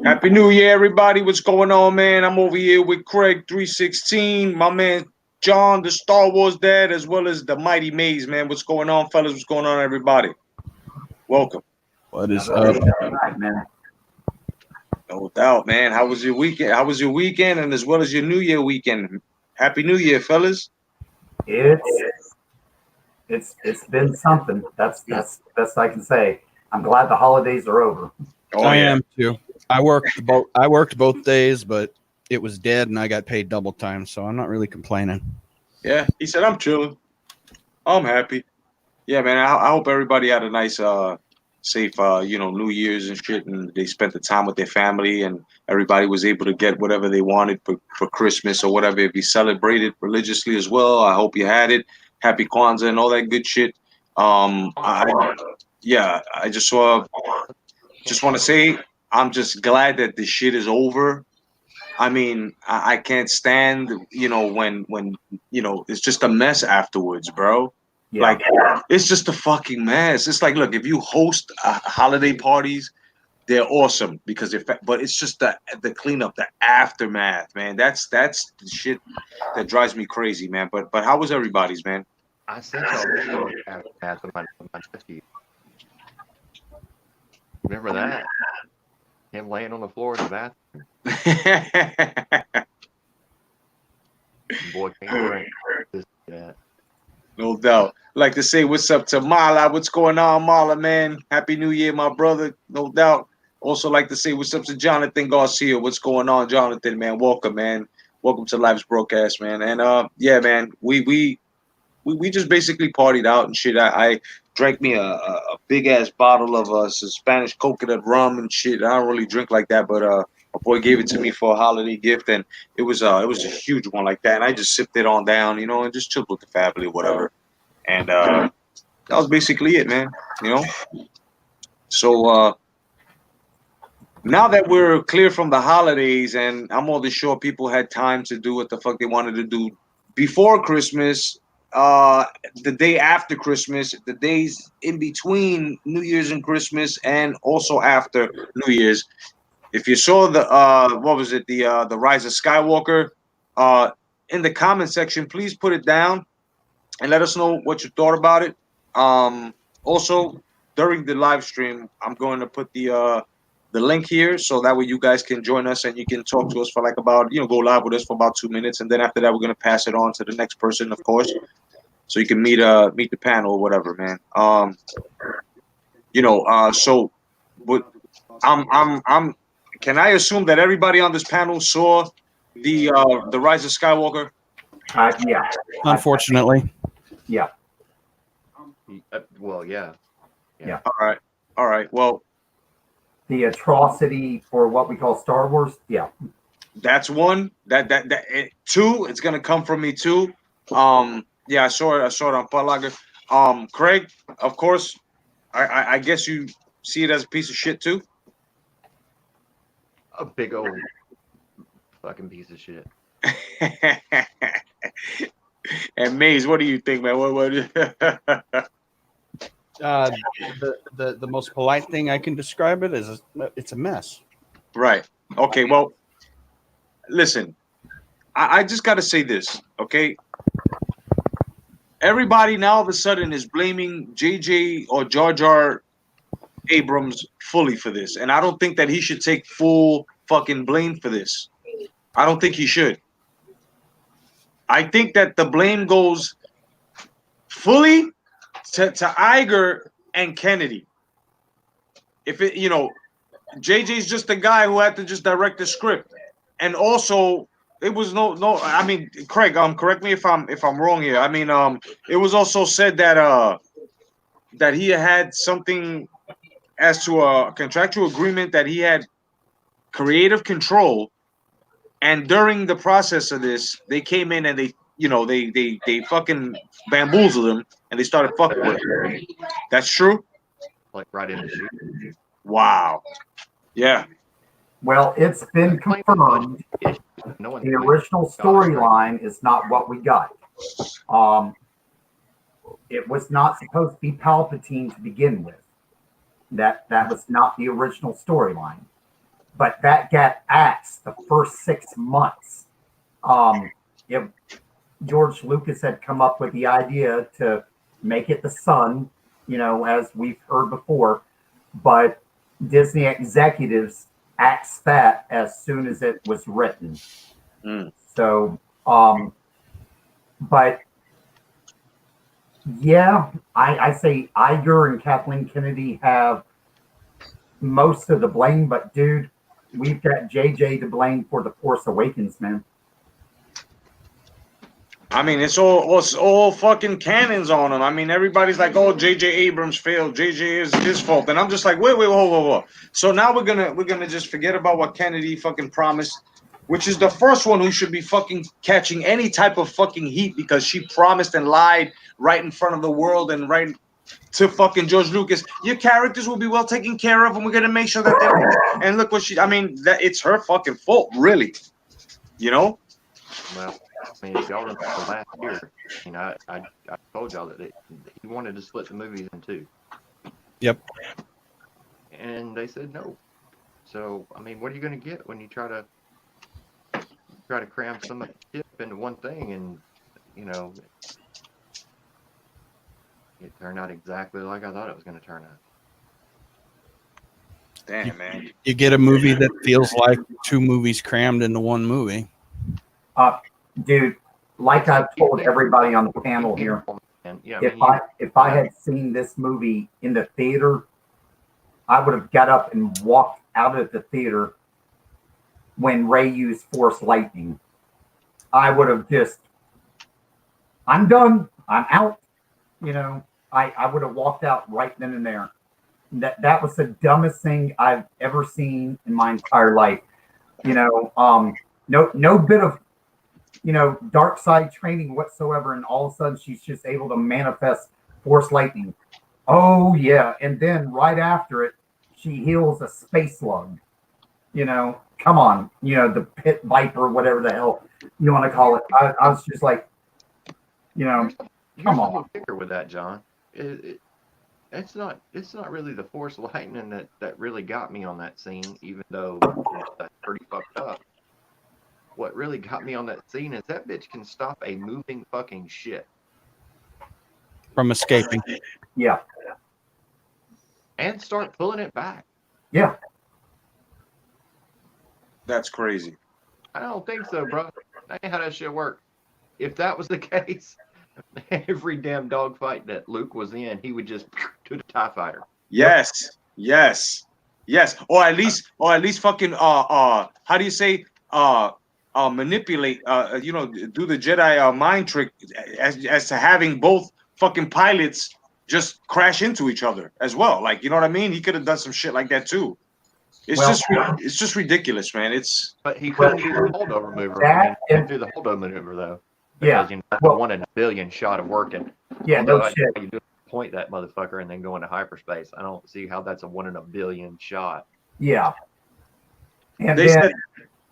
Happy New Year, everybody. What's going on, man? I'm over here with Craig 316, my man John, the Star Wars dad, as well as the Mighty Maze, man. What's going on, fellas? What's going on, everybody? Welcome. What is up? Right, man. No doubt, man. How was your weekend? How was your weekend and as well as your New Year weekend? Happy New Year, fellas. It's been something. That's the best I can say. I'm glad the holidays are over. Oh, I yeah. am too. I worked both days, but it was dead, and I got paid double time, so I'm not really complaining. Yeah, he said, I'm chilling. I'm happy. Yeah, man. I hope everybody had a nice, safe, New Year's and shit, and they spent the time with their family, and everybody was able to get whatever they wanted for Christmas or whatever. If you celebrated religiously as well, I hope you had it. Happy Kwanzaa and all that good shit. I just want to say, I'm just glad that this shit is over. I mean, I can't stand, when it's just a mess afterwards, bro. Yeah. Like, it's just a fucking mess. It's like, look, if you host holiday parties, they're awesome because but it's just the cleanup, the aftermath, man. That's the shit that drives me crazy, man. But how was everybody's, man? I sent y'all a video after my nephew. Remember that? Him laying on the floor in the bathroom. Boy, can't drink this that. No doubt. Like to say what's up to Mala. What's going on, Mala, man? Happy New Year, my brother. No doubt. Also like to say what's up to Jonathan Garcia. What's going on, Jonathan, man? Welcome, man. Welcome to Live's broadcast, man. And yeah, man, we just basically partied out and shit. I drank me a big ass bottle of Spanish coconut rum and shit. I don't really drink like that, but my boy gave it to me for a holiday gift, and it was a huge one like that. And I just sipped it on down, and just chilled with the family, whatever. And that was basically it, man. You know. So now that we're clear from the holidays, and I'm all sure people had time to do what the fuck they wanted to do before Christmas, uh, the day after Christmas, the days in between New Year's and Christmas, and also after New Year's. If you saw the what was it, the Rise of Skywalker, uh, in the comment section, please put it down and let us know what you thought about it. Also, during the live stream, I'm going to put the link here so that way you guys can join us and you can talk to us for like about go live with us for about 2 minutes, and then after that we're gonna pass it on to the next person, of course, so you can meet the panel or whatever, man. So, but I'm. Can I assume that everybody on this panel saw the Rise of Skywalker? Yeah. Unfortunately, Yeah. Well, yeah. All right. Well, The atrocity for what we call Star Wars. Yeah. that's one. Two. It's gonna come from me too. Yeah, I saw it. I saw it on Parlager. Craig, of course. I guess you see it as a piece of shit too. A big old fucking piece of shit. And Maze, what do you think, man? What the most polite thing I can describe it is it's a mess. Right. Okay. Well, listen. I just got to say this. Okay. Everybody now all of a sudden is blaming JJ or Jar Jar Abrams fully for this, and I don't think that he should take full fucking blame for this. I don't think he should. I think that the blame goes fully to Iger and Kennedy. If JJ's just the guy who had to just direct the script, and also it was no. I mean, Craig, correct me if I'm wrong here. I mean, it was also said that he had something as to a contractual agreement that he had creative control, and during the process of this, they came in and they fucking bamboozled him and they started fucking with him. That's true. Like right in the shoot. Wow. Yeah. Well, it's been confirmed. No one. The original storyline is not what we got. It was not supposed to be Palpatine to begin with. That was not the original storyline. but that got axed the first 6 months. If George Lucas had come up with the idea to make it the sun, as we've heard before, but Disney executives axed that as soon as it was written. So, but yeah, I say Iger and Kathleen Kennedy have most of the blame, but dude, we've got JJ to blame for The Force Awakens, man. I mean, it's all fucking cannons on him. I mean, everybody's like, "Oh, J.J. Abrams failed. J.J. is his fault," and I'm just like, "Wait, whoa. So now we're gonna just forget about what Kennedy fucking promised, which is the first one who should be fucking catching any type of fucking heat because she promised and lied right in front of the world and right to fucking George Lucas. Your characters will be well taken care of, and we're gonna make sure that they're. And look what she. I mean, that it's her fucking fault, really. Well, I mean, if y'all remember last year, I told y'all that he wanted to split the movies in two. Yep. And they said no. So, I mean, what are you going to get when you try to cram so much shit into one thing, and it turned out exactly like I thought it was going to turn out. Damn, man. You get a movie that feels like two movies crammed into one movie. Dude, like I've told everybody on the panel here, if I had seen this movie in the theater, I would have got up and walked out of the theater when Rey used Force Lightning. I would have I'm done. I'm out. I would have walked out right then and there. That was the dumbest thing I've ever seen in my entire life. No bit of dark side training whatsoever, and all of a sudden she's just able to manifest Force Lightning. Oh yeah, and then right after it, she heals a space slug. Come on, the pit viper, whatever the hell you want to call it. I was just like, come on. Figure with that, John. It's not really the Force Lightning that really got me on that scene, even though that's pretty fucked up. What really got me on that scene is that bitch can stop a moving fucking ship From escaping. Yeah. And start pulling it back. Yeah. That's crazy. I don't think so, bro. That ain't how that shit works. If that was the case, every damn dogfight that Luke was in, he would just to the TIE fighter. Yes. Or at least fucking how do you say manipulate do the Jedi mind trick as to having both fucking pilots just crash into each other as well. Like, you know what I mean? He could have done some shit like that too. It's just ridiculous, man. But he couldn't do the holdover maneuver. He couldn't do the holdover maneuver though. Yeah. Because the 1 in a billion shot of working. Yeah, no shit. You do point that motherfucker and then go into hyperspace. I don't see how that's a 1 in a billion shot. Yeah. And They said,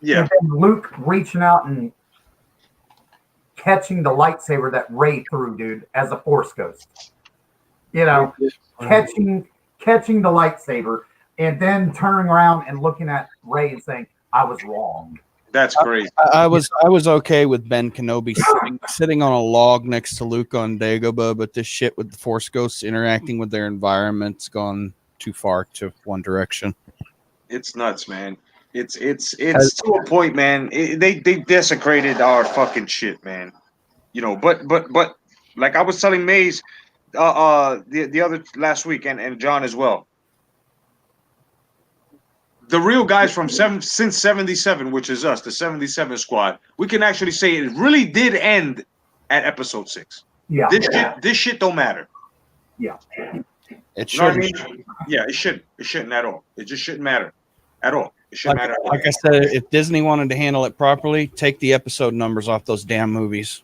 yeah. And then Luke reaching out and catching the lightsaber that Rey threw, dude, as a Force ghost. Catching the lightsaber and then turning around and looking at Rey and saying, "I was wrong." That's crazy. I was okay with Ben Kenobi sitting on a log next to Luke on Dagobah, but this shit with the Force ghosts interacting with their environment's gone too far to one direction. It's nuts, man. It's to a point, man. They desecrated our fucking shit, man. But like I was telling Maze the other last week and John as well. The real guys from since 77, which is us, the 77 squad, we can actually say it really did end at episode 6. Yeah. This shit don't matter. Yeah. It shouldn't. Yeah, it shouldn't. It shouldn't at all. It just shouldn't matter at all. It shouldn't matter. Like I said, if Disney wanted to handle it properly, take the episode numbers off those damn movies.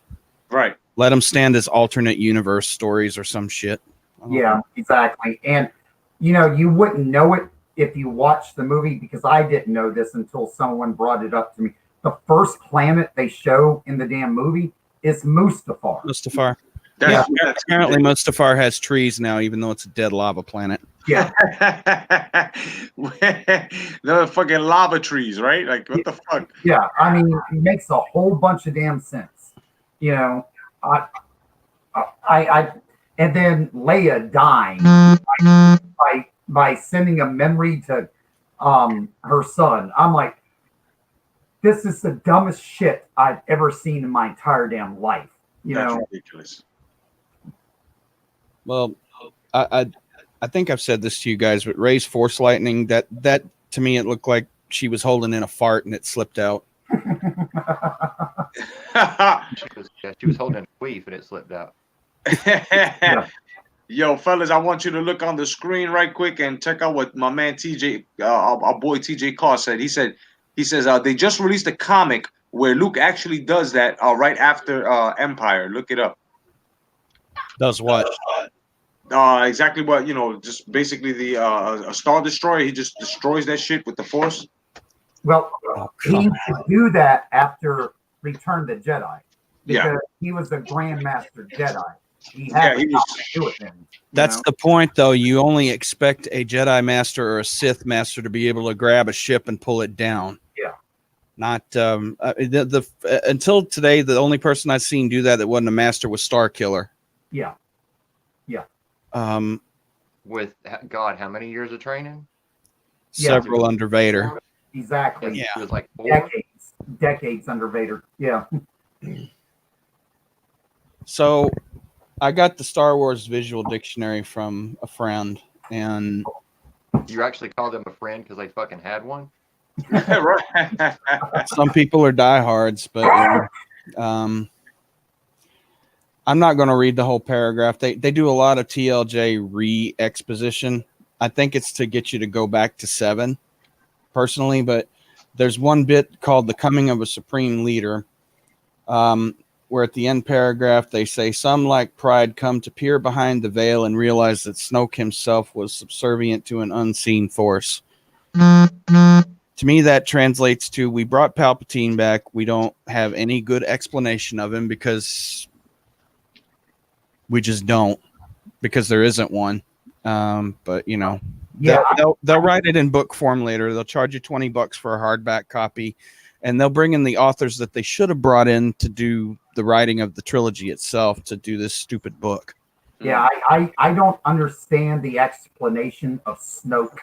Right. Let them stand as alternate universe stories or some shit. Yeah, exactly. And, you wouldn't know it if you watched the movie, because I didn't know this until someone brought it up to me. The first planet they show in the damn movie is Mustafar. Apparently, Mustafar has trees now, even though it's a dead lava planet. Yeah. The fucking lava trees, right? Like, what the fuck? Yeah. I mean, it makes a whole bunch of damn sense. You know, I and then Leia dying by sending a memory to her son. I'm like, this is the dumbest shit I've ever seen in my entire damn life. That's ridiculous. Well, I think I've said this to you guys, but Rey's Force lightning, that to me, it looked like she was holding in a fart and it slipped out. She was holding a queef and it slipped out. Yo, fellas, I want you to look on the screen right quick and check out what my man TJ, our boy TJ Carr said. He says they just released a comic where Luke actually does that right after Empire. Look it up. Does what? Exactly what, just basically the a Star Destroyer. He just destroys that shit with the Force. Well, he could do that after Return of the Jedi because he was a Grandmaster Jedi. He had to do it then. That's the point, though. You only expect a Jedi Master or a Sith Master to be able to grab a ship and pull it down. Yeah. Not until today, the only person I've seen do that wasn't a Master was Starkiller. Yeah. Yeah. With God, how many years of training? Several under Vader. Exactly. Yeah. It was like 4 decades under Vader. Yeah. So I got the Star Wars Visual Dictionary from a friend, and you actually called them a friend because they fucking had one. Some people are diehards, but I'm not going to read the whole paragraph. They do a lot of TLJ re-exposition. I think it's to get you to go back to 7, personally, but there's one bit called The Coming of a Supreme Leader, where at the end paragraph they say, some like Pride come to peer behind the veil and realize that Snoke himself was subservient to an unseen force. To me, that translates to, we brought Palpatine back. We don't have any good explanation of him because we just don't, because there isn't one. But they'll write it in book form later. They'll charge you $20 for a hardback copy, and they'll bring in the authors that they should have brought in to do the writing of the trilogy itself to do this stupid book. Yeah, I don't understand the explanation of Snoke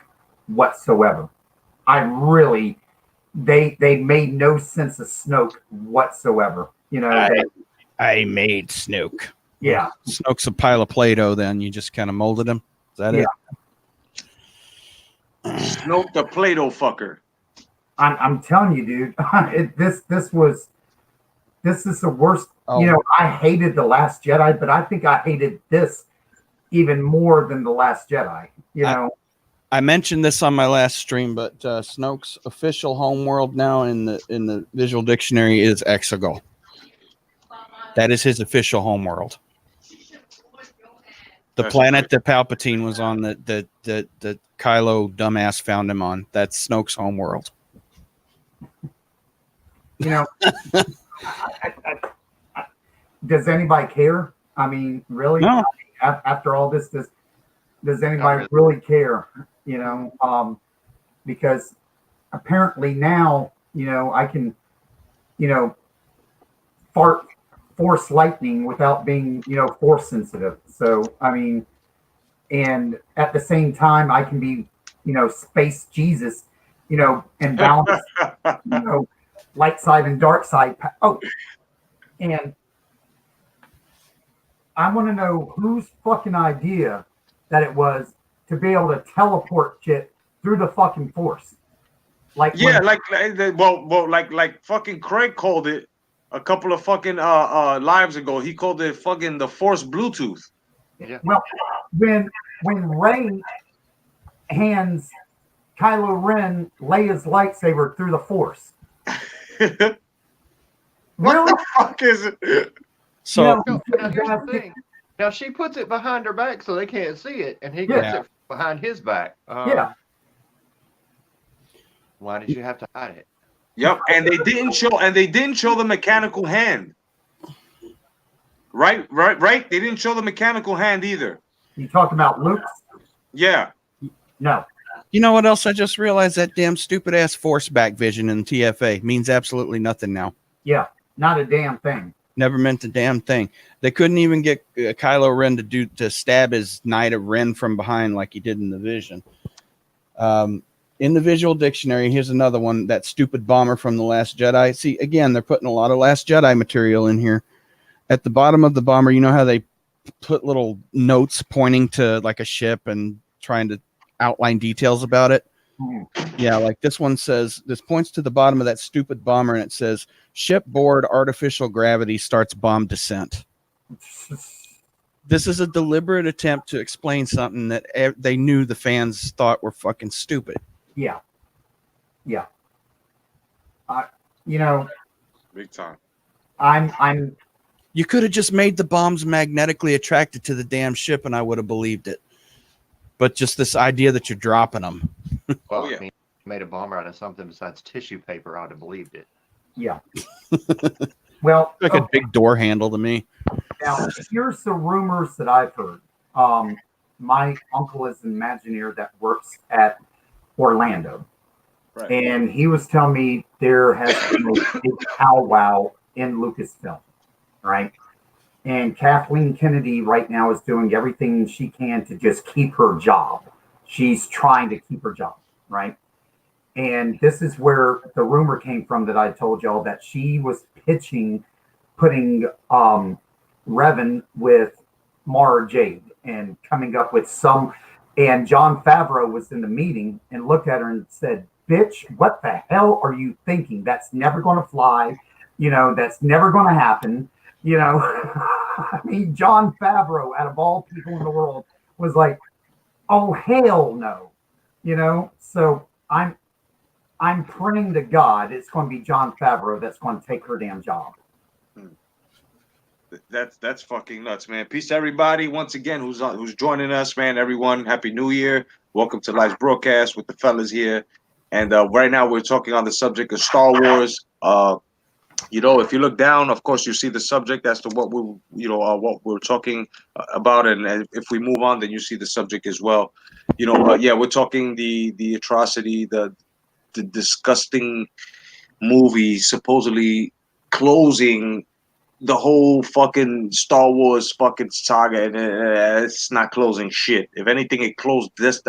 whatsoever. They made no sense of Snoke whatsoever. I made Snoke. Yeah. Snoke's a pile of Play-Doh, then you just kind of molded him. Is that it? Snoke the Play-Doh fucker. I'm telling you, dude. This is the worst. Oh. I hated The Last Jedi, but I think I hated this even more than The Last Jedi. I mentioned this on my last stream, but Snoke's official homeworld now in the visual dictionary is Exegol. That is his official homeworld. The planet that Palpatine was on, that Kylo dumbass found him on. That's Snoke's homeworld. Does anybody care? I mean, really? No. After all this, does anybody really care? Because apparently now, I can, fart Force lightning without being, Force sensitive. So, I mean, and at the same time, I can be, space Jesus, and balance, light side and dark side. Oh, and I want to know whose fucking idea that it was to be able to teleport shit through the fucking Force. Like fucking Craig called it a couple of fucking lives ago. He called it fucking the Force Bluetooth. Yeah. Well, when Rey hands Kylo Ren Leia's lightsaber through the Force. What the fuck is it? So here's the thing. Now she puts it behind her back so they can't see it, and he gets it behind his back. Why did you have to hide it? Yep, and they didn't show the mechanical hand. Right. They didn't show the mechanical hand either. You talking about Luke's? Yeah. No. You know what else I just realized? That damn stupid ass force back vision in TFA means absolutely nothing now. Yeah, not a damn thing. Never meant a damn thing. They couldn't even get Kylo Ren to stab his Knight of Ren from behind like he did in the Vision. In the visual dictionary, here's another one. That stupid bomber from The Last Jedi. See, again, they're putting a lot of Last Jedi material in here. At the bottom of the bomber, you know how they put little notes pointing to like a ship and trying to outline details about it? Yeah, like this one says, this points to the bottom of that stupid bomber and it says, ship board artificial gravity starts bomb descent. This is a deliberate attempt to explain something that they knew the fans thought were fucking stupid. Yeah. You know, Big time. I'm. You could have just made the bombs magnetically attracted to the damn ship and I would have believed it. But just this idea that you're dropping them. Well, yeah. I mean, made a bomber out of something besides tissue paper, I'd have believed it. Yeah. Well, Like a big door handle to me. now here's the rumors that I've heard. My uncle is an Imagineer that works at Orlando, Right. and he was telling me there has been a big powwow in Lucasfilm, right? And Kathleen Kennedy right now is doing everything she can to just keep her job. She's trying to keep her job, right? And this is where the rumor came from that I told y'all, that she was pitching putting Revan with Mara Jade and coming up with some. And Jon Favreau was in the meeting and looked at her and said, "Bitch, what the hell are you thinking? That's never going to fly. You know, that's never going to happen." You know, I mean, Jon Favreau, out of all people in the world, was like, "Oh, hell no." You know, so I'm praying to God it's going to be Jon Favreau that's going to take her damn job. That's fucking nuts, man. Peace to everybody once again who's joining us, man. Everyone, happy New Year. Welcome to Life's broadcast with the fellas here. And right now we're talking on the subject of Star Wars. You know, if you look down, of course, you see the subject as to what what we're talking about, and if we move on, then you see the subject as well. You know, yeah, we're talking the atrocity, the disgusting movie supposedly closing the whole fucking Star Wars fucking saga, and it's not closing shit. If anything, it closed this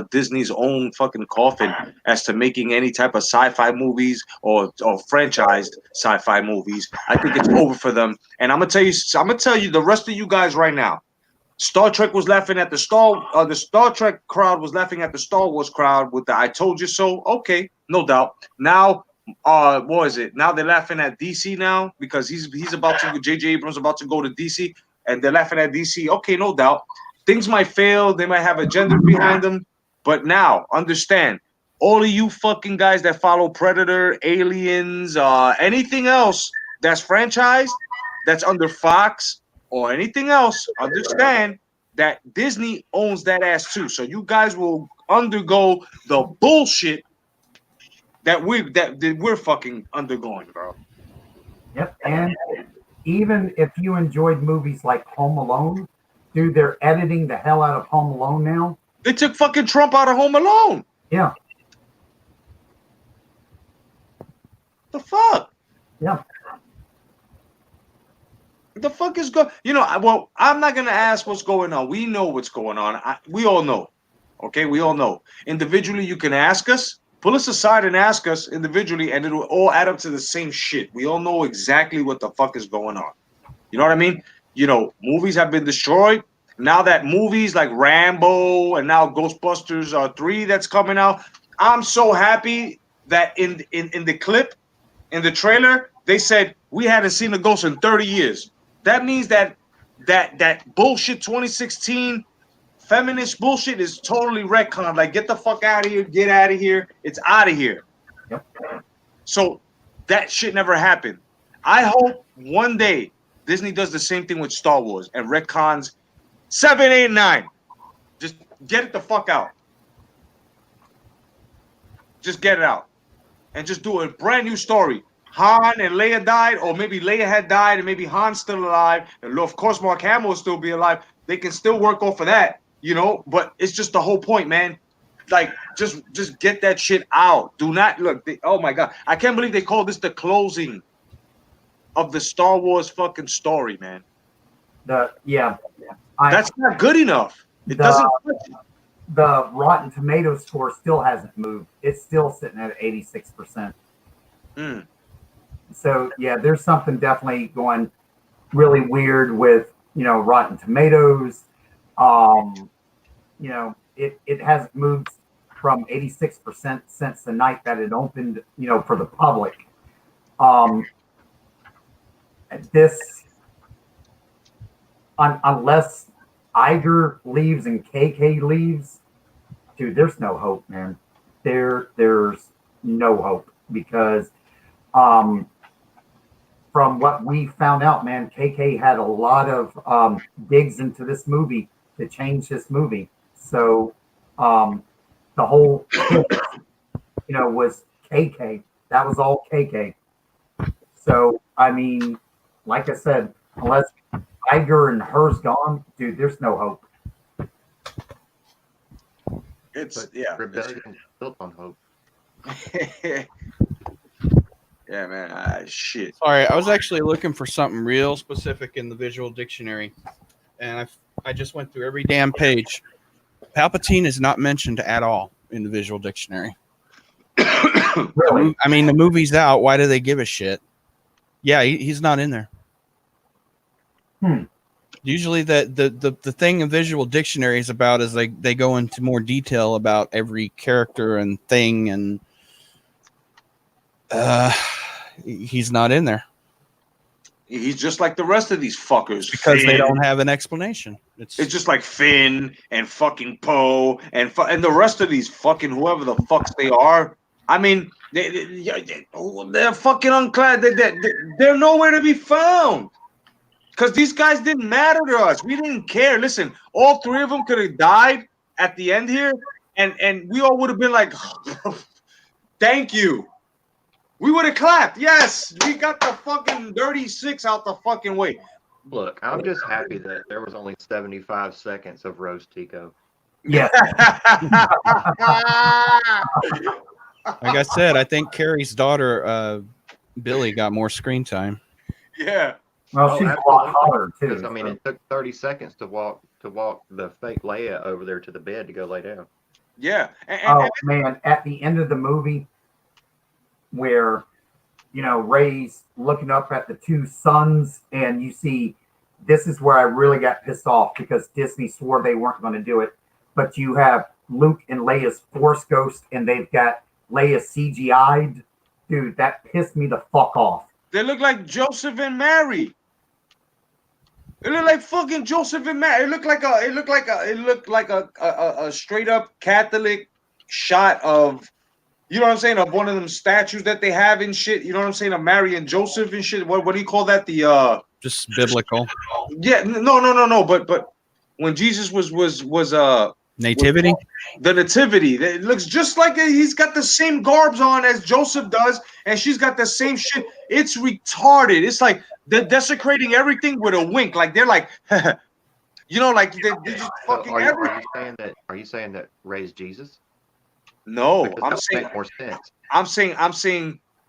Disney's own fucking coffin as to making any type of sci-fi movies or franchised sci-fi movies. I think it's over for them. And I'm gonna tell you the rest of you guys right now. Star Trek was laughing at the Star Trek crowd was laughing at the Star Wars crowd with the "I told you so." Okay, no doubt. Now what is it? Now they're laughing at DC now because he's about to JJ Abrams about to go to DC and they're laughing at DC. Okay, no doubt. Things might fail, they might have agenda behind them, but now understand, all of you fucking guys that follow Predator, Aliens, anything else that's franchised, that's under Fox or anything else, understand that Disney owns that ass too. So you guys will undergo the bullshit that we're fucking undergoing, bro. Yep. And even if you enjoyed movies like Home Alone, dude, they're editing the hell out of Home Alone now. They took fucking Trump out of Home Alone. Yeah. The fuck? Yeah. The fuck is going? You know, well, I'm not gonna ask what's going on. We know what's going on. We all know. Okay, we all know. Individually, you can ask us. Pull us aside and ask us individually, and it'll all add up to the same shit. We all know exactly what the fuck is going on. You know what I mean? You know, movies have been destroyed. Now that movies like Rambo and now Ghostbusters 3 that's coming out, I'm so happy that in the clip, in the trailer, they said we hadn't seen a ghost in 30 years. That means that bullshit 2016 feminist bullshit is totally retconned. Like, get the fuck out of here, get out of here. It's out of here. Yep. So that shit never happened. I hope one day Disney does the same thing with Star Wars and retcons 7, 8, 9. Just get it the fuck out. Just get it out. And just do a brand new story. Han and Leia died, or maybe Leia had died and maybe Han's still alive, and of course Mark Hamill will still be alive. They can still work off of that, you know. But it's just the whole point, man. Like, just get that shit out. Do not look. Oh my god, I can't believe they call this the closing of the Star Wars fucking story, man. That's not good enough. It doesn't. The Rotten Tomatoes score still hasn't moved. It's still sitting at 86%. Mm. So yeah, there's something definitely going really weird with, you know, Rotten Tomatoes. You know, it hasn't moved from 86% since the night that it opened, you know, for the public. This, unless Iger leaves and KK leaves, dude, there's no hope, man. There's no hope because from what we found out, man, KK had a lot of digs into this movie to change this movie. So the whole pitch, you know, was KK. That was all KK. So I mean, like I said, unless Iger and her's gone, dude, there's no hope. It's But yeah. rebellion is built on hope. Yeah, man. Shit. Sorry, I was actually looking for something real specific in the visual dictionary, and I just went through every damn page. Palpatine is not mentioned at all in the visual dictionary. Really? I mean, the movie's out. Why do they give a shit? Yeah, he's not in there. Usually, the thing in visual dictionary is about is they go into more detail about every character and thing, and he's not in there. He's just like the rest of these fuckers. Because Finn. they don't have an explanation. It's just like Finn and fucking Poe and the rest of these fucking whoever the fucks they are. I mean, they're fucking unclad. They're nowhere to be found. Because these guys didn't matter to us. We didn't care. Listen, all three of them could have died at the end here, and we all would have been like, thank you. We would have clapped. Yes, we got the fucking dirty six out the fucking way. Look, I'm just happy that there was only 75 seconds of Roast Tico. Yeah. Like I said, I think Carrie's daughter, Billy, got more screen time. Yeah. Well, she's a lot hotter too. Because I mean, it took 30 seconds to walk the fake Leia over there to the bed to go lay down. Yeah. Man, at the end of the movie, where, you know, Rey's looking up at the two suns, and you see, this is where I really got pissed off because Disney swore they weren't going to do it. But you have Luke and Leia's Force Ghost, and they've got Leia CGI'd. Dude, that pissed me the fuck off. They look like Joseph and Mary. It looked like fucking Joseph and Mary. It looked like a straight up Catholic shot of, you know what I'm saying, of one of them statues that they have and shit. You know what I'm saying, of Mary and Joseph and shit. What do you call that? The just biblical. Yeah, no. But when Jesus was nativity, the nativity, it looks just like he's got the same garbs on as Joseph does, and she's got the same shit. It's retarded. It's like they're desecrating everything with a wink. Like they're like, you know, like they're just fucking. Are you saying that Rey's Jesus? No, because I'm that saying would make more sense.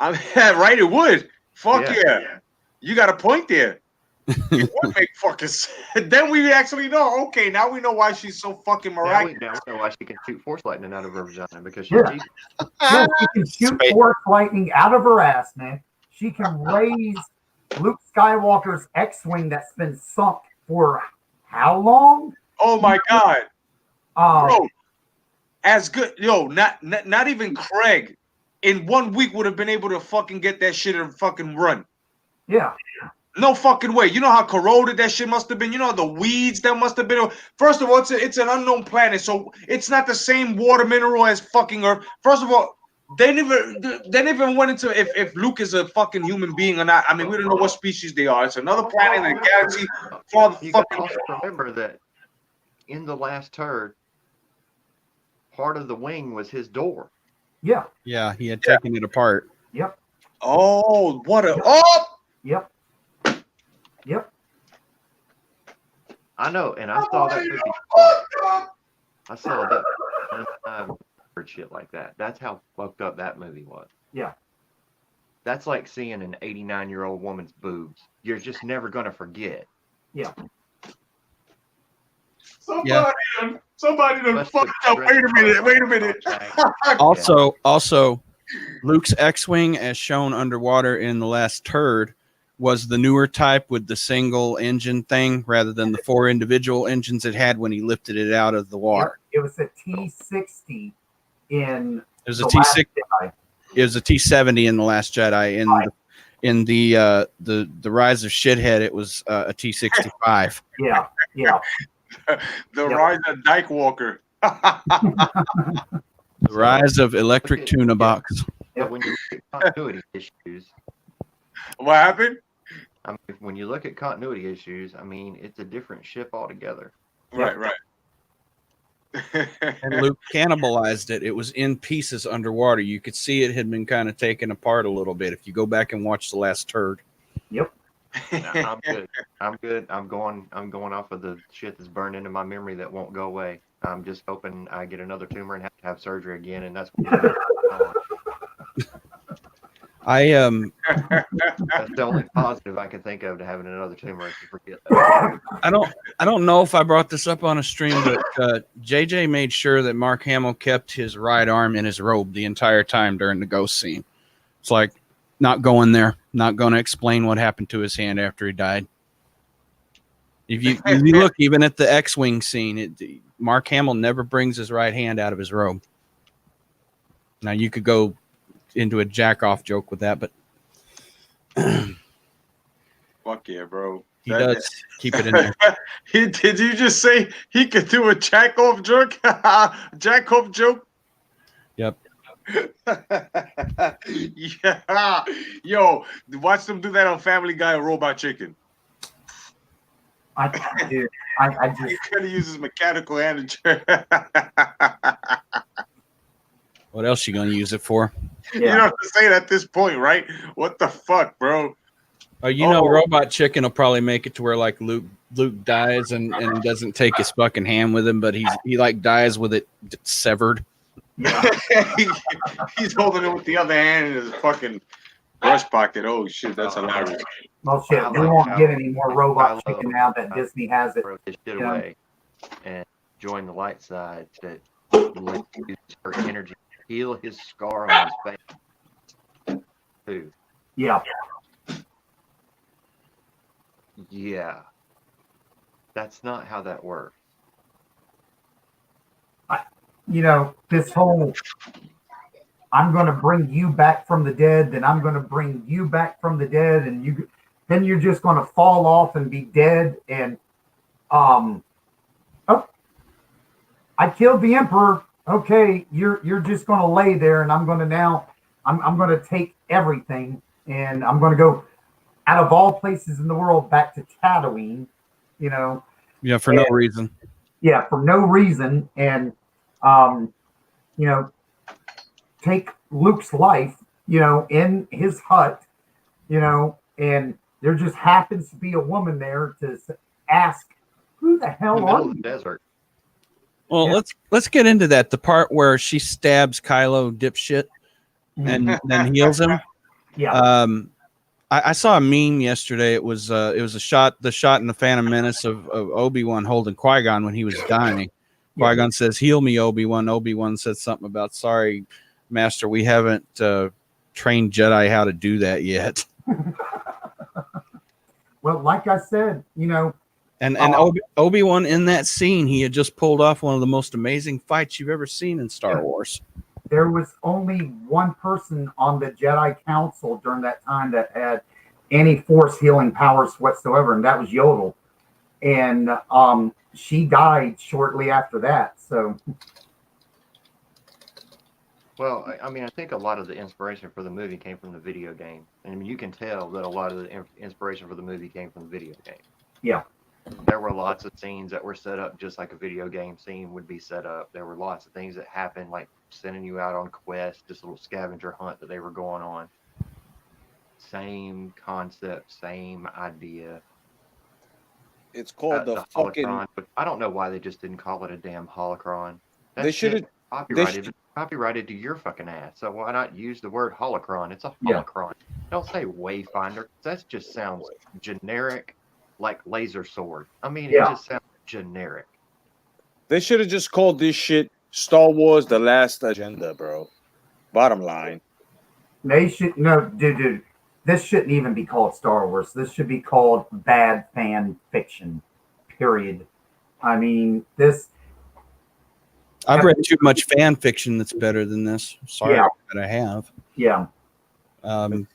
I'm right. It would. Fuck yeah. You got a point there. It would make fucking sense. Then we actually know. Okay, now we know why she's so fucking miraculous. Now we know why she can shoot force lightning out of her vagina, because she's Jesus. Yeah, she can shoot force lightning out of her ass, man. She can raise Luke Skywalker's X-wing that's been sunk for how long? Oh my god. Bro, as good, not even Craig in 1 week would have been able to fucking get that shit and fucking run. Yeah. No fucking way. You know how corroded that shit must have been. You know the weeds that must have been. First of all, it's an unknown planet, so it's not the same water mineral as fucking Earth. First of all, they never went into if Luke is a fucking human being or not. I mean, we don't know what species they are. It's another planet in the galaxy. You can also remember that in the last turd, part of the wing was his door. Yeah. Yeah, he had taken it apart. Yep. Oh, what a oh! Yep. I know, and I saw that movie. I saw that one time for shit like that. That's how fucked up that movie was. Yeah. That's like seeing an 89-year-old woman's boobs. You're just never gonna forget. Yeah. Somebody done Let's fucked put up. Wait a minute. Also, Luke's X-wing, as shown underwater in the last turd, was the newer type with the single engine thing rather than the 4 individual engines it had when he lifted it out of the water. Yep. It was a T60 in It was The a Last T6. Jedi. It was a T70 in the Last Jedi. In the Rise of Shithead, it was a T65. Yeah. The Rise of Dyke Walker. The Rise of Electric Tuna Box. But when you look at continuity issues, What happened? I mean, when you look at continuity issues, I mean, it's a different ship altogether. Right. And Luke cannibalized it. It was in pieces underwater. You could see it had been kind of taken apart a little bit if you go back and watch the last turd. Yep. I'm good. I'm good. I'm going off of the shit that's burned into my memory that won't go away. I'm just hoping I get another tumor and have to have surgery again, and that's what that's the only positive I can think of to having another tumor. I can forget that. I don't know if I brought this up on a stream, but JJ made sure that Mark Hamill kept his right arm in his robe the entire time during the ghost scene. It's like, not going there, not going to explain what happened to his hand after he died. If you look even at the X-wing scene, Mark Hamill never brings his right hand out of his robe. Now you could go into a jack-off joke with that, but Fuck yeah, bro. he does keep it in there. Did you just say he could do a jack-off joke? Jack-off joke? Yep. Yeah. Yo, watch them do that on Family Guy or Robot Chicken. I just He could have used his mechanical hand. What else you gonna use it for? You don't have to say it at this point, right? What the fuck, bro? Know, Robot Chicken will probably make it to where like Luke dies and doesn't take his fucking hand with him, but he like dies with it severed. Yeah. He's holding it with the other hand in his fucking breast pocket. Oh shit, that's hilarious. Well, shit, we won't get any more Robot Chicken now that Disney has it. Throw this shit away and join the light side to use her energy, heal his scar on his face. Too. Yeah. Yeah. That's not how that works. This whole I'm going to bring you back from the dead, then I'm going to bring you back from the dead, and then you're just going to fall off and be dead. And I killed the emperor. Okay, you're just going to lay there, and I'm going to take everything, and I'm going to go out of all places in the world back to Tatooine. Yeah, for no reason. Yeah, for no reason, and take Luke's life, in his hut, and there just happens to be a woman there to ask, who the hell are you? Desert. Well, let's get into that. The part where she stabs Kylo dipshit and then heals him. Yeah. I saw a meme yesterday. It was the shot in the Phantom Menace of Obi-Wan holding Qui-Gon when he was dying. Qui-Gon says, "Heal me, Obi-Wan." Obi-Wan said something about, "Sorry, Master, we haven't trained Jedi how to do that yet." Well, like I said, and Obi-Wan in that scene, he had just pulled off one of the most amazing fights you've ever seen in Star Wars. There was only one person on the Jedi Council during that time that had any Force healing powers whatsoever, and that was Yodel. And she died shortly after that. So, well, I mean, I think a lot of the inspiration for the movie came from the video game, and you can tell that a lot of the inspiration for the movie came from the video game. Yeah, there were lots of scenes that were set up just like a video game scene would be set up. There were lots of things that happened, like sending you out on quests, this little scavenger hunt that they were going on. same concept, same idea. It's called the fucking. holocron, but I don't know why they just didn't call it a damn holocron. That They shit should have. copyrighted. Copyrighted to your fucking ass. So why not use the word holocron? It's a Yeah. holocron. Don't say wayfinder. That just sounds generic, like laser sword. I mean, it Yeah. just sounds generic. They should have just called this shit Star Wars: The Last Agenda, bro. Bottom line. They should dude. This shouldn't even be called Star Wars. This should be called bad fan fiction. Period. I mean, this. I've read too much fan fiction that's better than this. Sorry Yeah. that I have. Yeah. Well,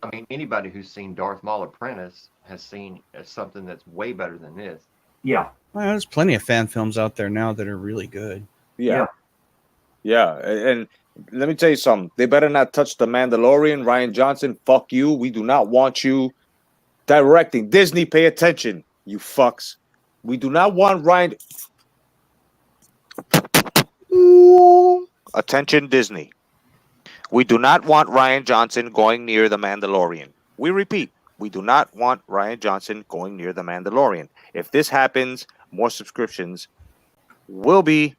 I mean, anybody who's seen Darth Maul Apprentice has seen something that's way better than this. Yeah. Well, there's plenty of fan films out there now that are really good. Yeah. And let me tell you something. They better not touch The Mandalorian. Rian Johnson, fuck you. We do not want you directing. Disney, pay attention, you fucks. We do not want Ryan. Attention, Disney. We do not want Rian Johnson going near The Mandalorian. We repeat, we do not want Rian Johnson going near The Mandalorian. If this happens, more subscriptions will be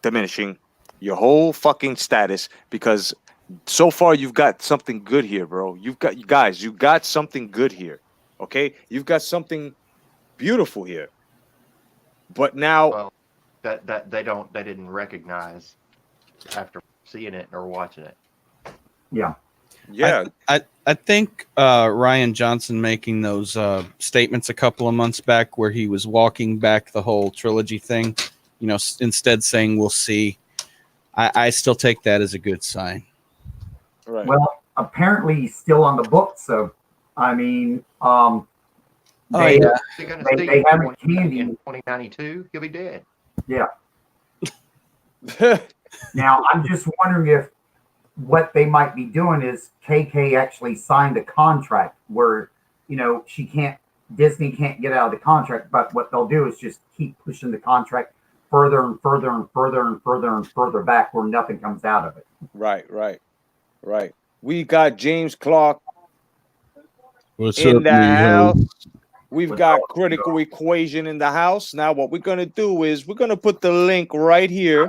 diminishing your whole fucking status, because so far you've got something good here, bro. You got something good here. Okay? You've got something beautiful here. But now that they didn't recognize after seeing it or watching it. Yeah. Yeah. I think Rian Johnson making those statements a couple of months back where he was walking back the whole trilogy thing, instead saying we'll see. I still take that as a good sign. Right. Well, apparently he's still on the book, so I mean, They're gonna see they him haven't in candy. 2092. He'll be dead. Yeah. Now I'm just wondering if what they might be doing is KK actually signed a contract where Disney can't get out of the contract, but what they'll do is just keep pushing the contract further and further and further and further and further back where nothing comes out of it. Right. We got James Clark What's in up, the Leo? house. We've got Critical Equation in the house. Now, what we're going to do is we're going to put the link right here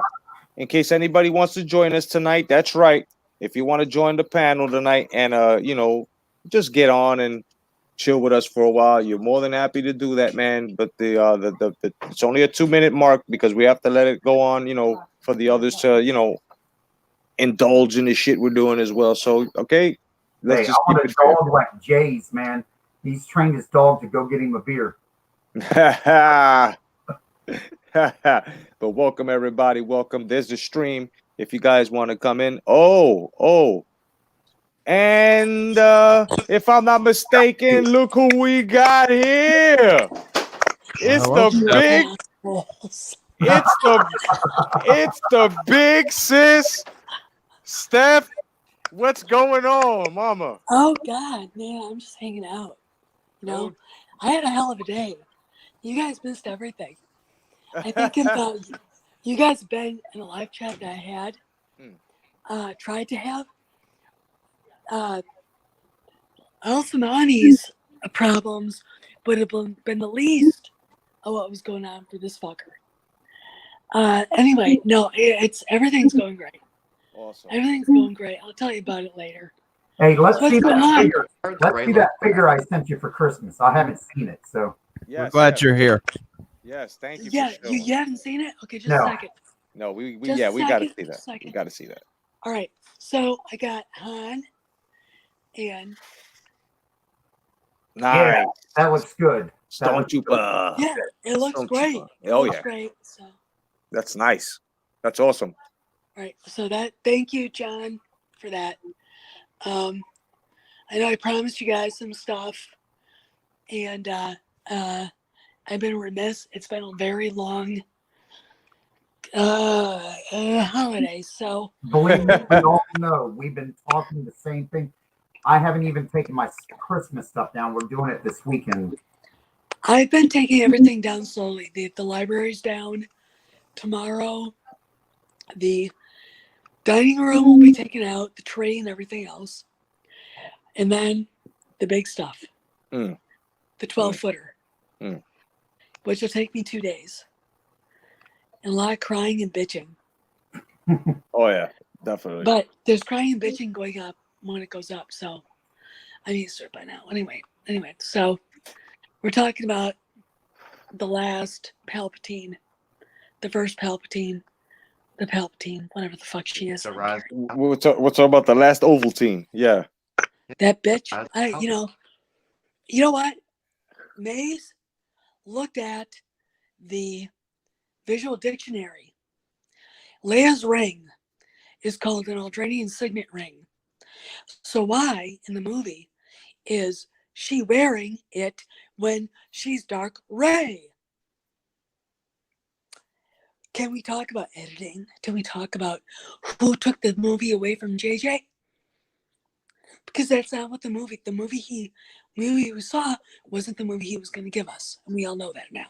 in case anybody wants to join us tonight. That's right. If you want to join the panel tonight and, just get on and chill with us for a while, you're more than happy to do that, man. But it's only a 2-minute mark because we have to let it go on, for the others to, indulge in the shit we're doing as well. So, okay. Hey, I want a dog like Jay's, man. He's trained his dog to go get him a beer. But welcome, everybody. Welcome. There's the stream. If you guys want to come in. Oh. And if I'm not mistaken, look who we got here. It's the big sis, Steph. What's going on, mama? Oh God, man, I'm just hanging out. I had a hell of a day. You guys missed everything. I think if you guys been in a live chat that I had, tried to have, Alcinani's problems would have been the least of what was going on for this fucker. Anyway, no, everything's going great. Awesome. Everything's going great. I'll tell you about it later. Hey, let's What's see going that on? figure. Let's see that figure I sent you for Christmas. I haven't seen it, so We're glad you're here. Yes, thank you. Yeah, for you haven't seen it? Okay, just No. a second. No, we Just a gotta second, see that. just a second. We gotta see that. All right, so I got Han and Nice. yeah, that looks good. Stormtrooper. yeah, it looks Stormtrooper. great. It Oh, looks yeah. great. So, That's nice. That's awesome. all right, so thank you, John, for that. I know I promised you guys some stuff, and I've been remiss. It's been a very long holiday, so Believe me, we all know we've been talking the same thing. I haven't even taken my Christmas stuff down. We're doing it this weekend. I've been taking everything down slowly. The library's down tomorrow. The Dining room will be taken out, the tray and everything else. And then the big stuff. Mm. The 12-footer. Mm. Which will take me 2 days. And a lot of crying and bitching. Oh yeah, definitely. But there's crying and bitching going up when it goes up, so I'm used to it by now. Anyway, so we're talking about the last Palpatine, the first Palpatine, the Palpatine, whatever the fuck she is. The rise. We're talking about the last Ovaltine. Yeah. That bitch. Rise- You know what? Maze looked at the visual dictionary. Leia's ring is called an Aldranian signet ring. So why in the movie is she wearing it when she's Dark Rey? Can we talk about editing? Can we talk about who took the movie away from JJ? Because that's not what the movie we saw wasn't the movie he was going to give us, and we all know that now.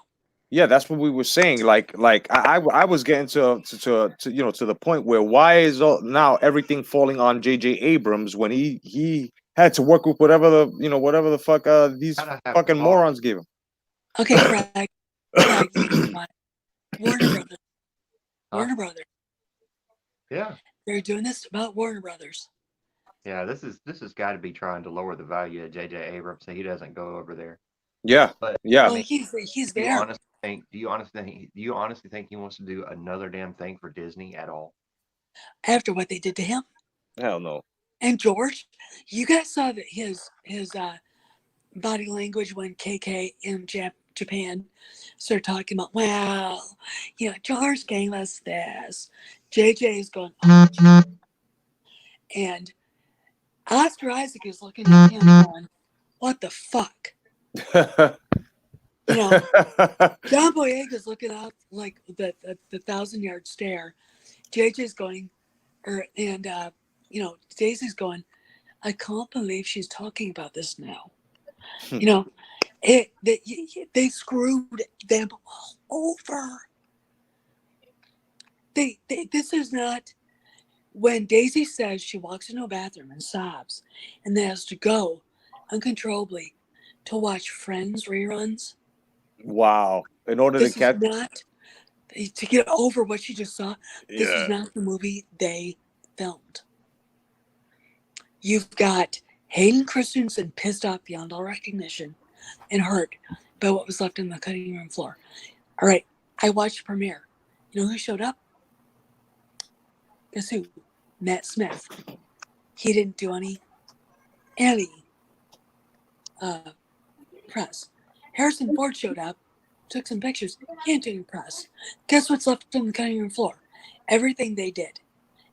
Yeah, that's what we were saying. Like I was getting to the point where why is now everything falling on J.J. Abrams when he had to work with whatever the fuck these fucking morons gave him. Okay, Craig. Warner Brothers. Warner Brothers. Yeah. They're doing this about Warner Brothers. Yeah, this has got to be trying to lower the value of J.J. Abrams so he doesn't go over there. Yeah, But yeah. Well, he's do you there. honestly think he wants to do another damn thing for Disney at all? After what they did to him. Hell no. And George, you guys saw that his body language when KK in Japan started talking about, well, George gave us this. JJ is going, oh. And Oscar Isaac is looking at him going, what the fuck? John Boyega's looking out like the 1,000-yard stare. JJ's going, Daisy's going, I can't believe she's talking about this now. They screwed them all over. This is not when Daisy says she walks into a bathroom and sobs and then has to go uncontrollably to watch Friends reruns. Wow. In order This to catch is not to get over what she just saw. This is not the movie they filmed. You've got Hayden Christensen pissed off beyond all recognition and hurt by what was left on the cutting room floor. All right, I watched the premiere. You know who showed up? Guess who? Matt Smith. He didn't do any press. Harrison Ford showed up, took some pictures, he didn't do any press. Guess what's left on the cutting room floor? Everything they did,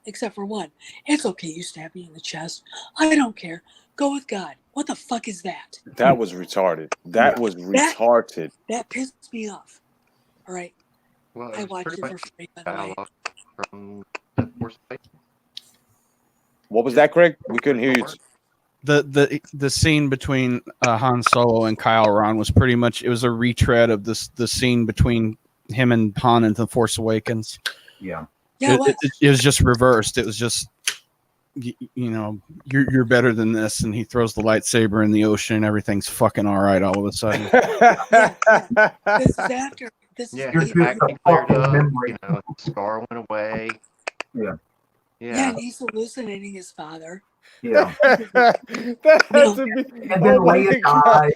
except for one. It's okay, you stabbed me in the chest. I don't care. Go with God. What the fuck is that? That was retarded. That was retarded. That pissed me off. All right. Well, I watched it for free, by the way. From the Force Awakens. What was that, Craig? We couldn't hear you. The scene between Han Solo and Kyle Ron was pretty much, it was a retread of the scene between him and Han in The Force Awakens. Yeah. Yeah, it was just reversed. It was just, you're better than this, and he throws the lightsaber in the ocean and everything's fucking all right all of a sudden. This is after. This Yeah, is his acting cleared up. Scar went away. Yeah. Yeah, and he's hallucinating his father. Yeah. That has to be. And then Leia dies.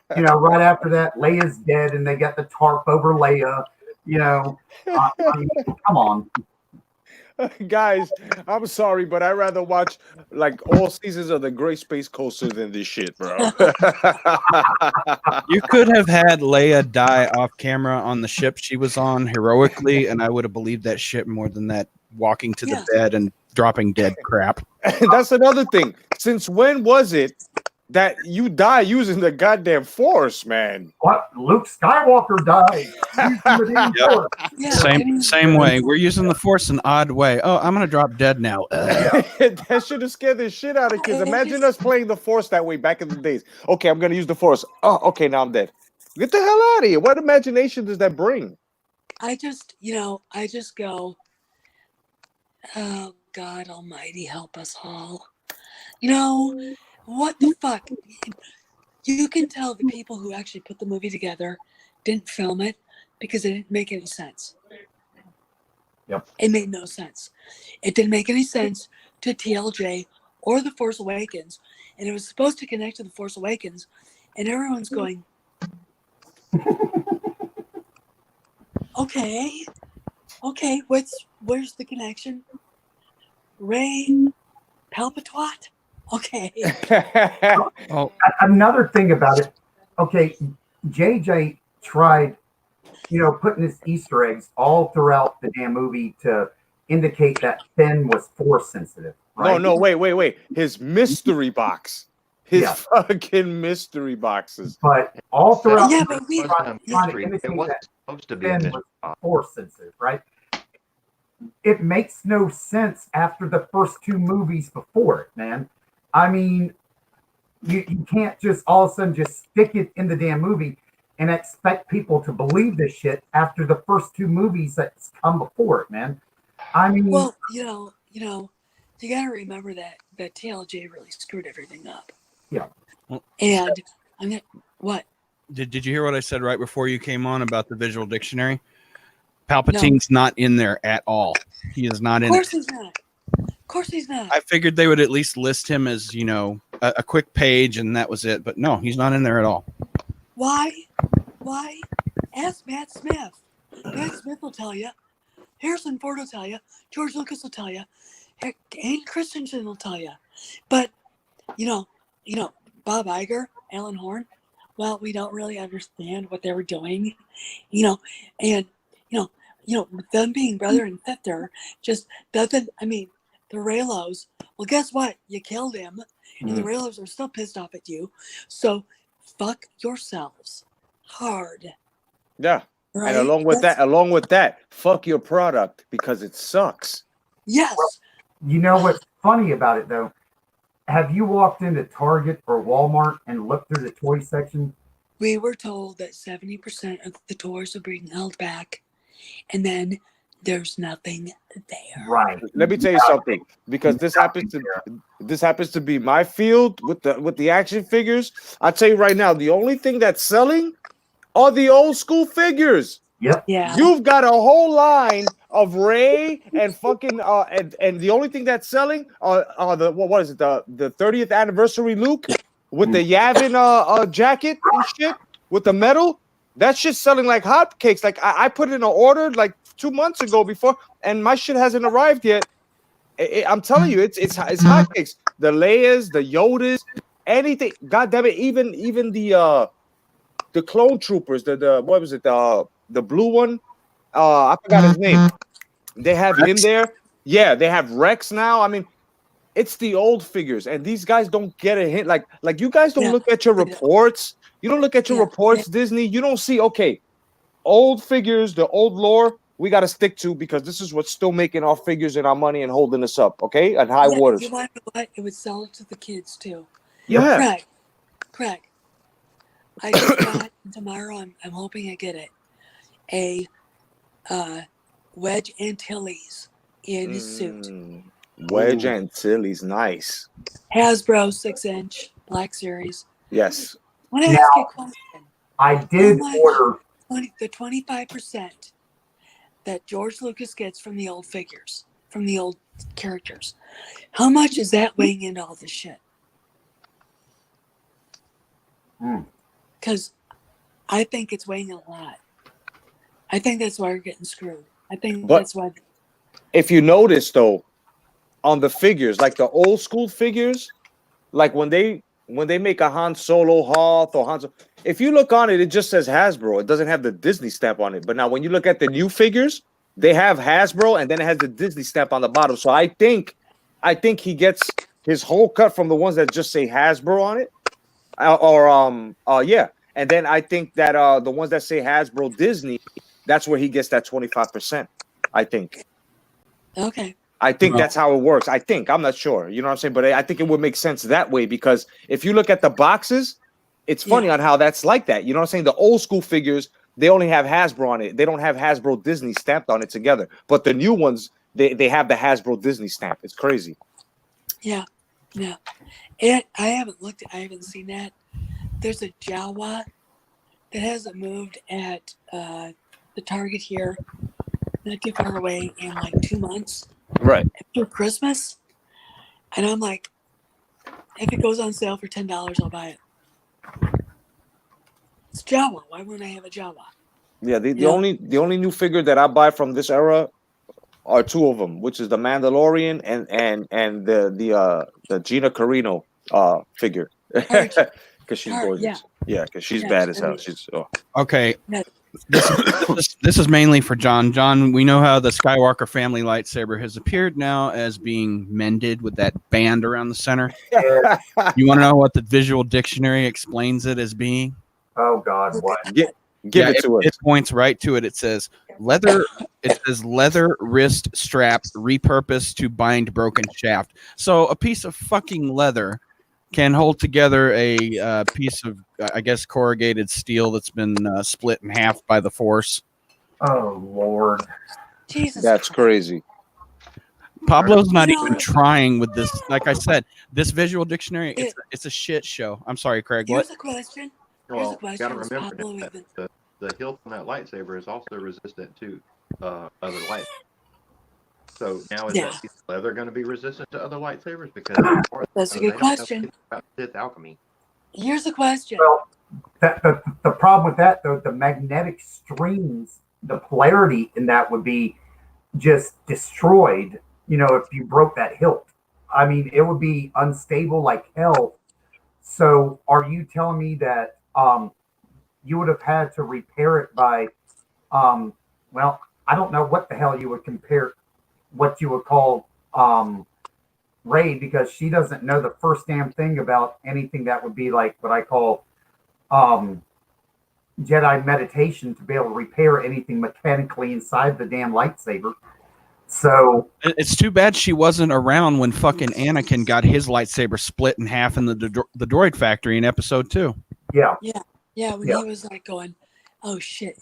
Right after that, Leia's dead, and they got the tarp over Leia. I mean, come on. Guys, I'm sorry, but I'd rather watch like all seasons of The Great Space Coaster than this shit, bro. You could have had Leia die off camera on the ship she was on heroically, and I would have believed that shit more than that walking to the bed and dropping dead crap. That's another thing. Since when was it that you die using the goddamn Force, man? What? Luke Skywalker died. Same way. We're using the Force an odd way. Oh, I'm gonna drop dead now. That should have scared the shit out of kids. Imagine us playing the Force that way back in the days. Okay, I'm gonna use the Force. Oh, okay, now I'm dead. Get the hell out of here. What imagination does that bring? I just go, oh God Almighty help us all. You know, what the fuck? You can tell the people who actually put the movie together didn't film it because it didn't make any sense. Yep. It made no sense. It didn't make any sense to TLJ or The Force Awakens. And it was supposed to connect to The Force Awakens. And everyone's going, okay, where's the connection? Ray Palpatwat? Okay. Oh, Another thing about it, okay, JJ tried, putting his Easter eggs all throughout the damn movie to indicate that Finn was force sensitive. Right? No, wait. His mystery box. His Yeah. fucking mystery boxes. But all throughout, Yeah, the but movie, we- trying to Mystery. It indicate wasn't that supposed to be a Finn mystery. was force sensitive, right? It makes no sense after the first two movies before it, man. I mean, you can't just all of a sudden just stick it in the damn movie and expect people to believe this shit after the first two movies that's come before it, man. I mean, Well, you gotta remember that TLJ really screwed everything up. Yeah. And I'm gonna what? did you hear what I said right before you came on about the visual dictionary? Palpatine's not in there at all. He is not Of in course it. he's not. Of course he's not. I figured they would at least list him as, a quick page and that was it. But no, he's not in there at all. Why? Ask Matt Smith. Matt Smith will tell you. Harrison Ford will tell you. George Lucas will tell you. Hayden Christensen will tell you. But, Bob Iger, Alan Horn, well, we don't really understand what they were doing, and, them being brother and sister just doesn't, the Raylos, well, guess what? You killed him, and the Raylos are still pissed off at you, so fuck yourselves hard. Yeah. Right? And along with that, fuck your product because it sucks. Yes. you know what's funny about it though? Have you walked into Target or Walmart and looked through the toy section? We were told that 70% of the toys are being held back, and then there's nothing there. Right. Let me tell you something, because this happens to be my field with the action figures. I'll tell you right now, the only thing that's selling are the old school figures. Yep. Yeah. You've got a whole line of Ray and fucking and the only thing that's selling are the what is it, the 30th anniversary Luke with the Yavin jacket and shit with the metal. That shit's selling like hotcakes. Like I put in an order like 2 months ago before, and my shit hasn't arrived yet. I'm telling you, it's hotcakes. The Leias, the Yodas, anything. God damn it, even the clone troopers, the what was it, the blue one? I forgot his name. They have him there. Yeah, they have Rex now. I mean, it's the old figures, and these guys don't get a hint. Like you guys don't look at your reports. You don't look at your reports, Disney. You don't see, okay, old figures, the old lore, we got to stick to, because this is what's still making our figures and our money and holding us up, okay, at high waters. You want to know what? It would sell it to the kids too. Yeah. Craig. I just got tomorrow. I'm hoping I get it. A Wedge Antilles in his suit. Wedge Antilles, nice. Hasbro 6-inch Black Series. Yes. I want to ask you a question. I did order the 25% that George Lucas gets from the old figures, from the old characters. How much is that weighing into all this shit? Because I think it's weighing a lot. I think that's why we're getting screwed. I think that's why. If you notice, though, on the figures, like the old school figures, like when they make a Han Solo Hoth or Han Solo, if you look on it, it just says Hasbro. It doesn't have the Disney stamp on it. But now when you look at the new figures, they have Hasbro, and then it has the Disney stamp on the bottom. So I think he gets his whole cut from the ones that just say Hasbro on it. Yeah. And then I think that the ones that say Hasbro Disney, that's where he gets that 25%. I think. Okay. I think that's how it works. I think. I'm not sure. You know what I'm saying? But I think it would make sense that way, because if you look at the boxes, it's funny on how that's like that. You know what I'm saying? The old school figures, they only have Hasbro on it. They don't have Hasbro Disney stamped on it together. But the new ones, they have the Hasbro Disney stamp. It's crazy. Yeah. And I haven't seen that. There's a Jawa that hasn't moved at the Target here, not too far away, in like 2 months. Right. After Christmas. And I'm like, if it goes on sale for $10, I'll buy it. It's Jawa. Why wouldn't I have a Jawa? Yeah, the only new figure that I buy from this era are two of them, which is the Mandalorian and the Gina Carino figure, because she's gorgeous. Yeah, because she's bad as hell. She's Okay. Yeah. This is mainly for John. John, we know how the Skywalker family lightsaber has appeared now as being mended with that band around the center. You want to know what the visual dictionary explains it as being? Oh God, what? Give it to us. It points right to it. It says leather. It says leather wrist strap repurposed to bind broken shaft. So a piece of fucking leather can hold together a piece of, I guess, corrugated steel that's been split in half by the Force. Oh Lord, Jesus. That's crazy. Pablo's not even trying with this. Like I said, this visual dictionary, it's a shit show. I'm sorry, Craig. Here's What? a question. Well, you got to remember that the hilt on that lightsaber is also resistant to other light. So now is that piece of leather going to be resistant to other lightsabers? Because that's a good question. About Sith alchemy. Here's the question. Well, the problem with that though, the magnetic streams, the polarity in that would be just destroyed. You know, if you broke that hilt, I mean, it would be unstable like hell. So, are you telling me that you would have had to repair it by, well, I don't know what the hell you would compare, what you would call Ray, because she doesn't know the first damn thing about anything that would be like what I call Jedi meditation to be able to repair anything mechanically inside the damn lightsaber. So it's too bad she wasn't around when fucking Anakin got his lightsaber split in half in the droid factory in episode 2. Yeah. When he was like going, oh shit,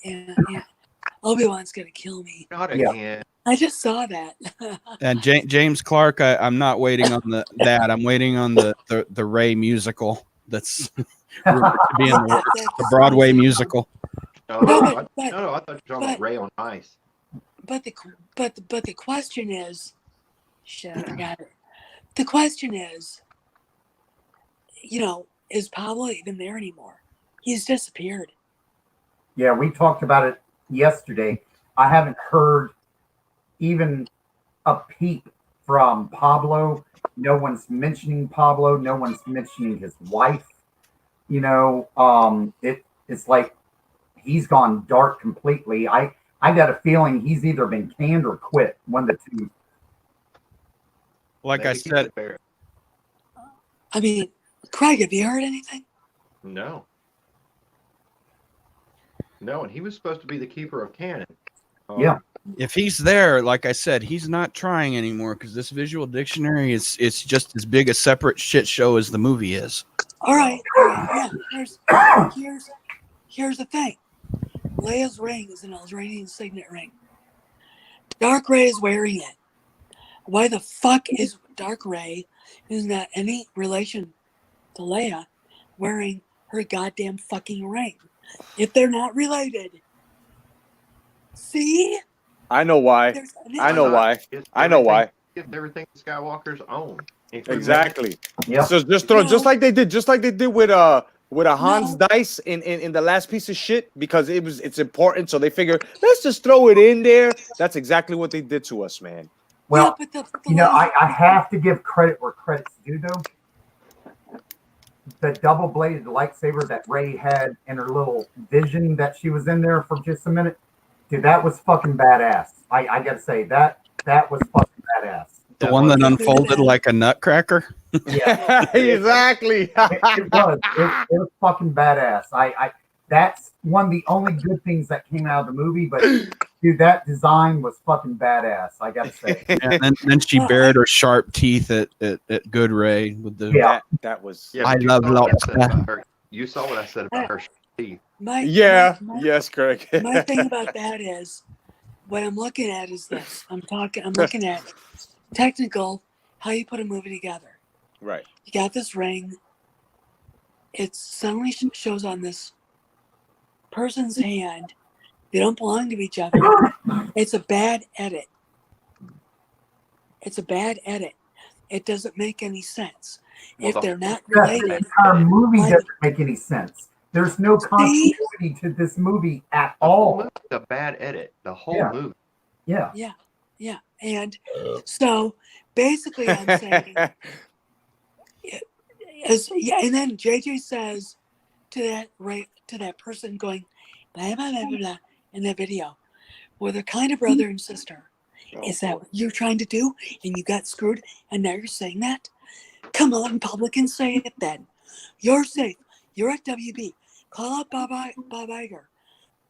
Obi-Wan's gonna kill me. Not again. I just saw that. And James Clark, I'm not waiting on that. I'm waiting on the Ray musical that's rumored to be in the works, the Broadway musical. No, I thought you were talking about Ray on Ice. But the question is, shit, I forgot it. The question is, is Pablo even there anymore? He's disappeared. Yeah, we talked about it yesterday. I haven't heard even a peep from Pablo. No one's mentioning Pablo. No one's mentioning his wife. It's like he's gone dark completely. I got a feeling he's either been canned or quit. One of the two. Like I said, I mean, Craig, have you heard anything? No, and he was supposed to be the keeper of canon. Yeah. If he's there, like I said, he's not trying anymore because this visual dictionary it's just as big a separate shit show as the movie is. All right. Yeah. Here's the thing. Leia's ring is an Eldrainian signet ring. Dark Ray is wearing it. Why the fuck is Dark Ray, who's not any relation to Leia, wearing her goddamn fucking ring? If they're not related. See? I know why. I know why. Everything Skywalker's own. Exactly. Yeah. So just like they did with a Hans dice in the last piece of shit, because it's important. So they figure, let's just throw it in there. That's exactly what they did to us, man. Well, I have to give credit where credit's due, though. The double-bladed lightsaber that Rey had in her little vision that she was in there for just a minute, dude, that was fucking badass. I gotta say that was fucking badass. The one that unfolded like a nutcracker. Yeah, exactly. It was fucking badass. That's one of the only good things that came out of the movie. But dude, that design was fucking badass. I gotta say. And then she bared her sharp teeth at Good Ray with the. That was. Yeah, I love lobster. You saw what I said about her teeth. Yes, Craig. My thing about that is, what I'm looking at is this. I'm looking at technical, how you put a movie together. Right. You got this ring. It suddenly shows on this person's hand. They don't belong to each other. It's a bad edit. It's a bad edit. It doesn't make any sense. Well, If they're not The related, entire movie like- doesn't make any sense. There's no continuity to this movie at the whole all. movie's a bad edit. The whole Yeah. movie. Yeah. yeah. And so basically I'm saying, and then JJ says to that person going, blah, blah, blah, blah, blah, in that video, well, they're kind of brother and sister. Is that what you're trying to do? And you got screwed, and now you're saying that? Come out in public and say it then. You're safe. You're at WB. Call up Bob Iger.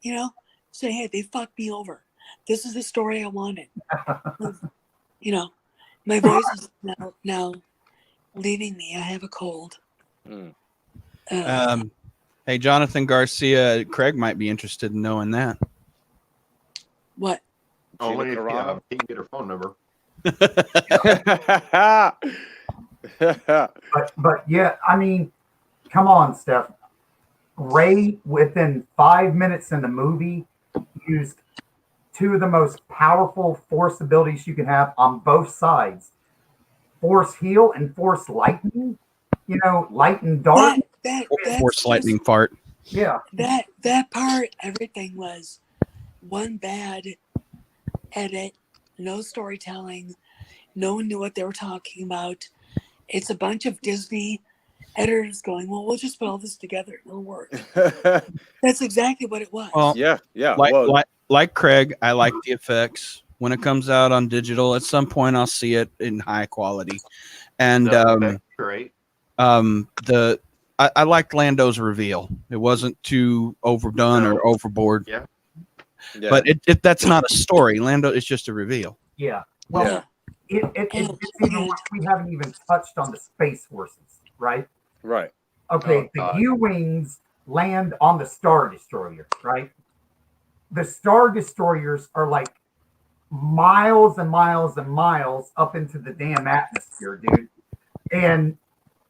You know, say, hey, they fucked me over. This is the story I wanted. You know, my voice is now leaving me. I have a cold. Hey, Jonathan Garcia, Craig might be interested in knowing that. What? Only if Carano? he can get her phone number. But yeah, I mean, come on, Steph. Ray, within 5 minutes in the movie, used two of the most powerful force abilities you can have on both sides: Force Heal and Force Lightning. You know, light and dark. Force lightning fart. Yeah. That part, everything was one bad edit, no storytelling, no one knew what they were talking about. It's a bunch of Disney editors going, well, we'll just put all this together and it'll work. That's exactly what it was. Well, yeah. Like Craig, I like the effects. When it comes out on digital, at some point I'll see it in high quality. And That's great. I liked Lando's reveal. It wasn't too overdone or overboard. Yeah. But that's not a story. Lando is just a reveal. Yeah. Well, it's even worse. We haven't even touched on the Space Forces, right? Right. Okay, the U-Wings land on the Star Destroyer, right? The Star Destroyers are like miles and miles and miles up into the damn atmosphere, dude. And,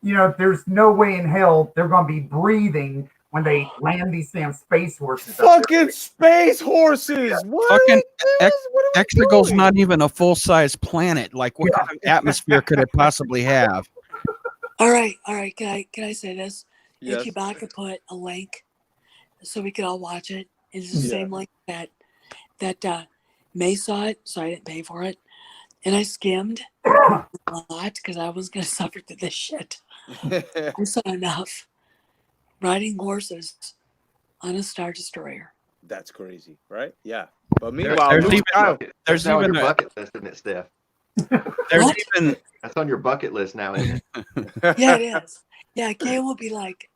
you know, there's no way in hell they're going to be breathing when they land these damn Space Horses. Fucking Space Horses! What? Fucking What are we Exegol's doing? not even a full-size planet. Like, what kind of atmosphere could it possibly have? All right. Can I say this? Yes. If Chewbacca put a link so we could all watch it, it's the same link that May saw it, so I didn't pay for it. And I skimmed a lot because I was going to suffer through this shit. I saw enough riding horses on a Star Destroyer. That's crazy, right? Yeah. But meanwhile, there's now on even your a, bucket list, isn't it, Steph? there's What? even That's on your bucket list now, isn't it? Yeah, it is. Yeah, Kay will be like,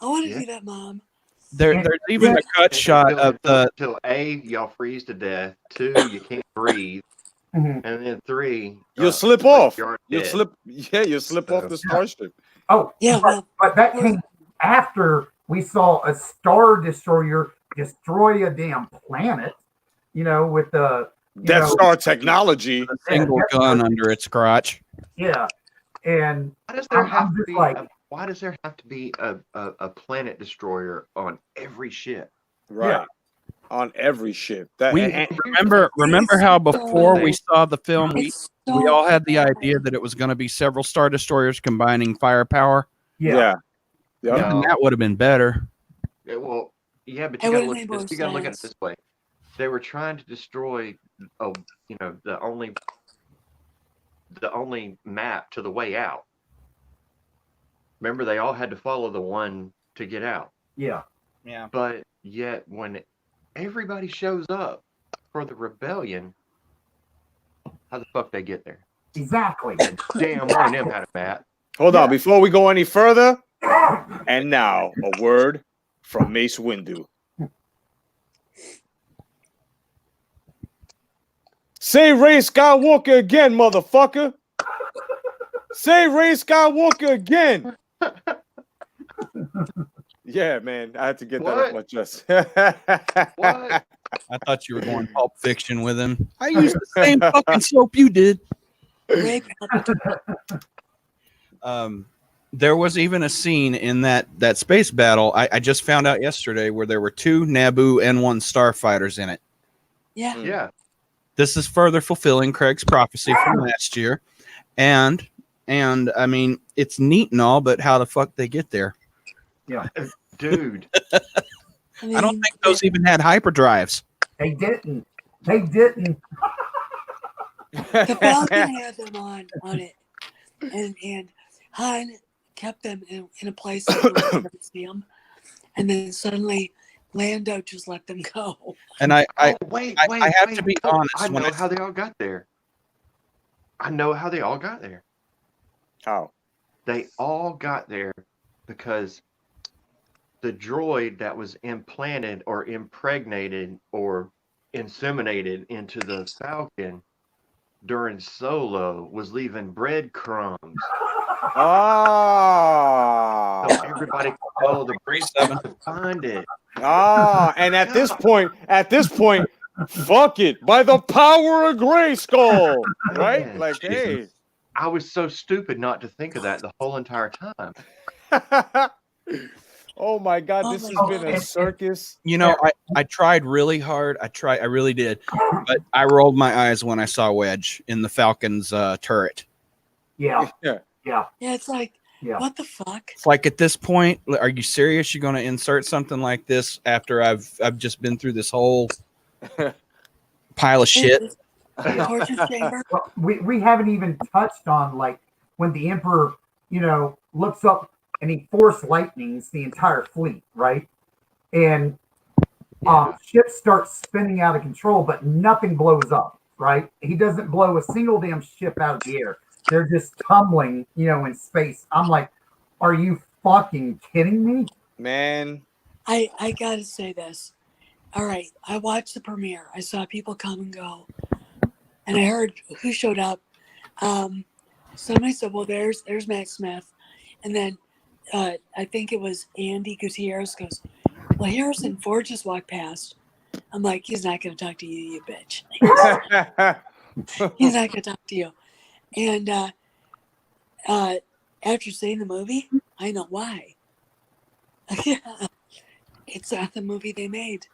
I want to Yeah. do that, Mom. there's even a cut shot of the Until A, y'all freeze to death. 2, you can't breathe. Mhm. And then 3, you'll slip off. you're You'll dead. slip. Yeah, you'll slip off the starship. Oh, Yeah, well, but that came after we saw a Star Destroyer destroy a damn planet, you know, with the Death Star technology. single gun under its crotch. Yeah. And Why does there have I'm to just be like, why does there have to be a planet destroyer on every ship? Right. Yeah. On every ship. That We and- remember how before we saw the film, we it's so all had the idea that it was going to be several Star Destroyers combining firepower. yeah. Yeah. No. And that would have been better. Yeah, well, yeah, but It you gotta would've look made at more this. You gotta look at it sense. this way. They were trying to destroy, the only map to the way out. Remember, they all had to follow the one to get out. Yeah. Yeah. But yet, when everybody shows up for the rebellion, how the fuck they get there? Exactly. Damn, one of them had a map. Hold on, before we go any further, and now a word from Mace Windu. Say Ray Skywalker again, motherfucker. Say Ray Skywalker again. Yeah, man, I had to get that off my chest. What? I thought you were going Pulp Fiction with him. I used the same fucking soap you did. Ray There was even a scene in that space battle. I just found out yesterday where there were 2 Naboo N1 starfighters in it. Yeah. Yeah. This is further fulfilling Craig's prophecy from last year, and I mean it's neat and all, but how the fuck they get there? Yeah, Dude. I don't think those even had hyperdrives. they didn't. They didn't. The Falcon had them on it, and Han kept them in a place that we could never see them, and then suddenly Lando just let them go. And I Wait, I have to be honest. I when know how they all got there. I know how they all got there. How? They all got there because the droid that was implanted or impregnated or inseminated into the Falcon during Solo was leaving breadcrumbs. Ah. So everybody could follow the breadcrumbs to find it. Ah, and at this point, fuck it. By the power of Grayskull. Right? Man, Like, hey. I was so stupid not to think of that the whole entire time. Oh my God, Oh this my has been a God. circus. You know, I tried really hard. I really did, but I rolled my eyes when I saw Wedge in the Falcon's turret. Yeah, Yeah. yeah, Yeah, it's like, yeah. what the fuck? It's like at this point, are you serious? You're going to insert something like this after I've just been through this whole pile of shit? Torture chamber. Well, we haven't even touched on like when the Emperor, looks up and he force lightnings the entire fleet, right? And ships start spinning out of control, but nothing blows up, right? He doesn't blow a single damn ship out of the air. They're just tumbling, in space. I'm like, are you fucking kidding me? Man. I gotta say this. All right, I watched the premiere. I saw people come and go, and I heard who showed up. Somebody said, "Well, there's Matt Smith," and then I think it was Andy Gutierrez goes, "Well, Harrison Ford just walked past." I'm like, "He's not gonna talk to you, you bitch. He's not gonna talk to you." And after seeing the movie, I know why. It's not the movie they made.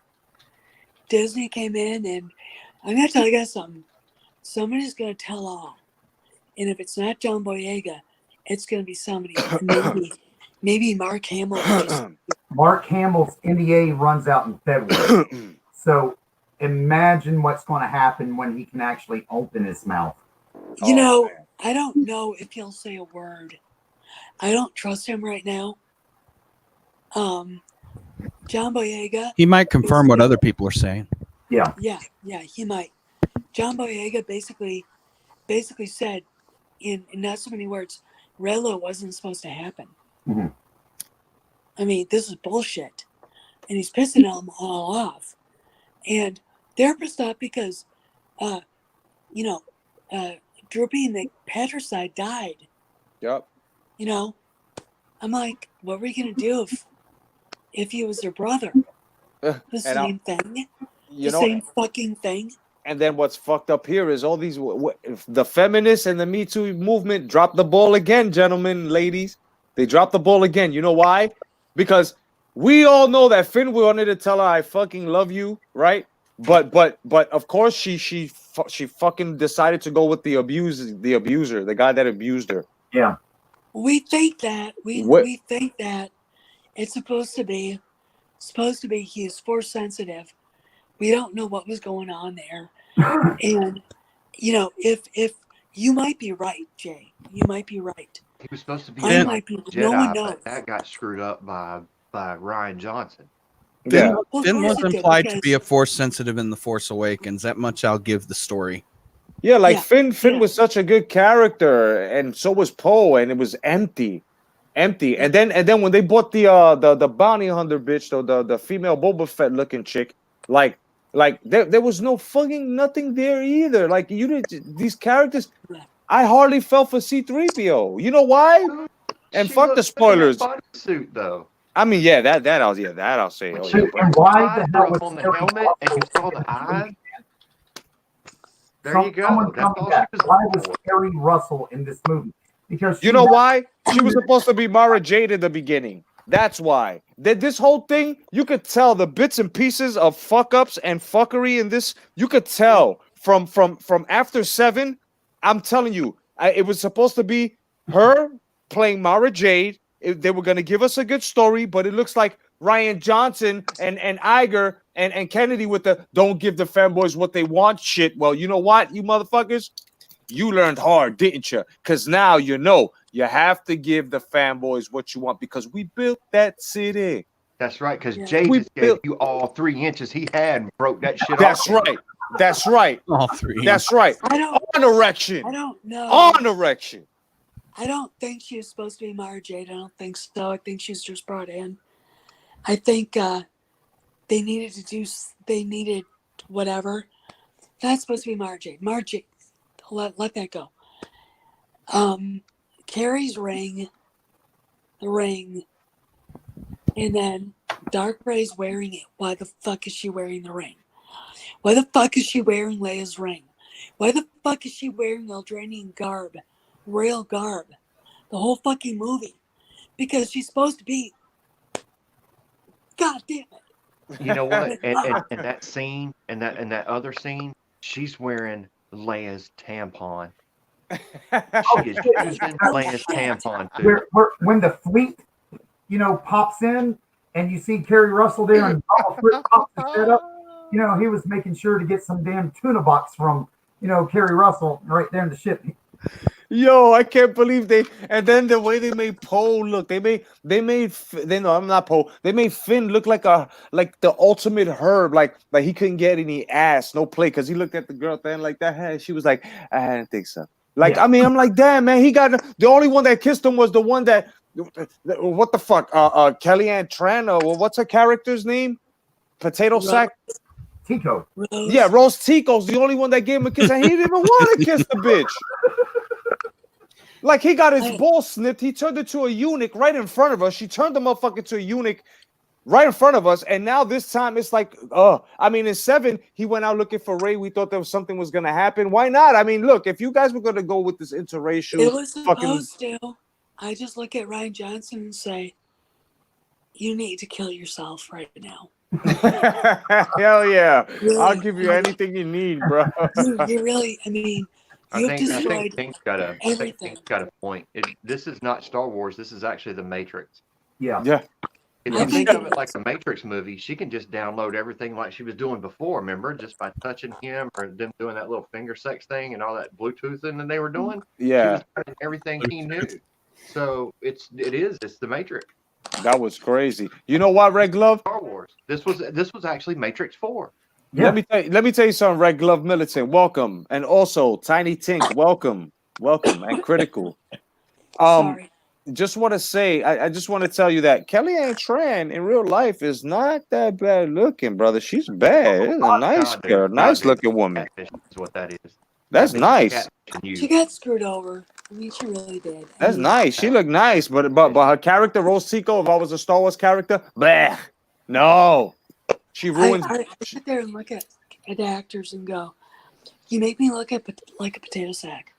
Disney came in, and I'm gonna tell you guys something. Somebody's gonna tell all, and if it's not John Boyega, it's gonna be somebody. Maybe Mark Hamill. Mark Hamill's NDA runs out in February. So imagine what's going to happen when he can actually open his mouth. Man. I don't know if he'll say a word. I don't trust him right now. John Boyega. He might confirm what other people are saying. Yeah. Yeah, he might. John Boyega basically said in not so many words, Relo wasn't supposed to happen. Mm-hmm. I mean, this is bullshit. And he's pissing them all off. And they're pissed off because, Droopy and the patricide died. Yep. I'm like, what were you going to do if he was their brother? The same thing. Same fucking thing. And then what's fucked up here is all these the feminists and the Me Too movement dropped the ball again, gentlemen, ladies. They dropped the ball again. You know why? Because we all know that Finn wanted to tell her I fucking love you, right? But of course she fucking decided to go with the abuser, the guy that abused her. Yeah. We think that we think that it's supposed to be he's force sensitive. We don't know what was going on there. And if you might be right, Jay. You might be right. He was supposed to be I a might be. Jedi, No one knows. but that got screwed up by Ryan Johnson. Yeah. Well, of Finn course was it did, implied to because- be a force sensitive in The Force Awakens. That much I'll give the story. Yeah, like Yeah. Finn was such a good character, and so was Poe, and it was empty. And then when they bought the bounty hunter bitch, the female Boba Fett looking chick, like there was no fucking nothing there either. Like these characters, I hardly fell for C-3PO. You know why? And She fuck the looked good in that spoilers. bodysuit, though. I mean, yeah, I'll say. When Oh, she yeah, Dude, but and why eyes the hell broke was on the Carrie helmet and you Russell saw the in this eyes, movie? there you Someone go. tell That's me all she that. was Why looking was for. Carrie Russell in this movie? Because you she know had why? She was supposed to be Mara Jade in the beginning. That's why. This whole thing, you could tell the bits and pieces of fuck ups and fuckery in this. You could tell from after 7. I'm telling you, it was supposed to be her playing Mara Jade. They were gonna give us a good story, but it looks like Ryan Johnson and Iger and Kennedy with the "don't give the fanboys what they want" shit. Well, you know what, you motherfuckers, you learned hard, didn't you? Because now you know you have to give the fanboys what you want because we built that city. That's right, because Yeah. Jay We just gave built. you all 3 inches he had and broke that shit off. That's right. That's right. All three. That's right. I don't On erection. know. On erection. I don't think she was supposed to be Mara Jade. I don't think so. I think she's just brought in. I think they needed whatever. That's supposed to be Mara Jade. Mara Jade. Let that go. Carrie's ring, the ring, and then Dark Ray's wearing it. Why the fuck is she wearing the ring? Why the fuck is she wearing Leia's ring? Why the fuck is she wearing Eldranian garb? Royal garb. The whole fucking movie. Because she's supposed to be. God damn it. You know what? And that scene and that other scene, she's wearing Leia's tampon. She is using Leia's tampon too. when the fleet, pops in and you see Carrie Russell there and Donald Fritz pops his head up, he was making sure to get some damn tuna box from, Carrie Russell right there in the ship. Yo, I can't believe they. And then the way they made Poe look, I'm not Poe. They made Finn look like the ultimate herb, like he couldn't get any ass, no play, because he looked at the girl at the end like that. Hey, she was like, I didn't think so. Like, Yeah. I mean, I'm like, damn, man, he got the only one that kissed him was the one that. What the fuck? Kellyanne Tran, or what's her character's name? Potato Sack. Tico. Rose. Yeah, Rose Tico's the only one that gave him a kiss, and he didn't even want to kiss the bitch. Like, he got his balls snipped. He turned into a eunuch right in front of us. She turned the motherfucker to a eunuch right in front of us. And now this time it's like, I mean, in 7, he went out looking for Ray. We thought there was something was going to happen. Why not? I mean, look, if you guys were going to go with this interracial. It was supposed to. I just look at Ryan Johnson and say, you need to kill yourself right now. Hell yeah. Really? I'll give you anything you need, bro. You really, I mean, you've destroyed Pink's got everything. a point. This is not Star Wars. This is actually the Matrix. Yeah. Yeah. If I you think think of it it like a Matrix movie, she can just download everything like she was doing before, remember? Just by touching him or them doing that little finger sex thing and all that Bluetoothing that they were doing. Yeah. She was doing everything he knew. So it's the Matrix. That was crazy. You know what, Red Glove? Star Wars. This was actually Matrix 4. Yeah. Let me tell you something, Red Glove Militant. Welcome. And also Tiny Tink, welcome. Welcome. And Critical. Sorry. Just want to say, I just want to tell you that Kellyanne Tran in real life is not that bad looking, brother. She's bad. It's a nice girl, nice looking woman. Catfish is what that is. That's nice. She got screwed over. I mean, she really did. That's nice. She looked nice, but her character, Rose Tico, if I was a Star Wars character, bleh. No. She ruins. I sit there and look at the actors and go, you make me look at like a potato sack.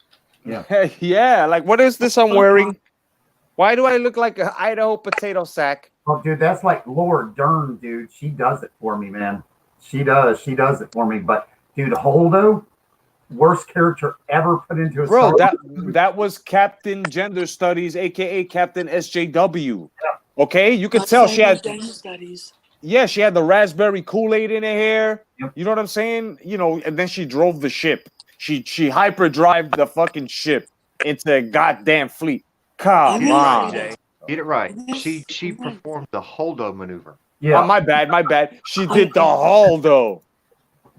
Yeah. Yeah, like, what is this I'm wearing? Why do I look like an Idaho potato sack? Oh, dude, that's like Laura Dern, dude. She does it for me, man. She does it for me. But, dude, Holdo, worst character ever put into a Bro, Star that was Captain Gender Studies, aka Captain SJW. Yeah. Okay, you could tell she had gender studies. Yeah, she had the raspberry Kool-Aid in her hair. Yep. You know what I'm saying? And then she drove the ship. She hyperdrived the fucking ship into a goddamn fleet. Come on. Jay. Get it right. She performed the Holdo maneuver. Yeah. Oh, my bad. She did the Holdo.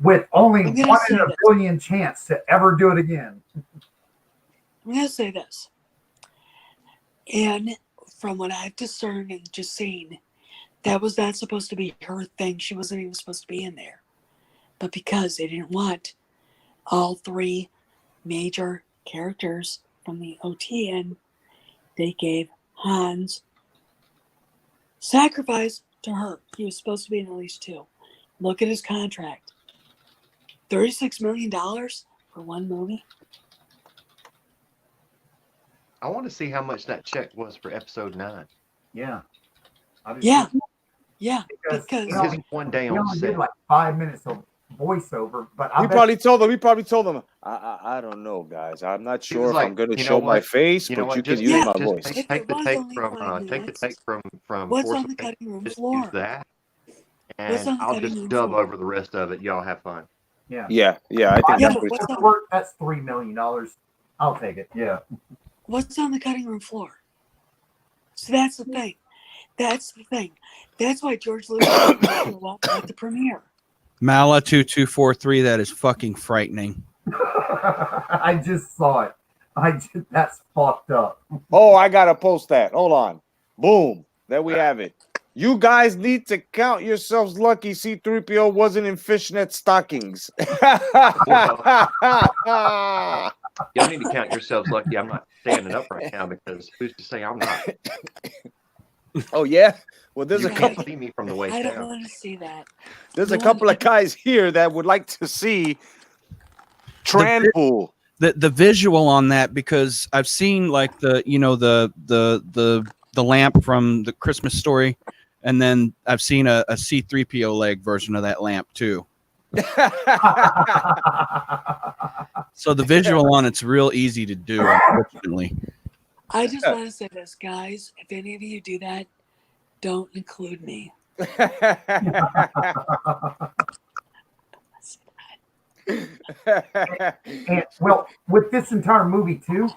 With only 1 in a billion chance to ever do it again. I'm going to say this. And from what I've discerned and just seen, that was not supposed to be her thing. She wasn't even supposed to be in there. But because they didn't want all 3 major characters from the OTN, they gave Hans Sacrifice to her. He was supposed to be in at least 2. Look at his contract. $36 million for one movie. I want to see how much that check was for episode 9. Yeah. Yeah. Because Just one day he on only set. did like 5 minutes of voiceover, but He probably told them. I don't know, guys. I'm not He sure was if like, I'm going to "You know show my what? face, You know but what? you can Just use Yeah. my just voice." If take it the was take only from 5 take the minutes, take from what's Force on the Awakens, cutting room just floor? use that, What's and on the I'll cutting just room dub floor? over the rest of it. Y'all have fun. Yeah. Yeah, I think Yeah, that's but pretty. what's on, That's $3 million. I'll take it. Yeah. what's on the cutting room floor? So that's the thing. That's the thing. That's why George Lucas didn't show up at the premiere. Mala 2243. That is fucking frightening. I just saw it. That's fucked up. Oh, I gotta post that. Hold on. Boom. There we have it. You guys need to count yourselves lucky C-3PO wasn't in fishnet stockings. Y'all need to count yourselves lucky. I'm not standing up right now because who's to say I'm not? Oh yeah. Well, there's You a can't couple. see me from the waist I don't down. want to see that. There's No a couple one- of guys here that would like to see Tranpool. The visual on that, because I've seen like the lamp from the Christmas Story, and then I've seen a C-3PO leg version of that lamp too. So the visual on it's real easy to do, unfortunately. I just want to say this, guys. If any of you do that, don't include me. And well, with this entire movie too,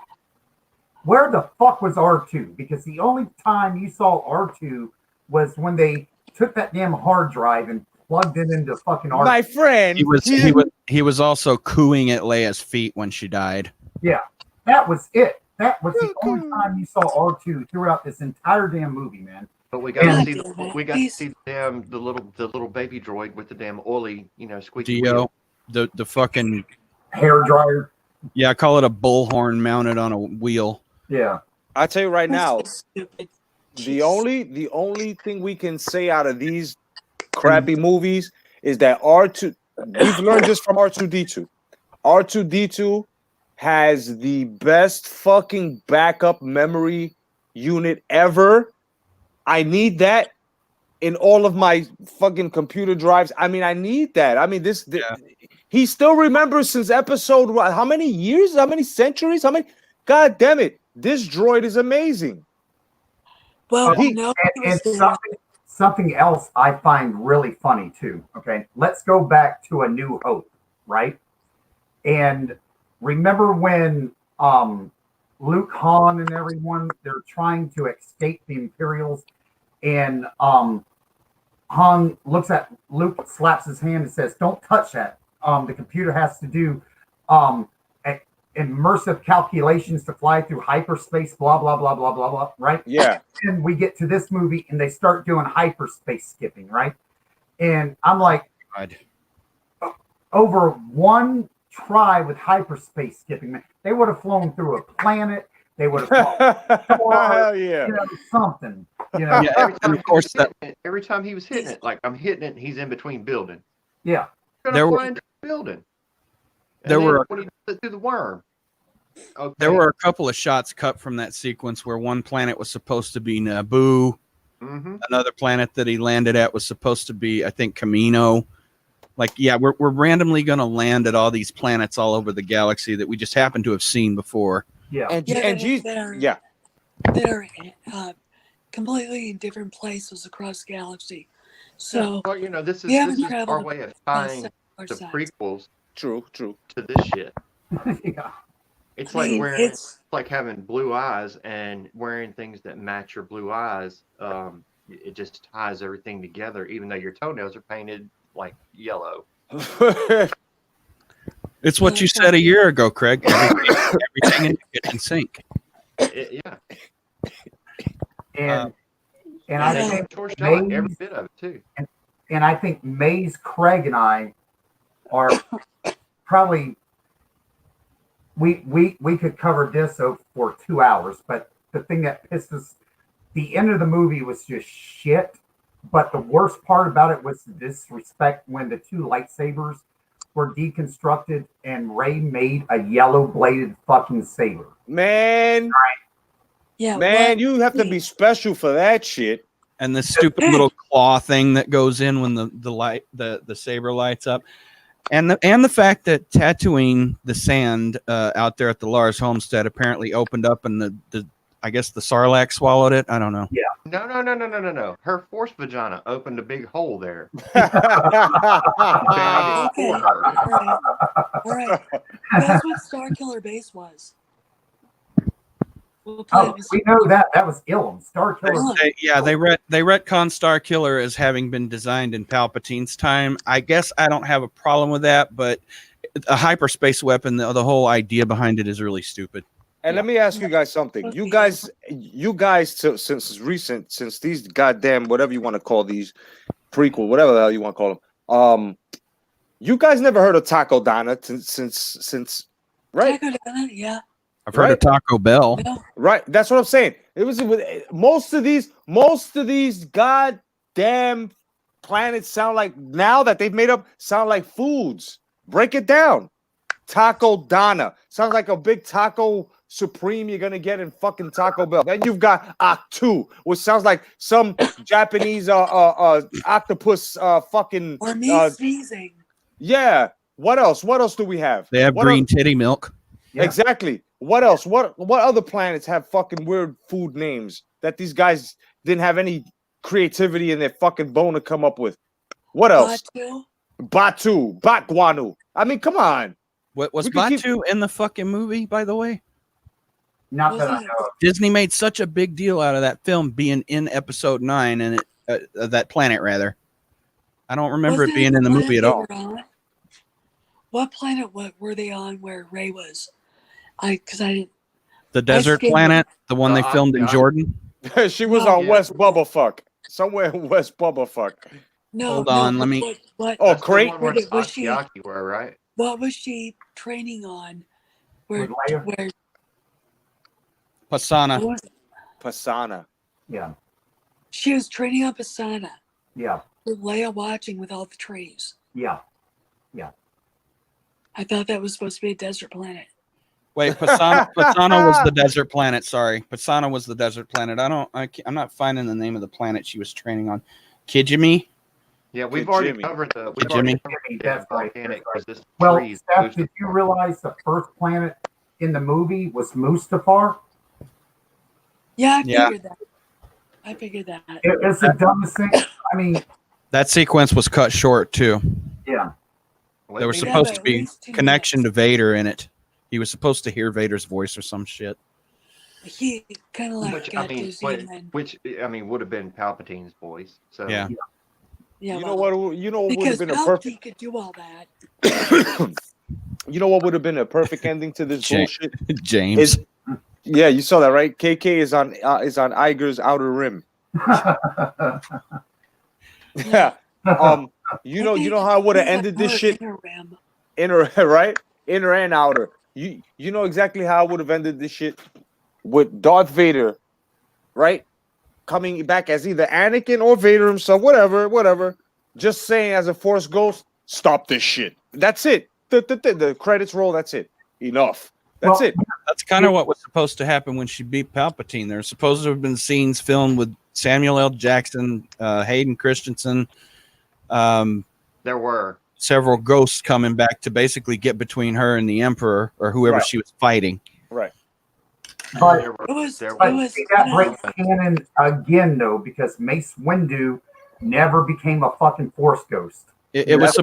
where the fuck was R2? Because the only time you saw R2 was when they took that damn hard drive and plugged it into fucking R2. My friend, He was also cooing at Leia's feet when she died. Yeah, that was it. That was the only time you saw R2 throughout this entire damn movie, man. But we got to God see damn it. we got to see the little baby droid with the damn oily, squeaky Dio, wheel. the fucking Hair dryer. yeah, I call it a bullhorn mounted on a wheel. Yeah. I tell you right That's now, so stupid. the only thing we can say out of these crappy movies is that R2. We've learned this from R2D2. R2D2 has the best fucking backup memory unit ever. I need that in all of my fucking computer drives. I mean, I need that. I mean, he still remembers since episode how many years? How many centuries? How many? God damn it. This droid is amazing. Well, And something else I find really funny too. Okay, let's go back to A New Hope, right? And remember when Luke, Han, and everyone, they're trying to escape the Imperials, and Han looks at Luke, slaps his hand, and says, "Don't touch that. The computer has to do immersive calculations to fly through hyperspace, blah, blah, blah, blah, blah, blah," right? Yeah. And we get to this movie and they start doing hyperspace skipping, right? And I'm like, God. over one try with hyperspace skipping, man, they would have flown through a planet. They would have Hell yeah. Something. Yeah, Every time he was hitting it, like I'm hitting it, he's in between building. Yeah. There were building. There were when he does it through the worm. Okay. There were a couple of shots cut from that sequence where one planet was supposed to be Naboo. Mm-hmm. Another planet that he landed at was supposed to be, I think, Camino. Like, yeah, we're randomly going to land at all these planets all over the galaxy that we just happen to have seen before. Yeah. That are completely in different places across the galaxy. So, well, this is our way of tying the size. prequels. True. To this shit. Yeah. It's I mean, it's like having blue eyes and wearing things that match your blue eyes. It just ties everything together, even though your toenails are painted like yellow. It's what you said a year ago, Craig. Everything in the kitchen sink. Yeah. And I think every bit of it too. And I think Maze, Craig, and I are probably we could cover this for 2 hours, but the thing that pisses the end of the movie was just shit. But the worst part about it was the disrespect when the two lightsabers were deconstructed and Rey made a yellow bladed fucking saber. Man, Yeah, man, you have to be special for that shit. And the stupid little claw thing that goes in when the saber lights up. And the fact that Tatooine, the sand out there at the Lars homestead, apparently opened up and the I guess the Sarlacc swallowed it. I don't know. Yeah. No. Her force vagina opened a big hole there. Okay. All right. That's what Starkiller Base was. What planet was We know that was Ilum. Starkiller. They retcon Starkiller as having been designed in Palpatine's time. I guess I don't have a problem with that, but a hyperspace weapon, the whole idea behind it is really stupid. And let me ask you guys something. You guys, since these goddamn whatever you want to call these prequel, whatever the hell you want to call them, you guys never heard of Taco Donna since right? Taco Donna, yeah. I've heard of Taco Bell. Yeah. Right, that's what I'm saying. It was most of these goddamn planets sound like, now that they've made up, sound like foods. Break it down. Taco Donna sounds like a big taco supreme you're gonna get in fucking Taco Bell. Then you've got Octu, which sounds like some Japanese octopus fucking Or me sneezing. Yeah. What else? What else do we have? They have green titty milk. Yeah. Exactly. What else? What other planets have fucking weird food names that these guys didn't have any creativity in their fucking bone to come up with? What else? Batu, Batguanu. I mean, come on. What was Batu in the fucking movie, by the way? Not that I know of. Disney made such a big deal out of that film being in episode 9 and that planet rather. I don't remember it being in the movie at all. What planet were they on where Rey was? Because I didn't. The desert planet, the one they filmed in Jordan. She was on West Bubba Fuck. Somewhere in West Bubba Fuck. No. Hold on, let me. What? Oh, Crate. Was she? Were, right? What was she training on? Where? Pasana. Pasana. Yeah. She was training on Pasana. Yeah. With Leia watching with all the trees. Yeah. Yeah. I thought that was supposed to be a desert planet. Wait, Pasana was the desert planet. Sorry, Pasana was the desert planet. I'm not finding the name of the planet she was training on. Kijimi. Yeah, we've already covered the. That's right. Well, Steph, did you realize the first planet in the movie was Mustafar? Yeah, I figured that. It's the dumbest thing. I mean, that sequence was cut short too. Yeah. There was supposed to be connection to Vader in it. He was supposed to hear Vader's voice or some shit. He kind of like which would have been Palpatine's voice. So yeah. Yeah, you know what would have been a perfect. Could do all that. You know what would have been a perfect ending to this bullshit? James. Yeah, you saw that, right? KK is on Iger's outer rim. Yeah. You know how I would have ended this shit. Inner, right? Inner and outer. You know exactly how I would have ended this shit with Darth Vader, right? Coming back as either Anakin or Vader himself, whatever. Just saying as a Force ghost, stop this shit. That's it. The credits roll. That's it. Enough. That's it. That's kind of what was supposed to happen when she beat Palpatine. There's supposed to have been scenes filmed with Samuel L. Jackson, Hayden Christensen. There were several ghosts coming back to basically get between her and the Emperor or whoever she was fighting. Right. But that breaks canon again, though, because Mace Windu never became a fucking Force ghost. It was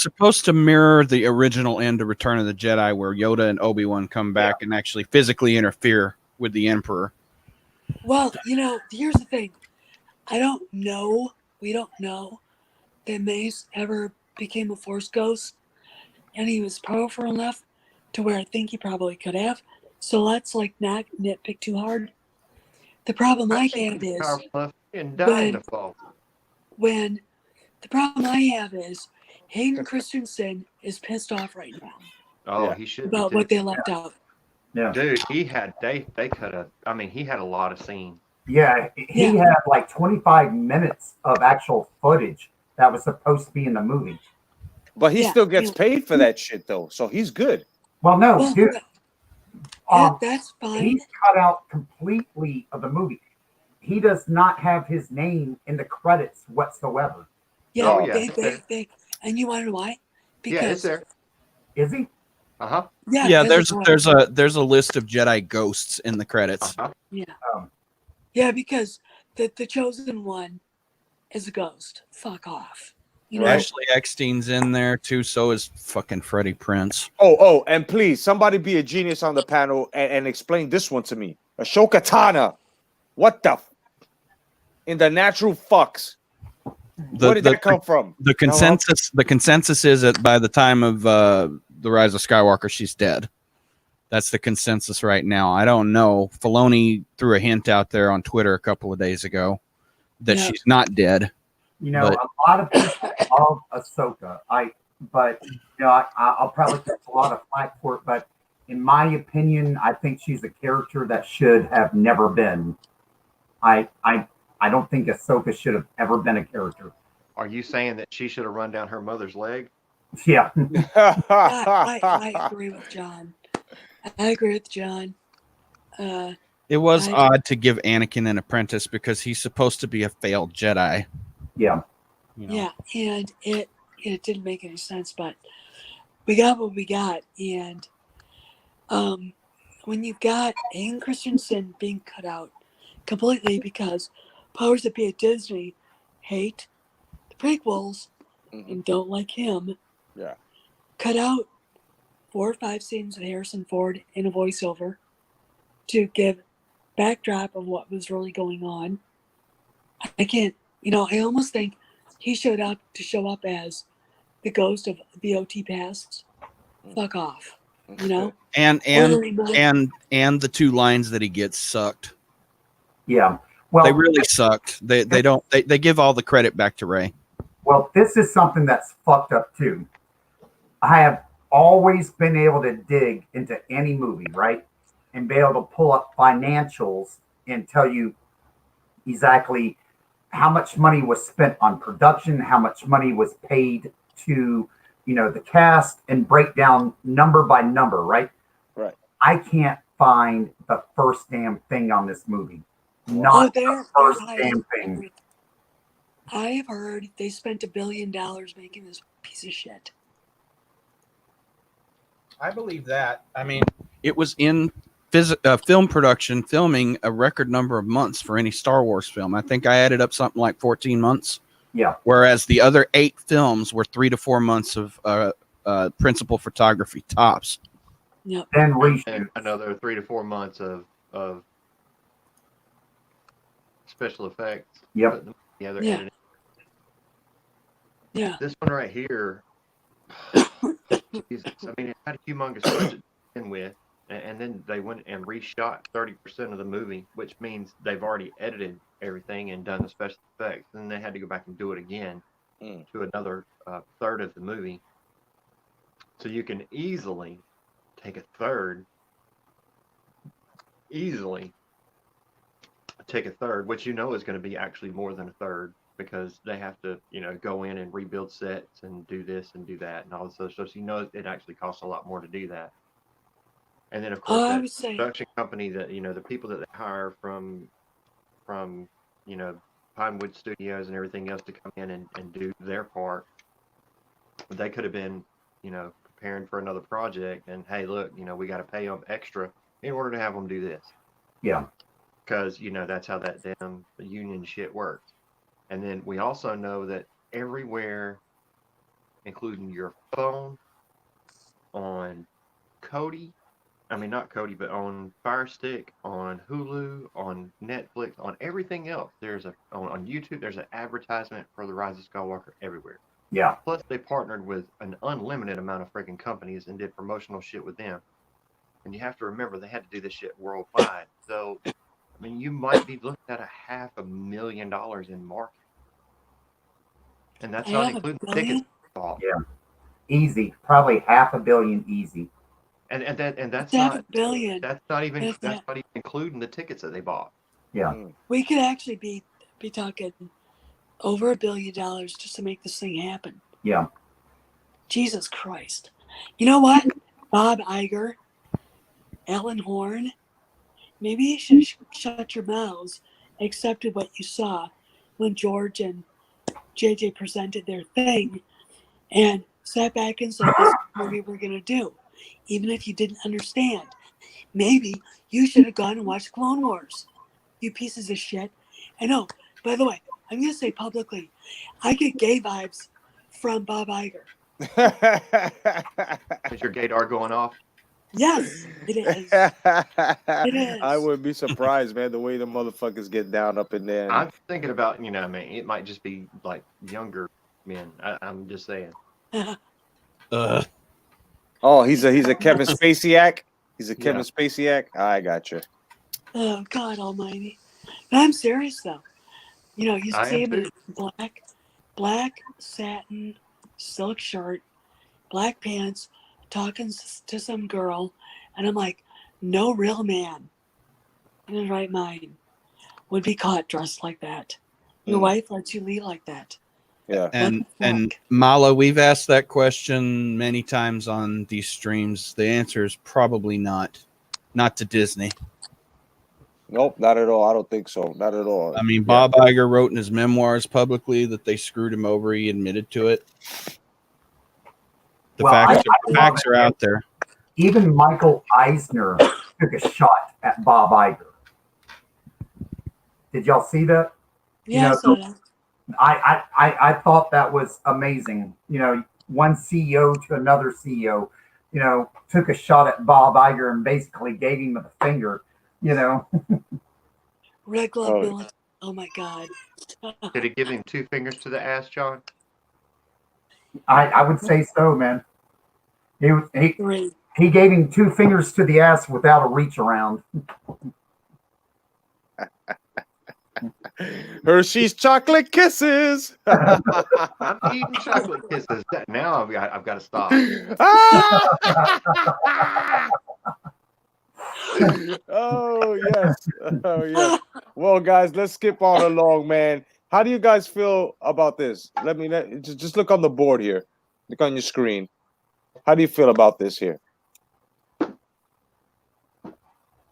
supposed to mirror the original end of Return of the Jedi, where Yoda and Obi-Wan come back and actually physically interfere with the Emperor. Well, here's the thing. We don't know that Mace ever became a Force ghost, and he was powerful enough to where I think he probably could have. So let's not nitpick too hard. The problem I have is Hayden Christensen is pissed off right now. Oh, he should about what they left out. Yeah, dude, he had a lot of scene. Yeah, he Yeah. had like 25 minutes of actual footage that was supposed to be in the movie. But he Yeah, still gets yeah. paid for that shit though, so he's good. Well, no, Well, dude, that's fine. he's cut out completely of the movie. He does not have his name in the credits whatsoever. Yeah, Oh, yeah, they, it's they, there. they, and you want to know why? Yeah, it's Because there. Is he? Uh-huh. yeah, Yeah, as a girl. there's a list of Jedi ghosts in the credits. Uh-huh. Yeah, Um, yeah, because the chosen one is a ghost. Fuck off. You know, Right. Ashley Eckstein's in there too. So is fucking Freddie Prinze. Oh, and please, somebody be a genius on the panel and explain this one to me. Ashoka Tana. What the in the natural fucks? Where did that come from? The consensus is that by the time of the Rise of Skywalker, she's dead. That's the consensus right now. I don't know. Filoni threw a hint out there on Twitter a couple of days ago that Yeah. she's not dead. You know, But- a lot of people love Ahsoka. But you know, I'll probably get a lot of flack for it. But in my opinion, I think she's a character that should have never been. I don't think Ahsoka should have ever been a character. Are you saying that she should have run down her mother's leg? Yeah, I agree with John. I agree with John. It was I- odd to give Anakin an apprentice because he's supposed to be a failed Jedi. yeah. You know? Yeah, and it didn't make any sense, but we got what we got, and when you've got Aiden Christensen being cut out completely because powers that be at Disney hate the prequels and don't like him. Yeah. Cut out 4 or 5 scenes with Harrison Ford in a voiceover to give backdrop of what was really going on. I can't, I almost think he showed up to show up as the ghost of the OT past. Fuck off, And Ordering my- the 2 lines that he gets sucked. Yeah. Well, They really sucked. They give all the credit back to Ray. Well, this is something that's fucked up too. I have always been able to dig into any movie, right? And be able to pull up financials and tell you exactly how much money was spent on production, how much money was paid to, the cast, and break down number by number, right? Right. I can't find the first damn thing on this movie. Oh, Not the first damn thing. I have heard they spent $1 billion making this piece of shit. I believe that. I mean, it was in film production, filming a record number of months for any Star Wars film. I think I added up something like 14 months. Yeah. Whereas the other 8 films were 3 to 4 months of principal photography tops. Yep. Then reshoot. And another 3 to 4 months of special effects. Yep. Putting them together, Yeah. editing. Yeah. This one right here, Jesus, I mean, it had a humongous budget to begin with, and then they went and reshot 30% of the movie, which means they've already edited everything and done the special effects. Then they had to go back and do it again to another third of the movie. So you can easily take a third, which is going to be actually more than a third, because they have to, go in and rebuild sets and do this and do that and all this other stuff. So it actually costs a lot more to do that. And then of course I that would say, production company that the people that they hire from Pinewood Studios and everything else to come in and do their part, they could have been preparing for another project, and hey, look, we got to pay them extra in order to have them do this. Yeah. Because that's how that damn union shit works. And then we also know that everywhere, including your phone, on Kodi, not Kodi, but on Fire Stick, on Hulu, on Netflix, on everything else, on YouTube, there's an advertisement for The Rise of Skywalker everywhere. Yeah. Plus, they partnered with an unlimited amount of freaking companies and did promotional shit with them. And you have to remember, they had to do this shit worldwide. So, you might be looking at $500,000 in marketing. And that's not including the tickets. Yeah. Easy. Probably $500 million easy. And that's $500 not million. that's not even including the tickets that they bought. Yeah. We could actually be talking over $1 billion just to make this thing happen. Yeah. Jesus Christ. You know what? Bob Iger, Alan Horn, maybe you should shut your mouths, accepted what you saw when George and JJ presented their thing, and sat back and said, this is the movie we're going to do. Even if you didn't understand. Maybe you should have gone and watched Clone Wars. You pieces of shit. I know. By the way, I'm going to say publicly, I get gay vibes from Bob Iger. Is your gaydar going off? Yes, it is. It is. I wouldn't be surprised, man, the way the motherfuckers get down up in there. I'm thinking about, I mean, it might just be like younger men. I'm just saying. Oh, he's a Kevin Spacey-act? He's a Kevin Spacey-act? I got you. Oh, God almighty. But I'm serious, though. You know, you see him in black satin silk shirt, black pants, talking to some girl, and I'm like, no real man in his right mind would be caught dressed like that. Your wife lets you leave like that. Yeah. And Mala, we've asked that question many times on these streams. The answer is probably not to Disney. Nope, not at all. I don't think so. Not at all. I mean, Bob Iger wrote in his memoirs publicly that they screwed him over. He admitted to it. The facts are out there. Even Michael Eisner took a shot at Bob Iger. Did y'all see that? Yeah, you know, I thought that was amazing. You know, one CEO to another CEO, you know, took a shot at Bob Iger and basically gave him the finger, you know. Red Glove Bill. Oh my God. Did he give him 2 fingers to the ass, John? I would say so, man. He gave him 2 fingers to the ass without a reach around. Hershey's chocolate kisses. I'm eating chocolate kisses. Now I've got to stop. Oh yes. Oh yeah. Well, guys, let's skip on along, man. How do you guys feel about this? Just look on the board here. Look on your screen. How do you feel about this here?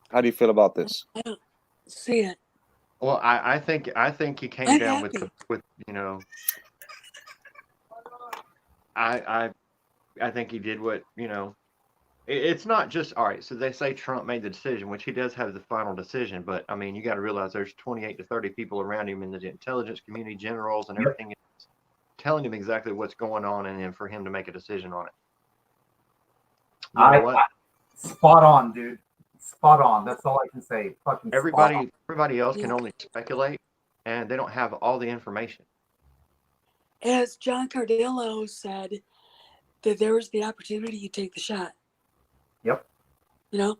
How do you feel about this? I don't see it. Well, I think he came down with you know. I think he did what, you know. It's not just, all right, so they say Trump made the decision, which he does have the final decision, but I mean, you got to realize there's 28 to 30 people around him in the intelligence community, generals and everything, telling him exactly what's going on, and then for him to make a decision on it. Spot on, dude. Spot on. That's all I can say. Fucking everybody else can only speculate, and they don't have all the information. As John Cardillo said, that there was the opportunity, you take the shot. Yep. You know,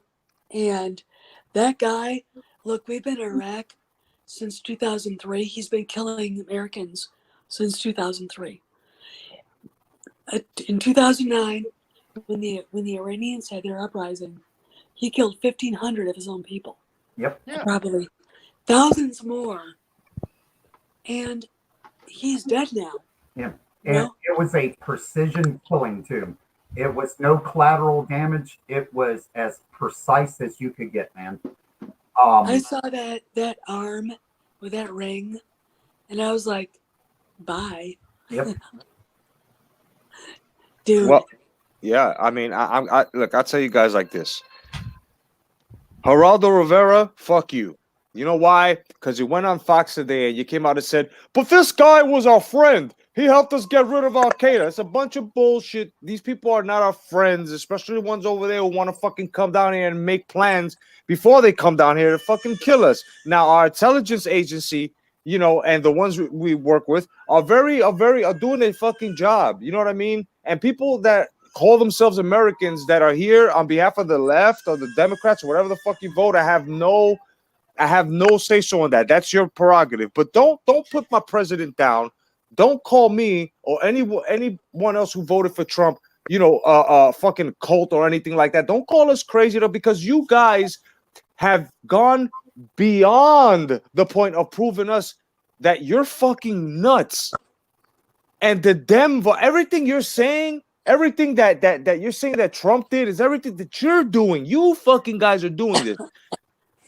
and that guy, look, we've been in Iraq since 2003. He's been killing Americans since 2003. In 2009, when the Iranians had their uprising, he killed 1,500 of his own people. Yep. Yeah. Probably thousands more. And he's dead now. Yeah. And it was a precision killing too. It was no collateral damage. It was as precise as you could get, man. I saw that arm with that ring, and I was like, bye. Yep. Dude. Well, yeah. I mean, I look. I'll tell you guys like this. Geraldo Rivera, fuck you. You know why? Because you went on Fox today and you came out and said, but this guy was our friend. He helped us get rid of Al Qaeda. It's a bunch of bullshit. These people are not our friends, especially the ones over there who want to fucking come down here and make plans before they come down here to fucking kill us. Now, our intelligence agency, you know, and the ones we work with are doing their fucking job. You know what I mean? And people that call themselves Americans that are here on behalf of the left or the Democrats or whatever the fuck you vote, I have no say so on that. That's your prerogative. But don't put my president down. Don't call me or anyone else who voted for Trump, you know, fucking cult or anything like that. Don't call us crazy though, because you guys have gone beyond the point of proving us that you're fucking nuts. And the Denver, everything you're saying, everything that you're saying that Trump did is everything that you're doing. You fucking guys are doing this.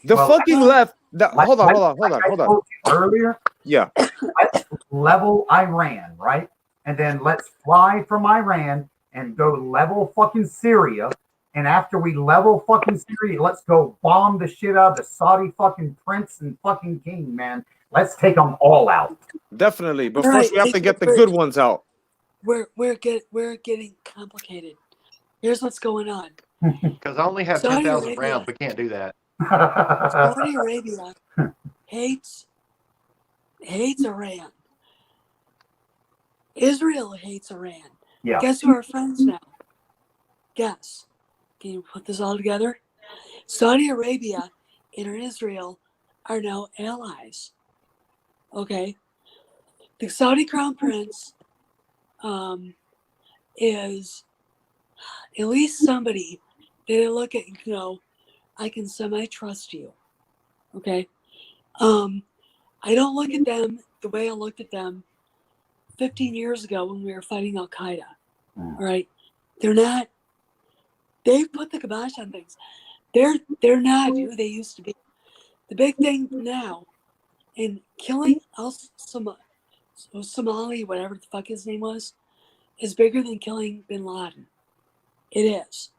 The Well, fucking left. Hold on. I told you earlier, Yeah. let's level Iran, right? And then let's fly from Iran and go level fucking Syria. And after we level fucking Syria, let's go bomb the shit out of the Saudi fucking prince and fucking king, man. Let's take them all out. Definitely. But All first right, we have to get the good ones out. We're getting complicated. Here's what's going on. Because I only have Saudi 10,000 Arabia. rounds. We can't do that. Saudi Arabia hates Iran. Israel hates Iran. Yeah. Guess who are friends now? Guess. Can you put this all together? Saudi Arabia and Israel are now allies. Okay? The Saudi Crown Prince is at least somebody that I look at and go, I can semi-trust you. Okay? I don't look at them the way I looked at them 15 years ago when we were fighting Al Qaeda. All right, they've put the kibosh on things. They're not who they used to be. The big thing now in killing Somali, whatever the fuck his name was, is bigger than killing bin Laden. It is.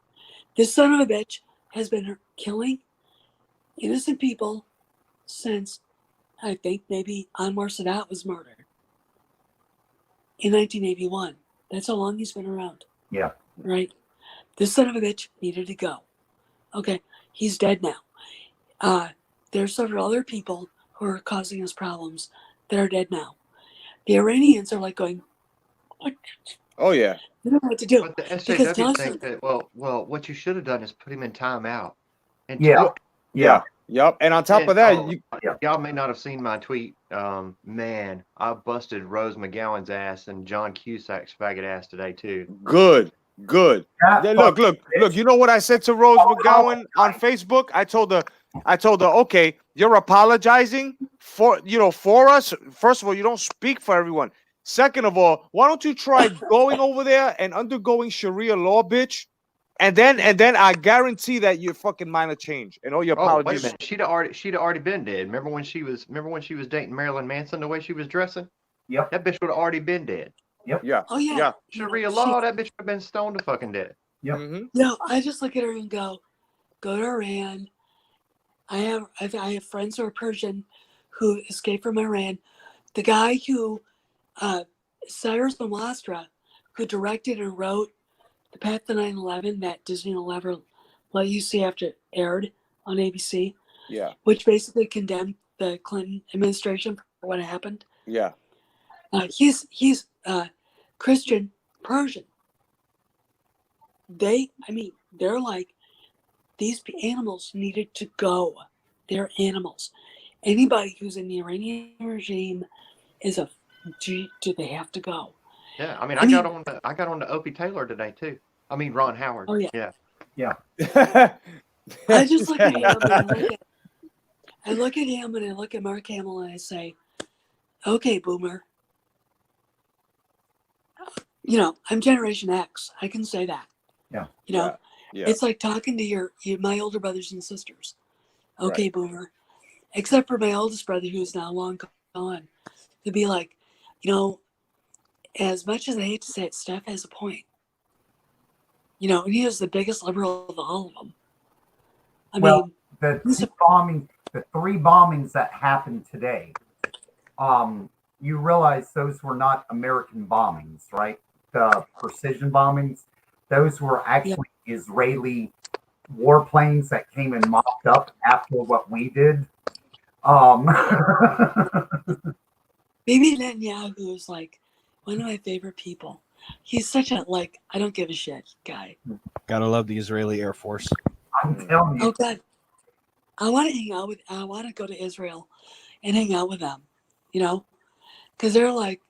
This son of a bitch has been killing innocent people since, I think, maybe Anwar Sadat was murdered in 1981. That's how long he's been around. Yeah. Right? This son of a bitch needed to go. Okay, he's dead now. There's several other people who are causing us problems that are dead now. The Iranians are like going, what? Oh yeah. They don't know what to do. But the Because SJW think that, well, what you should have done is put him in timeout. And Yeah. Yeah. Yep. And on top of that, y'all may not have seen my tweet. Man, I busted Rose McGowan's ass and John Cusack's faggot ass today too. Good. Yeah, Look. You know what I said to Rose McGowan on Facebook? I told her, okay, you're apologizing for us. First of all, you don't speak for everyone. Second of all, why don't you try going over there and undergoing Sharia law, bitch? And then I guarantee that your fucking mind will change and all your apologies. Wait a minute. She'd already been dead. Remember when she was dating Marilyn Manson, the way she was dressing? Yep. That bitch would have already been dead. Yep. Yeah. Oh yeah. Sharia law, that bitch would have been stoned to fucking dead. Yep. Mm-hmm. No, I just look at her and go to Iran. I have friends who are Persian who escaped from Iran. The guy who Cyrus Lamlastra, who directed and wrote The Path to 9/11 that Disney will never let you see after it aired on ABC. Yeah. Which basically condemned the Clinton administration for what happened. Yeah. He's Christian Persian. They're like, these animals needed to go. They're animals. Anybody who's in the Iranian regime do they have to go? Yeah, I got on to Opie Taylor today too. Ron Howard. Oh yeah. Yeah. I just look at him and I look at him and I look at Mark Hamill and I say, okay, boomer. I'm Generation X. I can say that. Yeah. Yeah. It's like talking to my older brothers and sisters. Okay, Right. boomer. Except for my oldest brother who's now long gone. To be like, as much as I hate to say it, Steph has a point. And he is the biggest liberal of all of them. The three bombings that happened today, you realize those were not American bombings, right? The precision bombings, those were actually Israeli warplanes that came and mopped up after what we did. Bibi Netanyahu is like one of my favorite people. He's such a I don't give a shit guy. Gotta love the Israeli Air Force. I'm telling you. Oh God, I want to go to Israel and hang out with them, because they're like,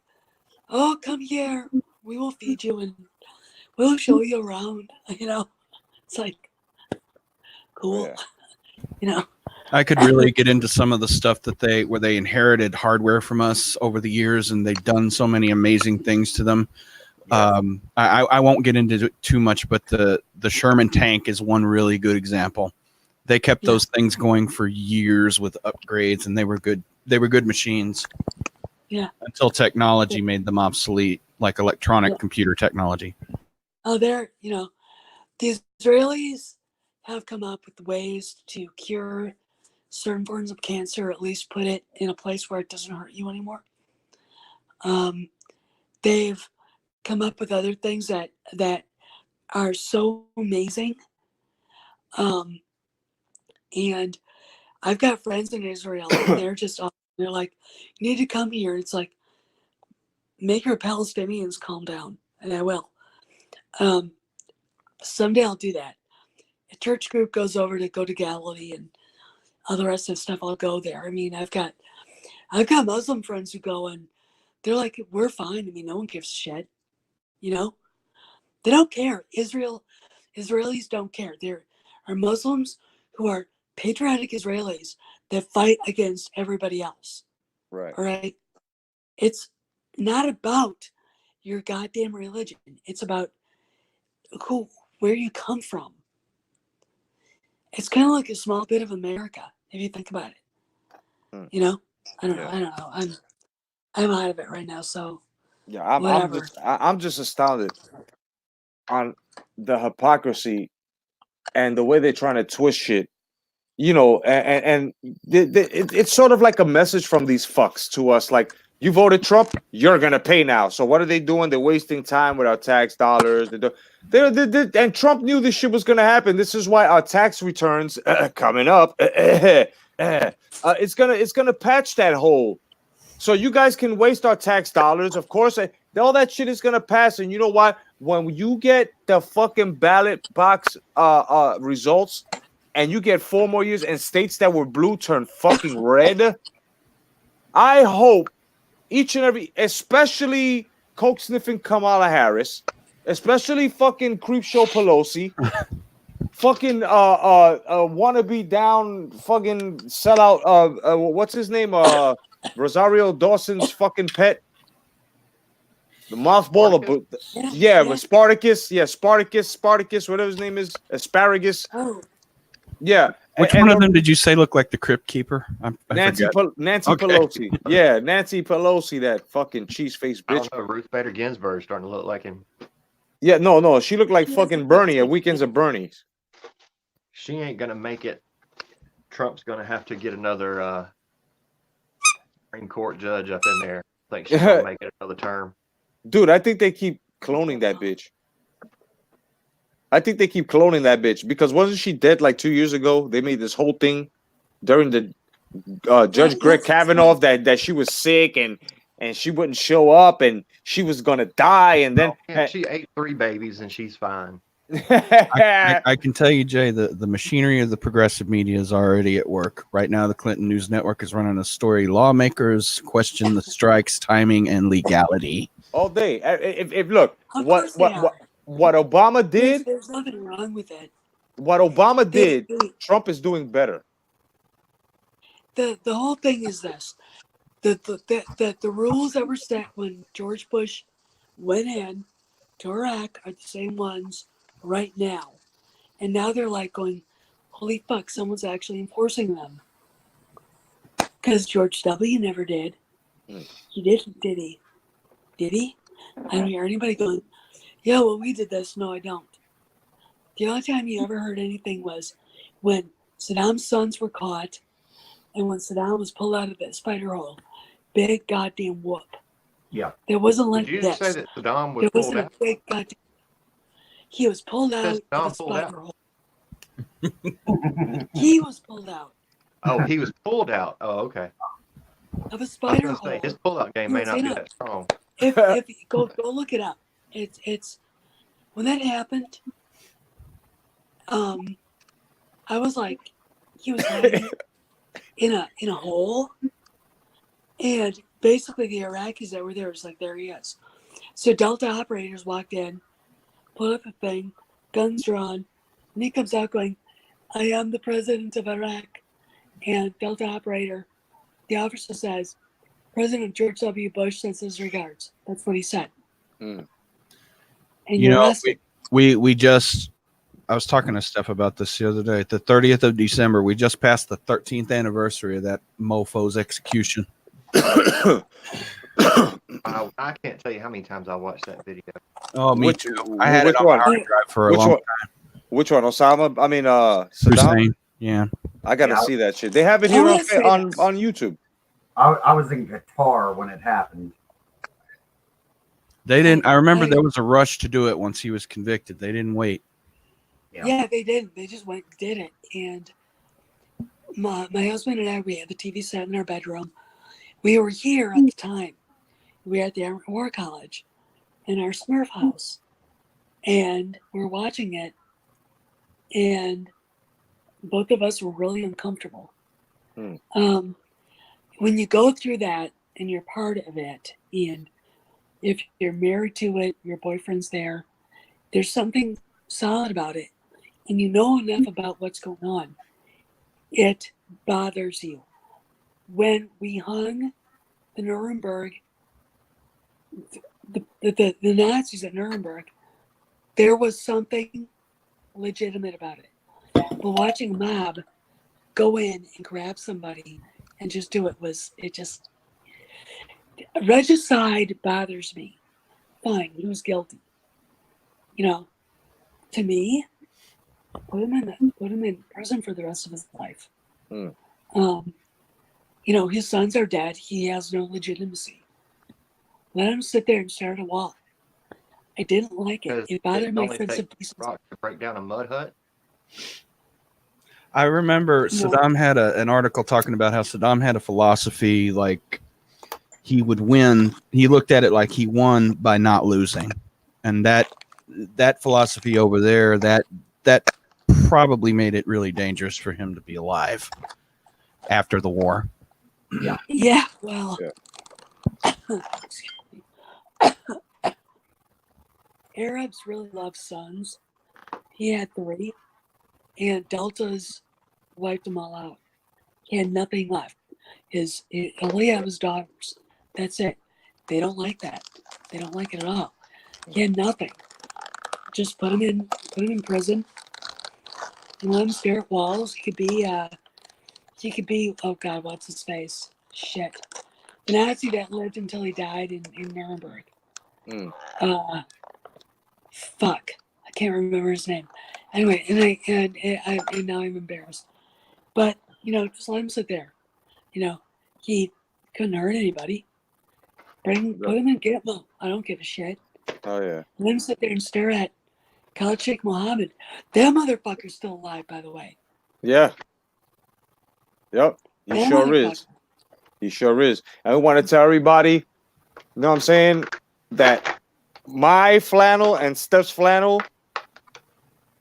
oh, come here, we will feed you and we'll show you around. It's like cool, Yeah. I could really get into some of the stuff that where they inherited hardware from us over the years, and they've done so many amazing things to them. Yeah. I won't get into it too much, but the Sherman tank is one really good example. They kept those things going for years with upgrades, and they were good. They were good machines. Yeah. Until technology made them obsolete, like electronic computer technology. Oh, the Israelis have come up with ways to cure certain forms of cancer, or at least put it in a place where it doesn't hurt you anymore. They've come up with other things that are so amazing. And I've got friends in Israel, and they're like, you need to come here. It's like, make your Palestinians calm down, and I will. Someday I'll do that. A church group goes over to go to Galilee and all the rest of the stuff. I'll go there. I mean, I've got Muslim friends who go, and they're like, we're fine. I mean, no one gives a shit. They don't care. Israelis don't care. There are Muslims who are patriotic Israelis that fight against everybody else. Right. All right. It's not about your goddamn religion. It's about where you come from. It's kind of like a small bit of America, if you think about it. I don't know. I'm out of it right now. So Yeah, I'm just astounded on the hypocrisy and the way they're trying to twist shit. It's sort of like a message from these fucks to us, like, you voted Trump, you're gonna pay now. So what are they doing? They're wasting time with our tax dollars. And Trump knew this shit was gonna happen. This is why our tax returns coming up. It's gonna patch that hole. So you guys can waste our tax dollars. Of course, all that shit is gonna pass. And you know what? When you get the fucking ballot box results, and you get 4 more years, and states that were blue turn fucking red, I hope each and every, especially coke sniffing Kamala Harris, especially fucking Creepshow Pelosi, fucking wannabe down fucking sellout what's his name, Rosario Dawson's fucking pet, the mothball of Spartacus, Spartacus, whatever his name is, Asparagus. Yeah. Which one of them did you say looked like the Crypt Keeper? Nancy Pelosi. Yeah, Nancy Pelosi, that fucking cheese face bitch. I don't know, Ruth Bader Ginsburg starting to look like him. Yeah, no, she looked like fucking Bernie at Weekends at Bernie's. She ain't gonna make it. Trump's gonna have to get another Supreme Court judge up in there. I think she's gonna make it another term. Dude, I think they keep cloning that bitch. Because wasn't she dead like 2 years ago? They made this whole thing during the Judge Greg Kavanaugh that she was sick and she wouldn't show up and she was gonna die, and then she ate 3 babies and she's fine. I can tell you, Jay, the machinery of the progressive media is already at work right now. The Clinton News Network is running a story: lawmakers question the strike's timing and legality all day. If look, what Obama did, there's nothing wrong with it. What Obama did, Trump is doing better. The whole thing is this: the rules that were set when George Bush went in to Iraq are the same ones right now, and now they're like going, "Holy fuck! Someone's actually enforcing them." Because George W. never did. He didn't, did he? Did he? I don't hear anybody going, "Yeah, well, we did this." No, I don't. The only time you ever heard anything was when Saddam's sons were caught and when Saddam was pulled out of that spider hole. Big goddamn whoop. Yeah. There wasn't like Did you this. say that Saddam was there pulled wasn't out? a big goddamn. He was pulled out of a pulled spider out. hole. He was pulled out. Oh, he was pulled out. Oh, okay. Of a I was spider gonna hole. say his pull-out game may not be that strong. If you go look it up. It's when that happened. I was like, he was hiding in a hole, and basically the Iraqis that were there was like, there he is. So Delta operators walked in, pulled up a thing, guns drawn, and he comes out going, "I am the president of Iraq," And Delta operator, the officer says, President George W. Bush sends his regards. That's what he said. Mm. And You you're know, arrested. we just, I was talking to Steph about this the other day. The 30th of December, we just passed the 13th anniversary of that mofo's execution. I can't tell you how many times I watched that video. Oh, me Which- too. I had which it on one? my hard drive for a Which long one? Which one? Osama? I mean, Saddam? Hussein. Yeah. I gotta Yeah. see that shit. They have it I here wanna say on this. YouTube. I was in Qatar when it happened. They didn't. I remember Hey. there was a rush to do it once he was convicted. They didn't wait. Yeah, they didn't. They just went and did it. And my husband and I, we had the TV set in our bedroom. We were here at the time. We were at the Army War College in our Smurf house. And we're watching it. And both of us were really uncomfortable. Hmm. When you go through that and you're part of it, and if you're married to it, your boyfriend's there, there's something solid about it. And you know enough about what's going on. It bothers you. When we hung the Nuremberg, the Nazis at Nuremberg, there was something legitimate about it. But watching a mob go in and grab somebody and just do it just, regicide bothers me. Fine, he was guilty. You know, to me, put him in prison for the rest of his life. Hmm. You know, his sons are dead. He has no legitimacy. Let him sit there and stare at a wall. I didn't like it. Because It bothered it my only sense of takes decency. rock to break down a mud hut. I remember Yeah. Saddam had an article talking about how Saddam had a philosophy like he would win. He looked at it like he won by not losing, and that philosophy over there that probably made it really dangerous for him to be alive after the war. Yeah, well, excuse me. Arabs really love sons. He had 3, and Deltas wiped them all out. He had nothing left. All he had was daughters. That's it. They don't like that. They don't like it at all. He had nothing. Just put him in prison and let him stare at walls. He could be oh God, what's his face? Shit. The Nazi that lived until he died in Nuremberg. Hmm. Fuck. I can't remember his name. Anyway, and now I'm embarrassed. But, you know, just let him sit there. You know, he couldn't hurt anybody. Put him in Gitmo. I don't give a shit. Oh yeah. Let him sit there and stare at Khalid Sheikh Mohammed. That motherfucker's still alive, by the way. Yeah. Yep. He That sure is. motherfucker. He sure is. I want to tell everybody, you know what I'm saying, that my flannel and Steph's flannel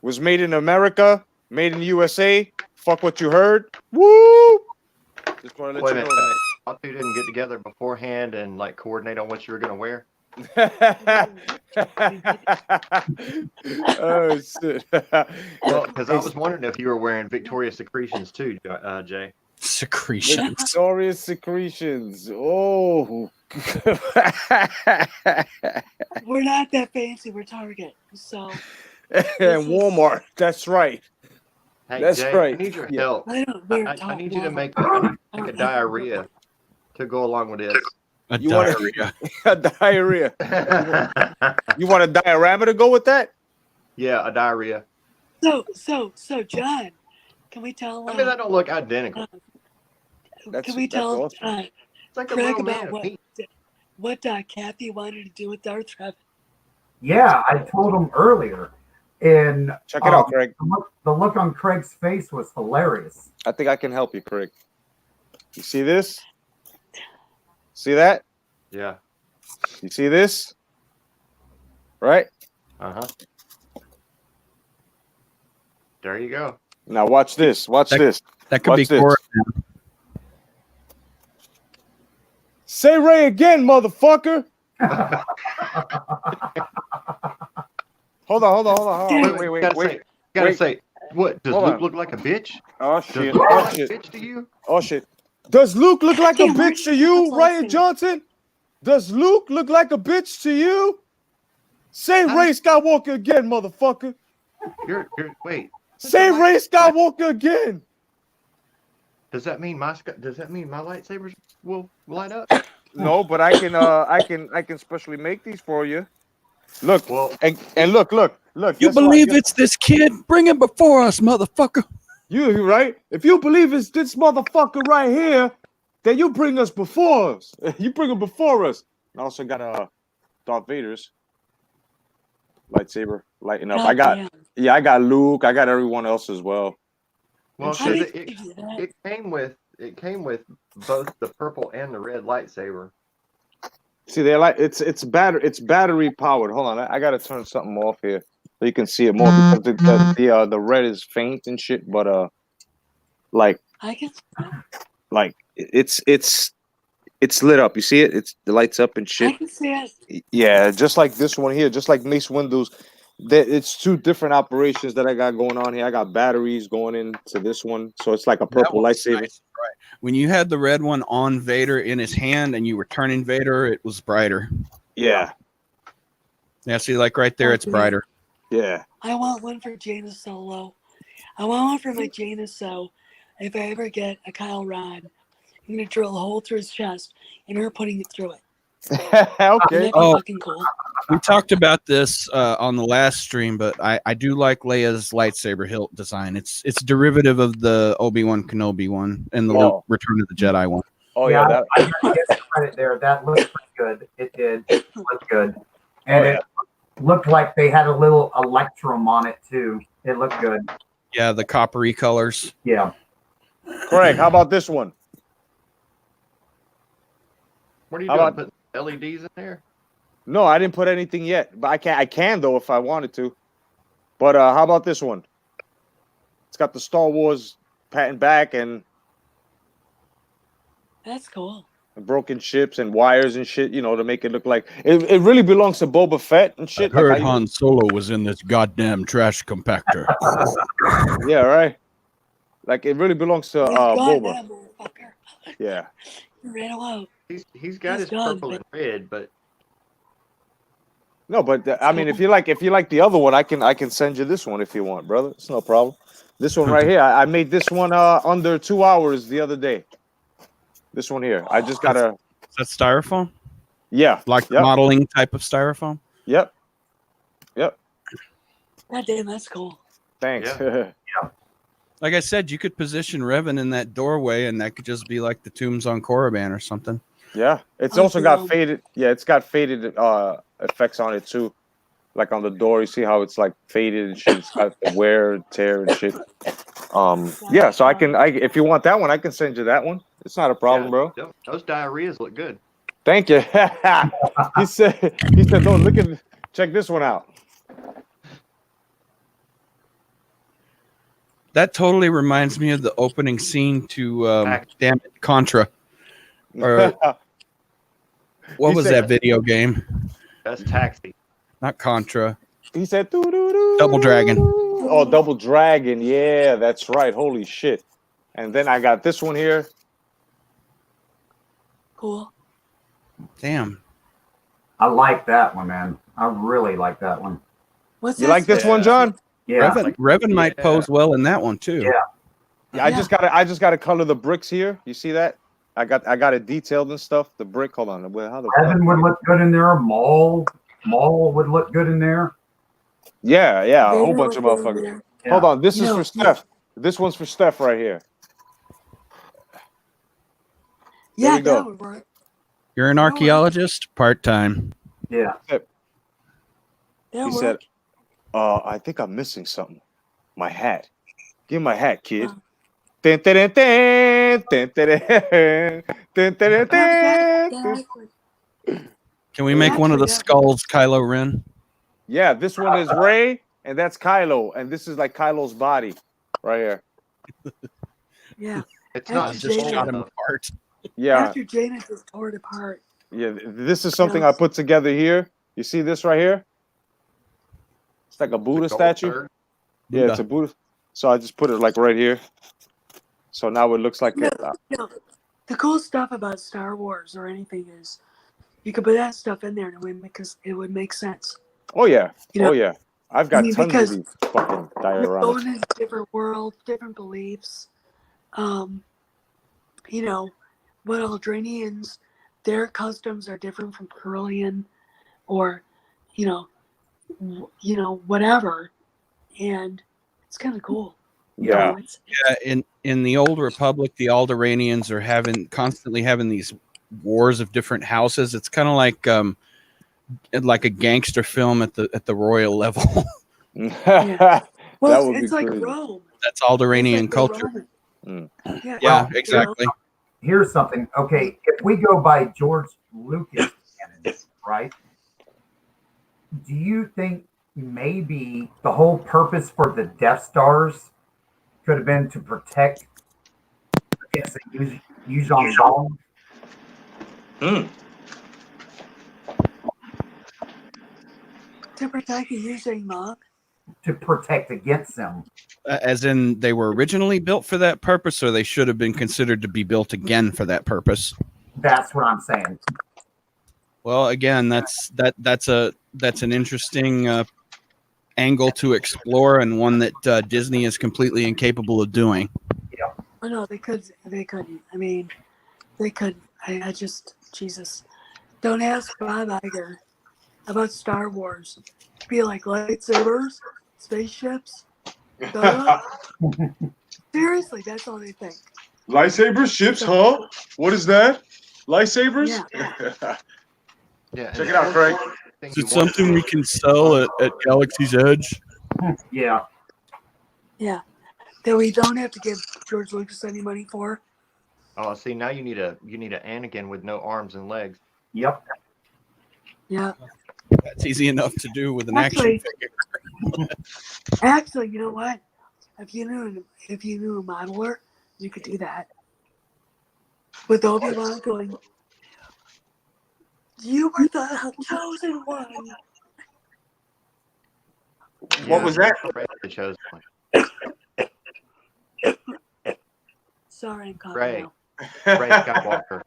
was made in America, made in the USA. Fuck what you heard. Woo! Just want to Wait let a you minute. know Y'all two didn't get together beforehand and like coordinate on what you were gonna wear. that. Oh shit. Well, because I was wondering if you were wearing Victoria's Secretions too, Jay. Secretions. Victoria's Secretions. Oh. We're not that fancy. We're Target. So And Walmart. That's right. Hey, That's Jay, right. I need your Yeah. help. I don't wear I need you to Walmart. make a diarrhea to go along with this. A You wanna- diarrhea. A diarrhea. You want a diorama to go with that? Yeah, a diarrhea. So John, can we tell? I mean, that don't look identical. Can we That's tell awesome. It's like a Craig little man about of what meat. Kathy wanted to do with Darth Revan? Yeah, I told him earlier. And Check it out, Craig. the look on Craig's face was hilarious. I think I can help you, Craig. You see this? See that? Yeah. You see this? Right? Uh-huh. There you go. Now watch this. Watch this. That could Watch be this. Cora. Say Ray again, motherfucker. Hold on. Damn. Wait. Gotta say, What does Hold Luke on. look like a bitch? Oh Does shit! Luke look Oh like a shit! bitch to you? Oh shit! Does Luke look like a Damn, where'd bitch you to get you, that Ryan lightsaber? Johnson? Does Luke look like a bitch to you? Say How Ray does- Skywalker again, motherfucker. You're wait. Say Does Ray that Skywalker again. does that mean my lightsabers will light up? No, but I can specially make these for you. Look, Well, and look. You Guess what? believe it's this kid? Bring him before us, motherfucker. You right? If you believe it's this motherfucker right here, then you bring us before us. You bring him before us. I also got Darth Vader's lightsaber lighting up. I got Goddamn. I got Luke. I got everyone else as well. well, How because did you do that? it came with both the purple and the red lightsaber. See, they're like it's battery powered. Hold on, I gotta turn something off here so you can see it more because the red is faint and shit. But like I can. it's lit up. You see it? It lights up and I shit. can see it. Yeah, just like this one here, just like Mace Windu's. It's two different operations that I got going on here. I got batteries going into this one, so it's like a purple lightsaber. Nice, right. When you had the red one on Vader in his hand and you were turning Vader, it was brighter. Yeah, Yeah, see, like right there, it's brighter. yeah. I want one for Jaina Solo. I want one for my Jaina So. If I ever get a Kyle Ren, I'm gonna drill a hole through his chest and her putting it through it. Okay. That'd be Oh. fucking cool. We talked about this on the last stream, but I do like Leia's lightsaber hilt design. It's derivative of the Obi-Wan Kenobi one and the Luke Return of the Jedi one. Oh yeah, that, I gotta give credit there. That looked pretty good. It did. It looked good. And it looked like they had a little electrum on it too. It looked good. Yeah, the coppery colors. Yeah. Craig, how about this one? What are you How doing? about- Putting LEDs in there? No, I didn't put anything yet, but I can though if I wanted to. But how about this one? It's got the Star Wars patent back and That's cool. broken ships and wires and shit, to make it look like it really belongs to Boba Fett and shit. I heard Like Han Solo was in this goddamn trash compactor. yeah, right. Like it really belongs to God, Boba. that motherfucker. Yeah. You ran away. He's got He's his gone, purple but- and red, but No, but I mean, if you like the other one, I can send you this one if you want, brother. It's no problem. This one right here, I made this one under 2 hours the other day. This one here, I just gotta. Is that styrofoam? Yeah, Like yep. modeling type of styrofoam? Yep. God damn, that's cool. Thanks. Like I said, you could position Revan in that doorway, and that could just be like the tombs on Korriban or something. Yeah, it's Oh, also got cool. faded. Yeah, it's got faded effects on it too. Like on the door, you see how it's like faded and shit. It's got the wear and tear and shit. Yeah. So if you want that one, I can send you that one. It's not a problem, bro. Those diarrheas look good. Thank you. he said, no, check this one out. That totally reminds me of the opening scene to damn it, Contra. Or what He was said- that video game? That's Taxi. Not Contra. He said, "Doo-doo-doo." Double Dragon. Oh, Double Dragon. Yeah, that's right. Holy shit. And then I got this one here. Cool. Damn. I like that one, man. I really like that one. What's You like this one, John? Yeah. Revan might pose well in that one too. Yeah. Yeah, I just gotta color the bricks here. You see that? I got it detailed and stuff. The brick. Hold on. How the Evan would look good in there. Maul would look good in there. Yeah, a whole Vader bunch of would go in motherfuckers. there. Yeah. Hold on. This is No, for Steph. This one's for Steph right here. Yeah, we go. that would work. You're an archaeologist, part-time. Yeah. That He would said, work. I think I'm missing something. My hat. Give me my hat, kid. Oh. Dun, dun, dun, dun, dun, dun, dun, dun, dun, dun. Can we make one of the skulls Kylo Ren? Yeah, this one is Ray, and that's Kylo, and this is like Kylo's body right here. Yeah. It's After not just Jaina- Shot him enough. apart. Yeah, After Jaina just tore it apart. yeah. This is something I put together here. You see this right here? It's like a Buddha The gold statue. bird. Yeah, it's a Buddha. So I just put it like right here. So now it looks like No, it. no. The cool stuff about Star Wars or anything is you could put that stuff in there and it would make sense. Oh yeah. You know, Oh yeah. I've I got mean, tons of because these fucking you're going dioramas. into different worlds, different beliefs. You know, what Aldrinians, their customs are different from Carillion, or, you know, whatever, and it's kind of cool. You Yeah. know, it's In the old Republic, the Alderaanians are constantly having these wars of different houses. It's kind of like a gangster film at the royal level. Yeah. Well, That would be it's like crazy. Rome. That's It's Alderaanian like the culture. Roman. Mm. Yeah, Yeah, Well, exactly. Here's something. Okay, if we go by George Lucas canon, right? Do you think maybe the whole purpose for the Death Stars could have been to protect against the Yuzhong Dong? Hmm. to protect the using mob. To protect against them. As in, they were originally built for that purpose, or they should have been considered to be built again for that purpose. That's what I'm saying. Well, again, that's an interesting angle to explore, and one that Disney is completely incapable of doing. Oh no, they couldn't. I mean, they couldn't. I just, Jesus. Don't ask Bob Iger about Star Wars. Be like lightsabers, spaceships. Duh. Seriously, that's all they think. Lightsabers, ships, huh? What is that? Lightsabers? Yeah. Check it out, Craig. Is it something we can sell at Galaxy's Edge? Yeah. Yeah. That we don't have to give George Lucas any money for. Oh, see, now you need a Anakin with no arms and legs. Yep. Yeah. That's easy enough to do with an Actually- action figure. Actually, you know what? If you knew a modeler, you could do that. With Obi-Wan going, you were the chosen one. What was that? The chosen one. Sorry, I'm coughing Ray. now. Ray Skywalker.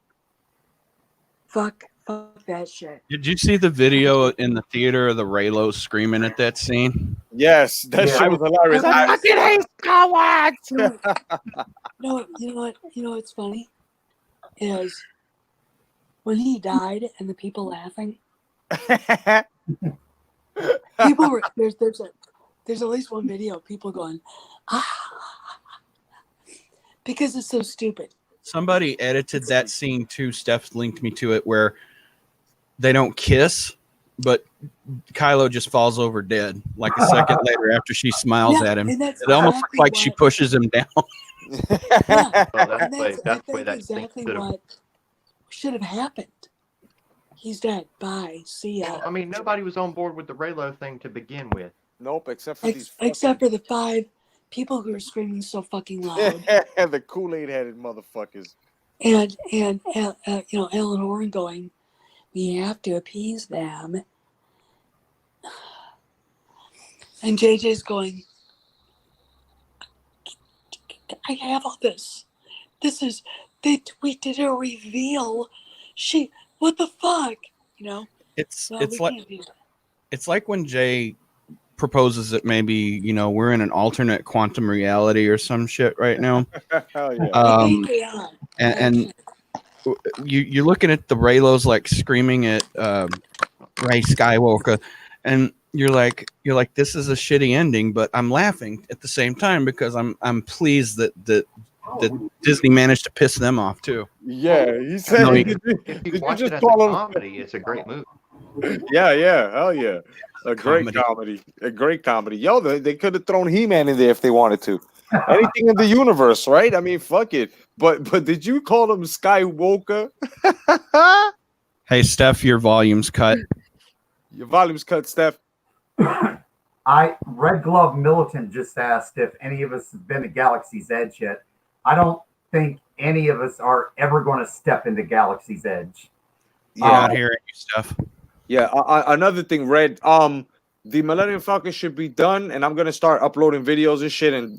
Fuck that shit. Did you see the video in the theater of the Raylo screaming at that scene? Yes, that Yeah. shit was hilarious. I fucking hate Star Wars. You know what's funny is when he died and the people laughing. People were there's at least one video of people going because it's so stupid. Somebody edited that scene too. Steph linked me to it, where they don't kiss, but Kylo just falls over dead like a second later after she smiles at him. And that's It almost looks exactly like she pushes him down. Yeah, Well, and that's I the way think that exactly thing what should have happened. He's dead. Bye. See ya. I mean, nobody was on board with the Raylo thing to begin with. Nope, except for these. Except for the 5 people who were screaming so fucking loud. The Kool-Aid headed motherfuckers. and Alan Horn going, we have to appease them. And JJ's going, I have all this. We did a reveal. What the fuck? You know? It's No, it's we like can't do that. it's like when Jay proposes that maybe we're in an alternate quantum reality or some shit right now. Hell yeah. I think they are. And you're looking at the Raylos like screaming at Ray Skywalker, and you're like this is a shitty ending, but I'm laughing at the same time because I'm pleased that Disney managed to piss them off too. Yeah, he said. No, Did If you you watch just it as call a him? comedy, it's a great movie. Yeah, hell yeah. A great comedy. A great comedy. Yo, they could have thrown He-Man in there if they wanted to. Anything in the universe, right? I mean, fuck it. But did you call him Skywalker? Hey, Steph, your volume's cut. Your volume's cut, Steph. Red Glove Militant just asked if any of us have been to Galaxy's Edge yet. I don't think any of us are ever going to step into Galaxy's Edge. Not hearing you, Steph. Yeah. Another thing, Red. the Millennium Falcon should be done, and I'm gonna start uploading videos and shit. And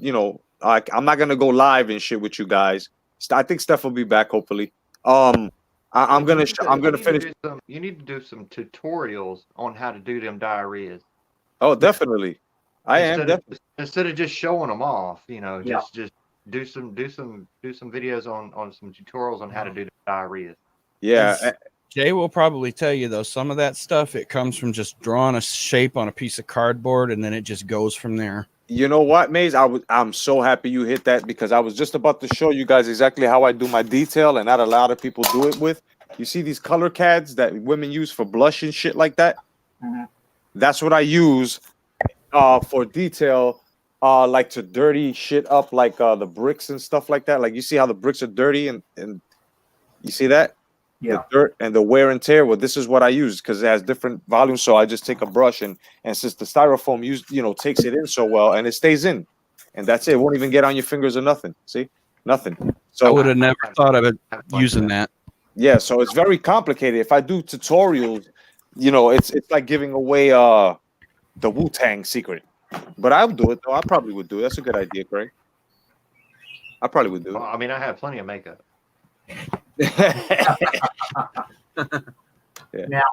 I'm not gonna go live and shit with you guys. I think Steph will be back hopefully. I'm gonna finish. You need to do some tutorials on how to do them diarrheas. Oh, definitely. Instead of just showing them off, Yeah. just do some videos on some tutorials on how to do the diarrhea. Yeah. Jay will probably tell you though, some of that stuff it comes from just drawing a shape on a piece of cardboard and then it just goes from there. You know what, Maze? I'm so happy you hit that because I was just about to show you guys exactly how I do my detail, and not a lot of people do it with. You see these color CADs that women use for blush and shit like that? Mm-hmm. That's what I use for detail, like to dirty shit up, like the bricks and stuff like that. Like you see how the bricks are dirty and you see that? Yeah. The dirt and the wear and tear. Well, this is what I use because it has different volumes. So I just take a brush and since the styrofoam takes it in so well and it stays in, and that's it. It won't even get on your fingers or nothing. See, nothing. So I would have never thought of it using that. Yeah, so it's very complicated. If I do tutorials, it's like giving away the Wu-Tang secret. But I would do it though. I probably would do it. That's a good idea, Craig. I probably would do it. Well, I mean, I have plenty of makeup. Yeah. Now,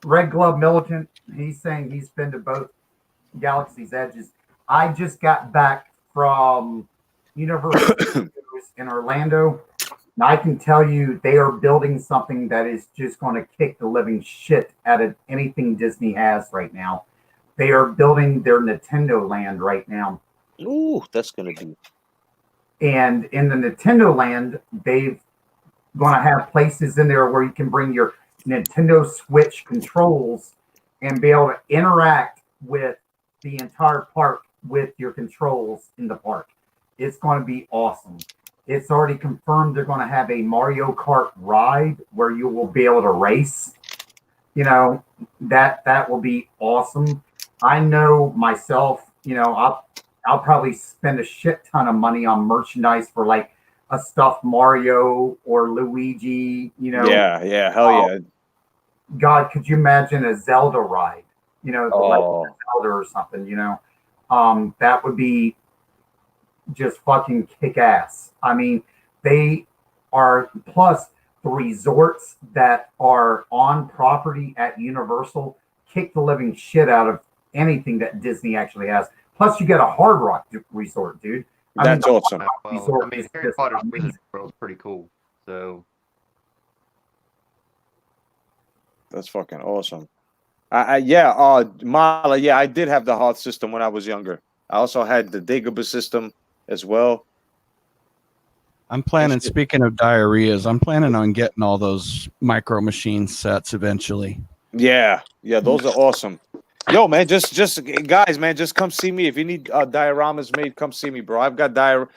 Red Glove Militant, he's saying he's been to both Galaxy's Edges. I just got back from Universal Studios in Orlando. And I can tell you they are building something that is just going to kick the living shit out of anything Disney has right now. They are building their Nintendo Land right now. Ooh, that's going to be. And in the Nintendo Land, they've going to have places in there where you can bring your Nintendo Switch controls and be able to interact with the entire park with your controls in the park. It's going to be awesome. It's already confirmed they're going to have a Mario Kart ride where you will be able to race. That will be awesome. I know myself, I'll probably spend a shit ton of money on merchandise for like a stuffed Mario or Luigi, Yeah, hell yeah. God, could you imagine a Zelda ride? The Legend of Zelda or something, that would be just fucking kick ass. I mean, they are, plus the resorts that are on property at Universal kick the living shit out of anything that Disney actually has. Plus, you get a Hard Rock resort, dude. That's awesome. Harry Potter's Wizarding World is pretty cool. So that's fucking awesome. Mala, yeah, I did have the Hoth system when I was younger. I also had the Dagobah system as well. I'm planning, speaking of diarrheas, I'm planning on getting all those Micro Machine sets eventually. Yeah, those are awesome. Yo, man, just guys, man, just come see me. If you need dioramas made, come see me, bro. I've got the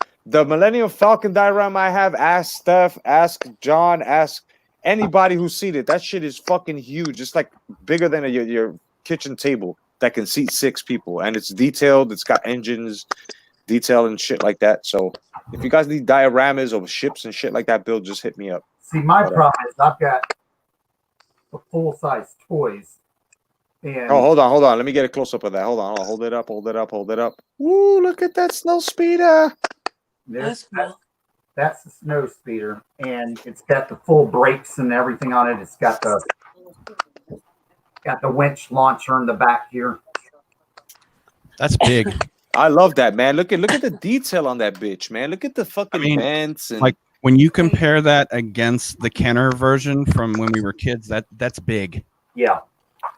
Millennium Falcon diorama I have. Ask Steph, ask John, ask anybody who's seen it. That shit is fucking huge. It's like bigger than your kitchen table that can seat 6 people, and it's detailed. It's got engines, detail, and shit like that. So if you guys need dioramas or ships and shit like that built, just hit me up. See, my problem is I've got the full-size toys. And hold on. Let me get a close-up of that. Hold on. Hold it up. Woo, look at that snow speeder. That's the snow speeder, and it's got the full brakes and everything on it. It's got the winch launcher in the back here. That's big. I love that, man. Look at the detail on that bitch, man. Look at the fucking vents and like when you compare that against the Kenner version from when we were kids, that's big. Yeah.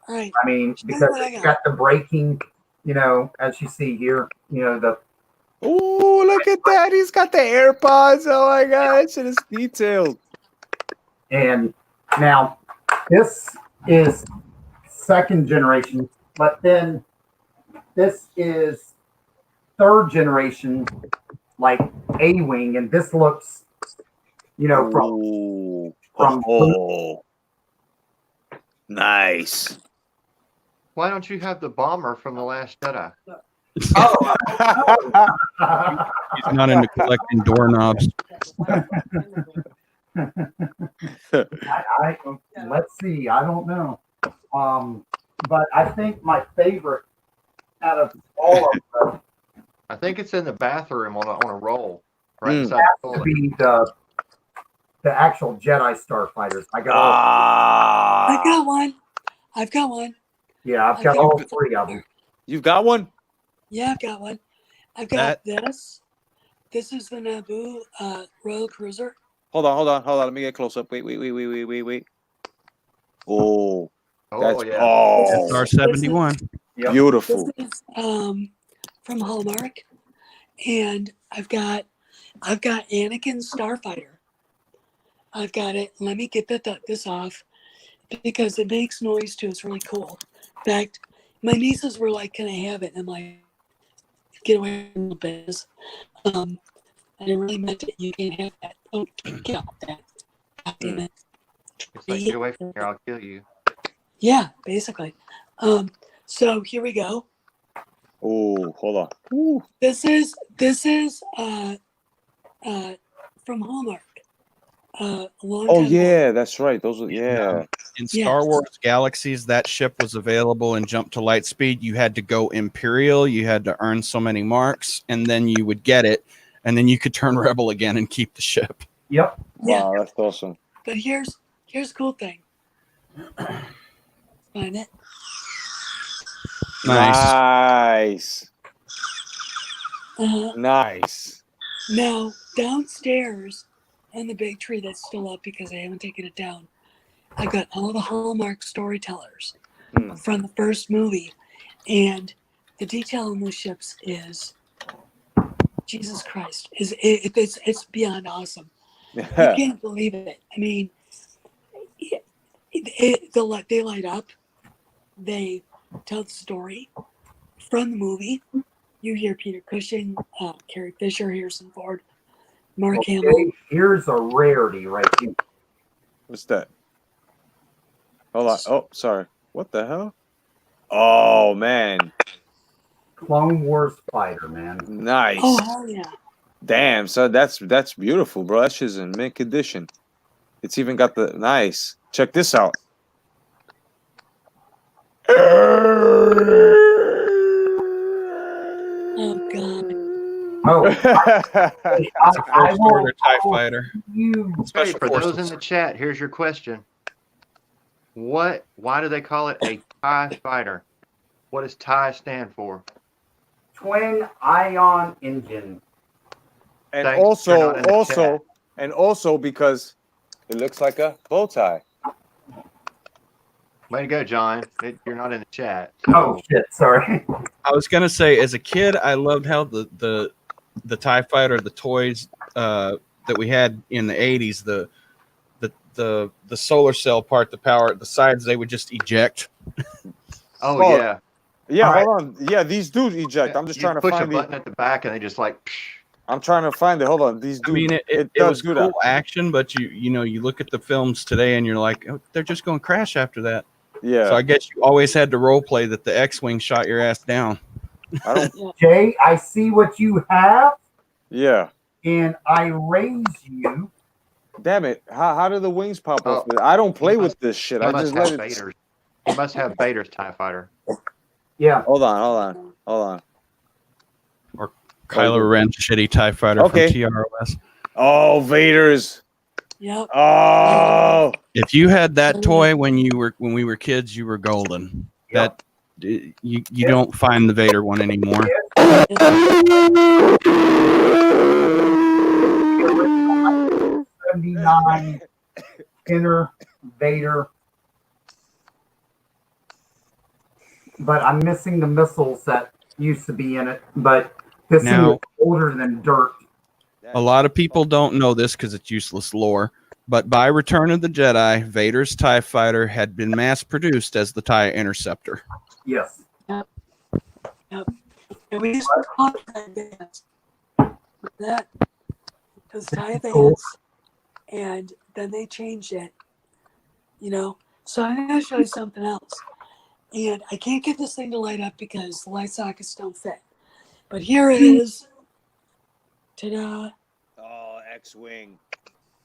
Right. I mean, because it's got the braking, as you see here, the. Oh, look at that. He's got the AirPods. Oh my God, that shit is detailed. And now this is 2nd generation, but then this is 3rd generation, like A-Wing, and this looks, from nice. why don't you have the bomber from The Last Jedi? He's not into collecting doorknobs. Let's see. I don't know. but I think my favorite out of all of them I think it's in the bathroom on a roll, right beside the has to toilet. be the actual Jedi starfighters. I got all. I've got one. I've got one. Yeah, I've got all three of them. You've got one? Yeah, I've got one. I've got this. This is the Naboo Royal Cruiser. Hold on. Let me get close up. Wait. Oh, Oh yeah. oh, SR-71. Yep. beautiful. This is from Hallmark, and I've got Anakin's Starfighter. I've got it. Let me get this off because it makes noise too. It's really cool. In fact, my nieces were like, "Can I have it?" And I'm like, "Get away from the biz." I really meant it. You can't have that. Oh, get off that. God damn it. It's like, get away from here, I'll kill you. Yeah, basically. So here we go. Oh, hold on. Ooh. This is from Hallmark. A long Oh time yeah, that's right. Those are In Star Wars Galaxies, that ship was available and jumped to light speed. You had to go Imperial. You had to earn so many marks, and then you would get it, and then you could turn Rebel again and keep the ship. Yep. Wow, that's awesome. But here's a cool thing. Find it. Nice. Uh-huh. Nice. Now downstairs on the big tree that's still up because I haven't taken it down. I've got all the Hallmark storytellers from the first movie, and the detail on those ships is Jesus Christ. It's beyond awesome. You can't believe it. I mean, they light up. They tell the story from the movie. You hear Peter Cushing, Carrie Fisher, Harrison Ford, Mark Hamill. Okay, here's a rarity right here. What's that? Hold on. Oh, sorry. What the hell? Oh man. Clone Wars fighter, man. Nice. Oh hell yeah! Damn, so that's beautiful, bro. That shit's in mint condition. It's even got the nice. Check this out. Oh god! Oh, I will TIE fighter. you. Hey, Special for those in forces. the chat, here's your question. Why do they call it a TIE fighter? What does TIE stand for? Twin ion engine. And Thanks, they're not in the chat. also because it looks like a bow tie. Way to go, John. You're not in the chat. Oh shit! Sorry. I was gonna say, as a kid, I loved how the TIE fighter, the toys that we had in the 80s, the solar cell part, the power, the sides, they would just eject. Oh Oh, yeah. Yeah, All hold on. Yeah, these dudes eject. I'm just You trying to push find a button at the back and they just like. Psh. I'm trying to find it. Hold on. These dudes. I mean, it does was do cool that. action, but you know, you look at the films today and you're like, oh, they're just going to crash after that. Yeah. So I guess you always had to role play that the X-wing shot your ass down. I don't. Jay, I see what you have, Yeah. and I raise you. Damn it! How do the wings pop off? Oh, I don't play with this shit. He I must just have let it. Vader's. He must have Vader's TIE fighter. Yeah. Hold on. Kylo Ren shitty TIE fighter Okay. from TROS. Oh, Vader's. Yep. Oh. If you had that toy when we were kids, you were golden. Yep. That you don't find the Vader one anymore. 79 inner Vader. But I'm missing the missiles that used to be in it. But this thing Now- is older than dirt. A lot of people don't know this because it's useless lore, but by Return of the Jedi, Vader's TIE fighter had been mass produced as the TIE Interceptor. Yes. And we used to call it TIE Advance. That was TIE Advance, and then they changed it. You know, so I'm gonna show you something else. And I can't get this thing to light up because the light sockets don't fit. But here it is. Ta-da! Oh, X-wing.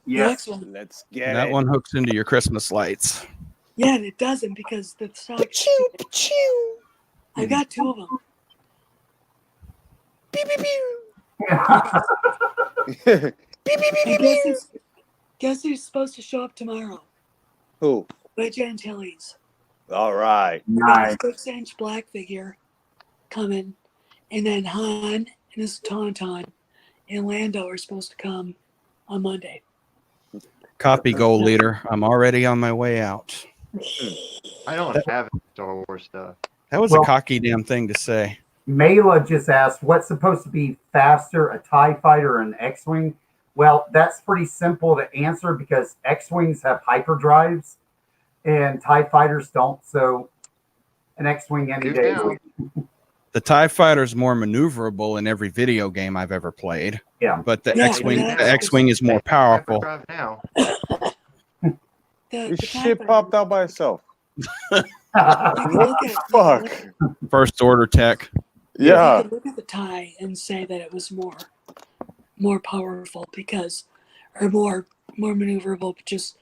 Yes. Excellent. Let's get That it. one hooks into your Christmas lights. Yeah, and it doesn't because the stock. Pew, pew. I got 2 of them. Pew, pew, pew. And guess who's supposed to show up tomorrow? Who? Wedge Antilles. All right. Nice. 6-inch black figure coming, and then Han and his Tauntaun and Lando are supposed to come on Monday. Copy, goal leader. I'm already on my way out. I don't have any Star Wars stuff. That was a cocky damn thing to say. Mayla just asked, what's supposed to be faster, a TIE fighter or an X-Wing? Well, that's pretty simple to answer because X-Wings have hyperdrives and TIE fighters don't. So an X-Wing any day. The TIE Fighter is more maneuverable in every video game I've ever played. Yeah. But the Yeah, X-Wing is more powerful. Hyperdrive now. This TIE shit fighter- popped out by itself. you can look at- Fuck. First order tech. Yeah. You can look at the TIE and say that it was more powerful because, or more maneuverable, just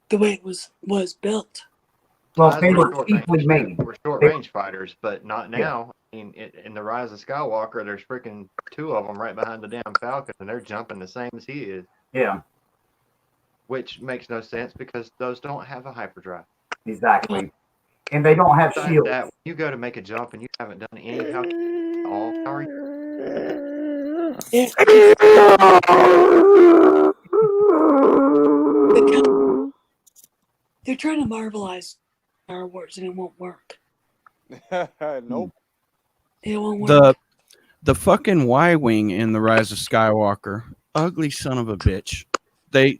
the way it was built. Well, Ties they were short cheaply range- made. Were short range fighters, but not now. I mean, in the Rise of Skywalker, there's freaking 2 of them right behind the damn Falcon, and they're jumping the same as he is, Yeah, which makes no sense because those don't have a hyperdrive. exactly. And they don't have Besides shields. that, when you go to make a jump and you haven't done any calculation at all, how are you? It, they're trying to marvelize Star Wars, and it won't work. Nope. It won't work. The fucking Y-wing in the Rise of Skywalker, ugly son of a bitch. They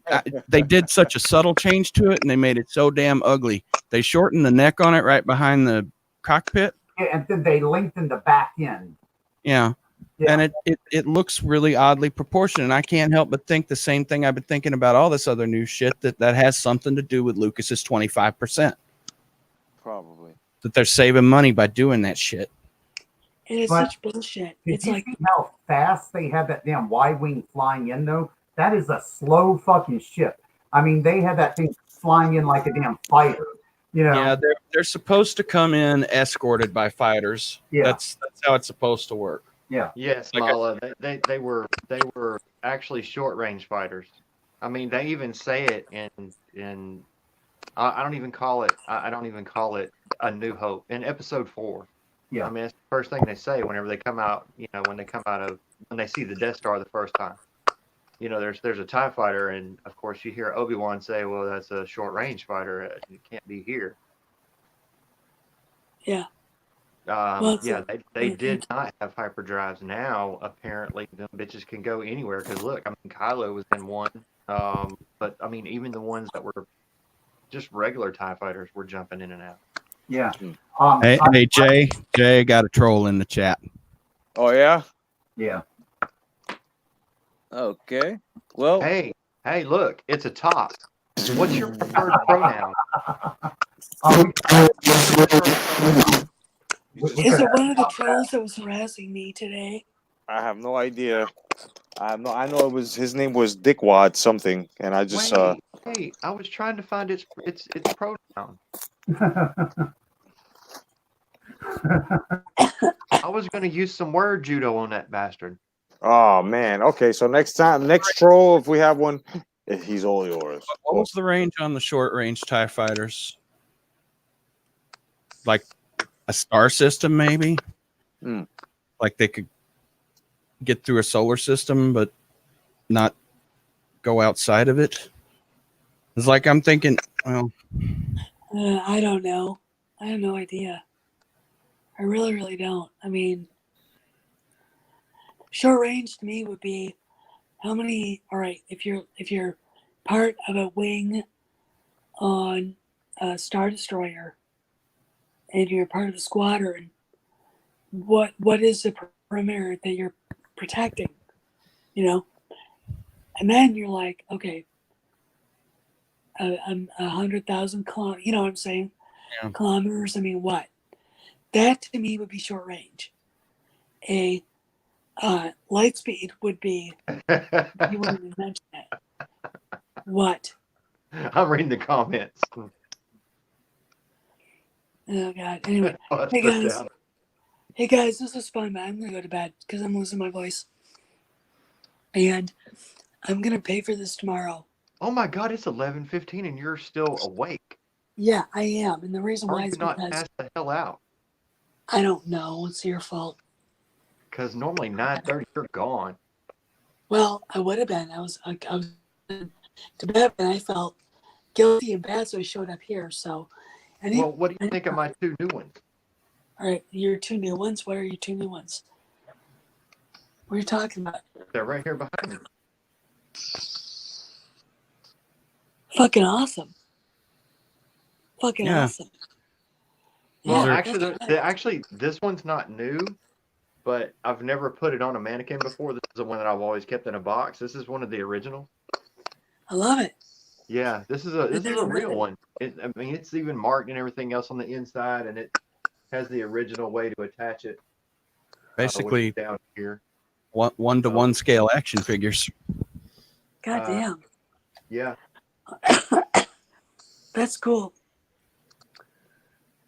did such a subtle change to it, and they made it so damn ugly. They shortened the neck on it right behind the cockpit. Yeah, and then they lengthened the back end. Yeah. Yeah. And it looks really oddly proportioned. And I can't help but think the same thing I've been thinking about all this other new shit that has something to do with Lucas's 25%. Probably. That they're saving money by doing that shit. And it's But- such bullshit. Did It's you like, see how fast they had that damn Y-wing flying in, though? That is a slow fucking ship. I mean, they had that thing flying in like a damn fighter. You know? Yeah, they're supposed to come in escorted by fighters. Yeah. That's how it's supposed to work. Yeah. Yes, Like Mala, they were actually short range fighters. I mean, they even say it in I don't even call it A New Hope in Episode 4. Yeah. I mean, it's the first thing they say whenever they come out. You know, when they see the Death Star the first time. You know, there's a TIE fighter, and of course you hear Obi-Wan say, "Well, that's a short range fighter. It can't be here." yeah. Well, Yeah, they did not have hyperdrives. Now, apparently, them bitches can go anywhere. Because look, I mean, Kylo was in one. But I mean, even the ones that were just regular TIE fighters were jumping in and out. Yeah. Hey, Jay got a troll in the chat. Oh, yeah? Yeah. Okay. Well, Hey, look, it's a top. What's your preferred pronoun? Is it one of the trolls that was harassing me today? I have no idea. I know his name was Dickwad something, and I just Hey, I was trying to find its pronoun. I was going to use some word judo on that bastard. oh man. Okay, so next troll, if we have one, he's all yours. What was the range on the short range TIE fighters? Like a star system, maybe? Hmm. Like they could get through a solar system, but not go outside of it. It's like I'm thinking, well, I don't know. I have no idea. I really, really don't. I mean, short range to me would be how many. All right, if you're part of a wing on a Star Destroyer, and you're part of the squadron, what is the perimeter that you're protecting? You know, and then you're like, okay, 100,000 kilometers. You know what I'm saying? Yeah. Kilometers. I mean, what? That to me would be short range. A light speed would be. You wouldn't even mention it. What? I'm reading the comments. Oh God. Anyway, I'll have to hey put it guys. down. Hey guys, this was fun, but I'm gonna go to bed because I'm losing my voice. And I'm gonna pay for this tomorrow. Oh my God, it's 11:15 and you're still awake. Yeah, I am. And the reason Are why you is not because passed the hell out? I don't know. It's your fault. Because normally 9:30 you're gone. Well, I would have been. I was to bed, and I felt guilty and bad, so I showed up here. So, Well, what do you think of my 2 new ones? All right, your 2 new ones. What are your 2 new ones? What are you talking about? They're right here behind me. Fucking awesome. Fucking Yeah. awesome. Well, Yeah, actually, that's right. actually, this one's not new, but I've never put it on a mannequin before. This is the one that I've always kept in a box. This is one of the originals. I love it. Yeah, this is a real one. I mean, it's even marked and everything else on the inside, and it has the original way to attach it. Which Basically, is down here. one-to-one scale action figures. God damn. Yeah. That's cool.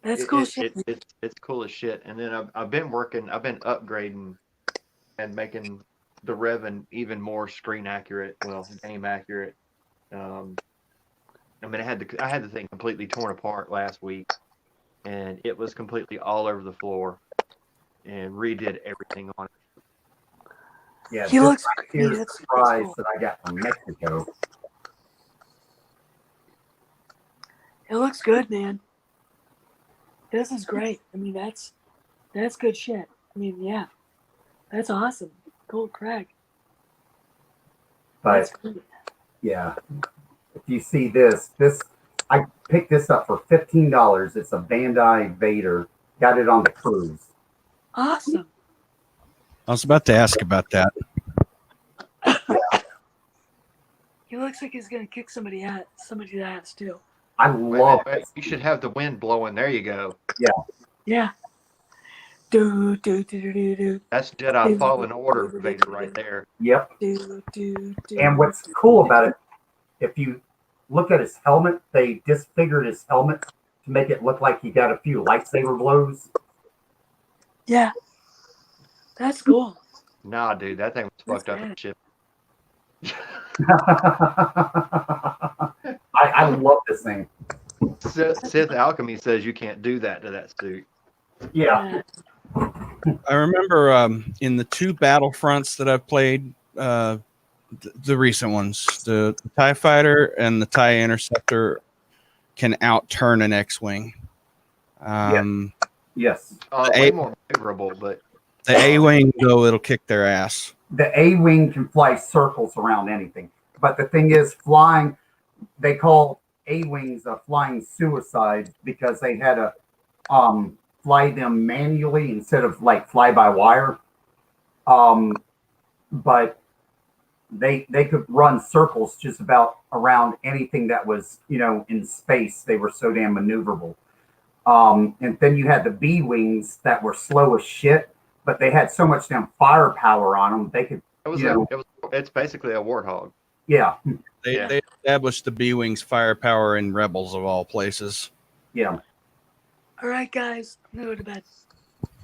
That's cool shit. It's cool as shit. And then I've been upgrading and making the Revan even more screen accurate, well, game accurate. I mean, I had the thing completely torn apart last week, and it was completely all over the floor, and redid everything on it. Yeah, He this looks right here's great. the That's prize cool. that I got from Mexico. It looks good, man. This is great. I mean, that's good shit. I mean, yeah, that's awesome. Cool, Craig. But That's great. yeah, if you see this, I picked this up for $15. It's a Bandai Vader. Got it on the cruise. Awesome. I was about to ask about that. He looks like he's gonna kick somebody's ass too. I love Wait, you should have the wind blowing. There you go. Yeah. Do do do do do do. That's Jedi Fallen Order Vader right there. Yep. Do do do. And what's cool about it, if you look at his helmet, they disfigured his helmet to make it look like he got a few lightsaber blows. Yeah. That's cool. Nah, dude, that thing was That's fucked up bad. as shit. I love this thing. Sith Alchemy says you can't do that to that suit. Yeah. I remember in the 2 Battlefronts that I've played, the recent ones, the TIE Fighter and the TIE Interceptor can outturn an X-Wing. Yes. Way more favorable, but the A-Wing, though, it'll kick their ass. The A-Wing can fly circles around anything. But the thing is, flying, they call A-Wings a flying suicide because they had to fly them manually instead of like fly by wire. But they could run circles just about around anything that was, in space. They were so damn maneuverable. And then you had the B-Wings that were slow as shit, but they had so much damn firepower on them. They could, it's basically a warthog. yeah. They established the B-Wings firepower in Rebels of all places. Yeah. All right, guys. I'm gonna go to bed.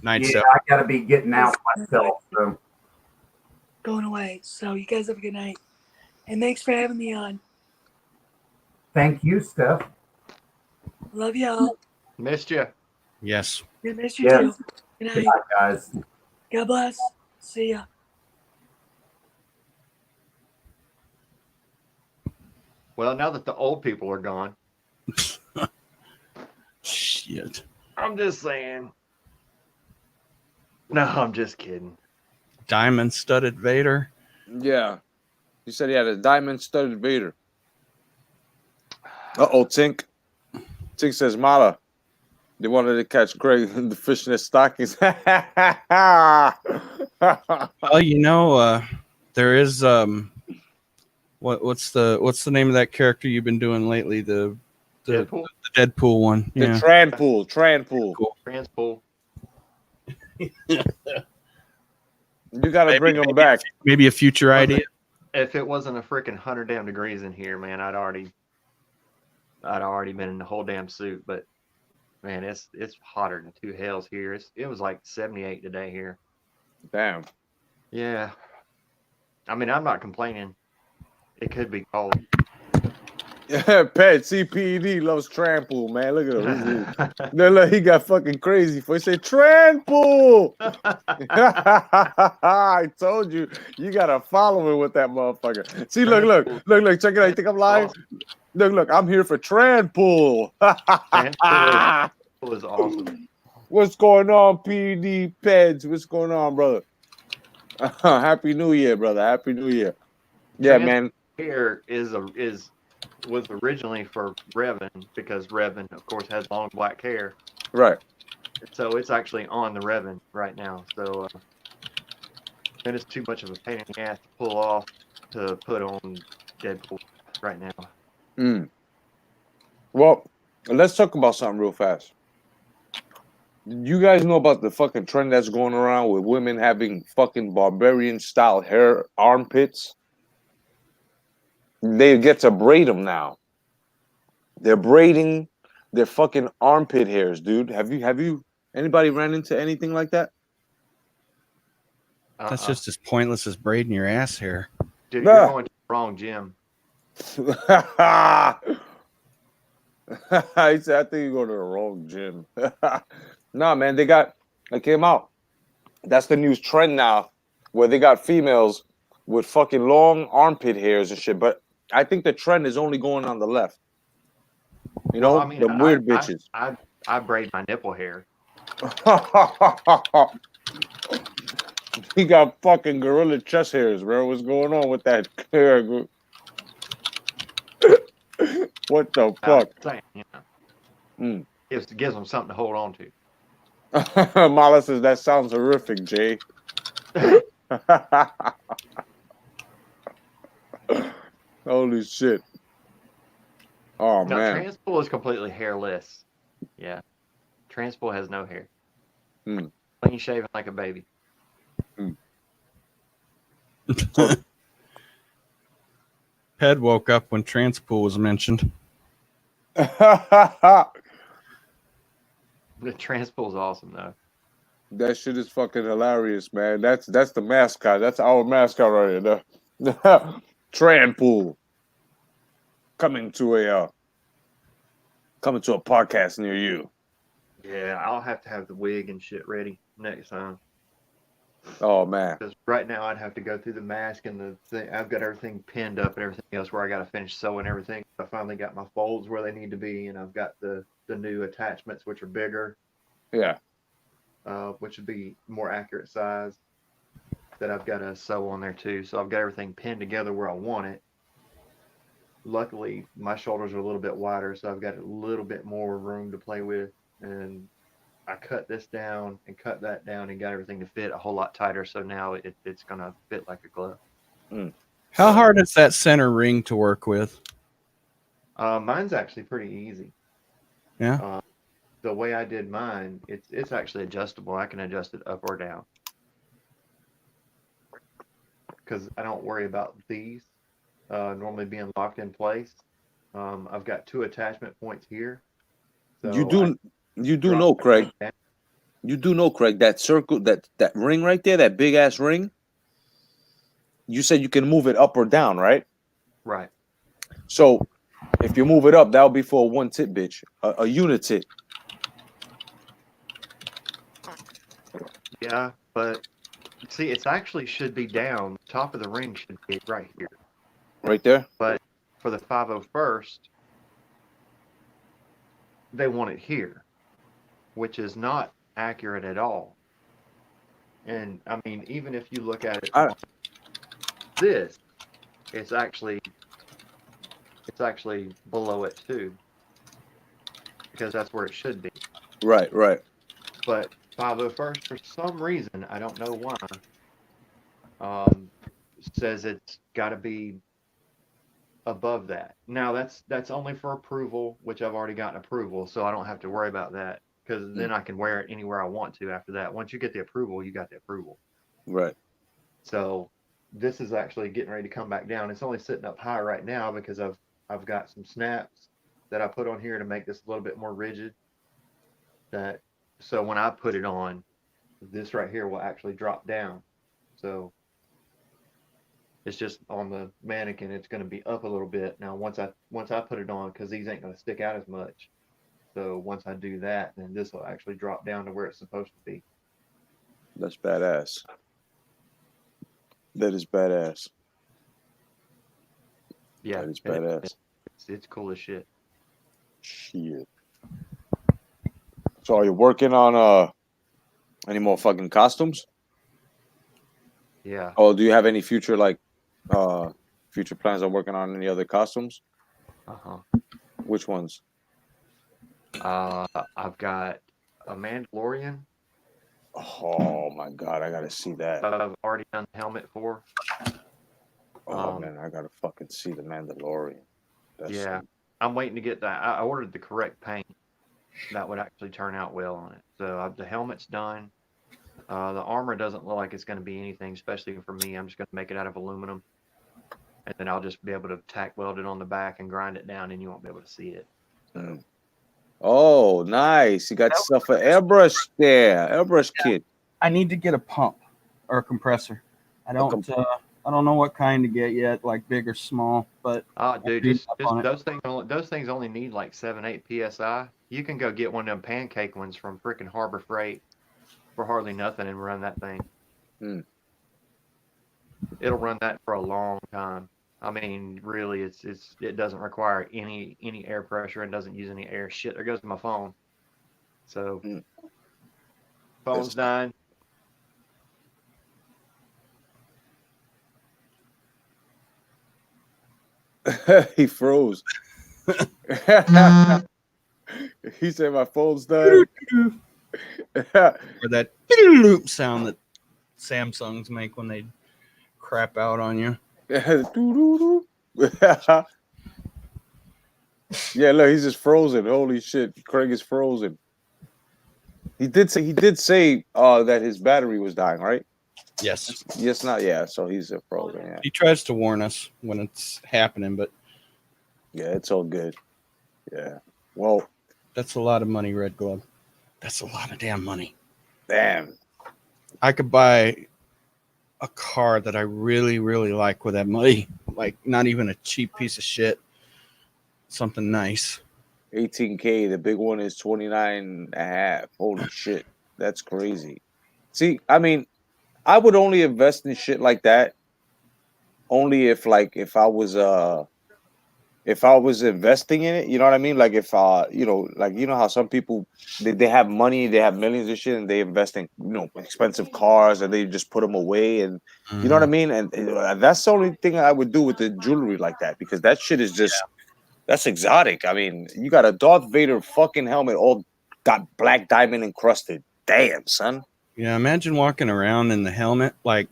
Night Yeah, Step. I got to be getting out myself. So. Going away. So you guys have a good night. And thanks for having me on. Thank you, Steph. Love y'all. Missed you. Yes. Yeah, miss you Yes. too. Good Good night. night, guys. God bless. See ya. Well, now that the old people are gone, Shit. I'm just saying. No, I'm just kidding. Diamond studded Vader. Yeah. He said he had a diamond studded Vader. Uh-oh, Tink. Tink says, Mala, they wanted to catch Greg in the fishnet stockings. Well, there is what's the name of that character you've been doing lately? The Deadpool? The Deadpool one. The Yeah. Tranpool. Cool. Transpool. You got to bring him back. Maybe a future idea. If it wasn't a freaking 100 damn degrees in here, man, I'd already been in the whole damn suit. But Man, it's hotter than two hells here. It was like 78 today here. Damn. Yeah. I mean, I'm not complaining. It could be cold. Pet CPED loves trample, man. Look at him. Look, he got fucking crazy for he said trample. I told you, you gotta follow him with that motherfucker. See, look, check it out. You think I'm lying? Look, I'm here for trample. Trample was awesome. What's going on, PD Peds? What's going on, brother? Happy New Year, brother. Happy New Year. Yeah, man. Hair was originally for Revan because Revan, of course, has long black hair. Right. So it's actually on the Revan right now. So then it's too much of a pain in the ass to pull off to put on Deadpool right now. Well, let's talk about something real fast. You guys know about the fucking trend that's going around with women having fucking barbarian style hair armpits? They get to braid them now. They're braiding their fucking armpit hairs, dude. Have you anybody ran into anything like that? That's just as pointless as braiding your ass hair. Dude, you're going to the wrong gym. I said, I think you go to the wrong gym. Nah, man, they came out. That's the new trend now, where they got females with fucking long armpit hairs and shit. But I think the trend is only going on the left. You know, Well, I mean, the weird bitches. I braid my nipple hair. He got fucking gorilla chest hairs, bro. What's going on with that hair? What the fuck? Saying, you know, gives them something to hold on to. Mala says that sounds horrific, Jay. Holy shit. Oh, no, man. Transpool is completely hairless. Yeah. Transpool has no hair. Clean shaven like a baby. Ped woke up when Transpool was mentioned. The Transpool is awesome, though. That shit is fucking hilarious, man. That's the mascot. That's our mascot right here. The Trampool coming to a podcast near you. Yeah, I'll have to have the wig and shit ready next time. Oh man! Because right now I'd have to go through the mask and the thing. I've got everything pinned up and everything else where I got to finish sewing everything. I finally got my folds where they need to be, and I've got the new attachments which are bigger. Yeah. Which would be more accurate size that I've got to sew on there too. So I've got everything pinned together where I want it. Luckily, my shoulders are a little bit wider, so I've got a little bit more room to play with. And I cut this down and cut that down and got everything to fit a whole lot tighter. So now it's going to fit like a glove. How hard is that center ring to work with? Mine's actually pretty easy. Yeah. The way I did mine, it's actually adjustable. I can adjust it up or down because I don't worry about these normally being locked in place. I've got 2 attachment points here. So you do know, Craig. You do know, Craig, that circle, that ring right there, that big ass ring. You said you can move it up or down, right? Right. So if you move it up, that'll be for a one tit bitch, a unit tit. Yeah, but see, it's actually should be down. The top of the ring should be right here. Right there? But for the 501st, they want it here, which is not accurate at all. And I mean, even if you look at it, this, it's actually below it too, because that's where it should be. Right. But 501st, for some reason, I don't know why, says it's got to be above that. Now that's only for approval, which I've already gotten approval, so I don't have to worry about that because then I can wear it anywhere I want to after that. Once you get the approval, you got the approval. Right. So this is actually getting ready to come back down. It's only sitting up high right now because I've got some snaps that I put on here to make this a little bit more rigid. that so when I put it on, this right here will actually drop down. So it's just on the mannequin, it's going to be up a little bit. Now once I put it on, because these ain't going to stick out as much. So once I do that, then this will actually drop down to where it's supposed to be. That's badass. That is badass. Yeah, That is badass. It's cool as shit. Shit. So are you working on any more fucking costumes? Yeah. Oh, do you have any future future plans on working on any other costumes? Uh-huh. Which ones? I've got a Mandalorian. Oh my god, I gotta see that. I've already done the helmet for. Oh man, I gotta fucking see the Mandalorian. That's Yeah, I'm waiting to get that. I ordered the correct paint that would actually turn out well on it. So the helmet's done. The armor doesn't look like it's going to be anything, especially for me. I'm just going to make it out of aluminum, and then I'll just be able to tack weld it on the back and grind it down, and you won't be able to see it. So, Oh, nice. You got yourself an airbrush there. Airbrush kit. I need to get a pump or a compressor. I don't know what kind to get yet, like big or small. But dude, just those things only need like 7-8 psi. You can go get one of them pancake ones from freaking Harbor Freight for hardly nothing and run that thing. It'll run that for a long time. I mean, really, it doesn't require any air pressure and doesn't use any air. Shit, there goes my phone. So, phone's dying. He froze. He said my phone's dying. Or that loop sound that Samsungs make when they crap out on you. Yeah, look, he's just frozen. Holy shit, Craig is frozen. He did say that his battery was dying, right? Yes. Yes, not yeah. So he's a frozen. Yeah. He tries to warn us when it's happening, but yeah, it's all good. Yeah. Well, that's a lot of money, Red Glove. That's a lot of damn money. Damn. I could buy a car that I really, really like with that money. Like not even a cheap piece of shit. Something nice. 18K. The big one is 29.5. Holy shit. That's crazy. See, I mean, I would only invest in shit like that only if I was investing in it, you know what I mean? Like if how some people they have money, they have millions of shit and they invest in expensive cars and they just put them away and you know what I mean? And that's the only thing I would do with the jewelry like that because that shit is just that's exotic. I mean, you got a Darth Vader fucking helmet all got black diamond encrusted. Damn, son. Yeah, imagine walking around in the helmet like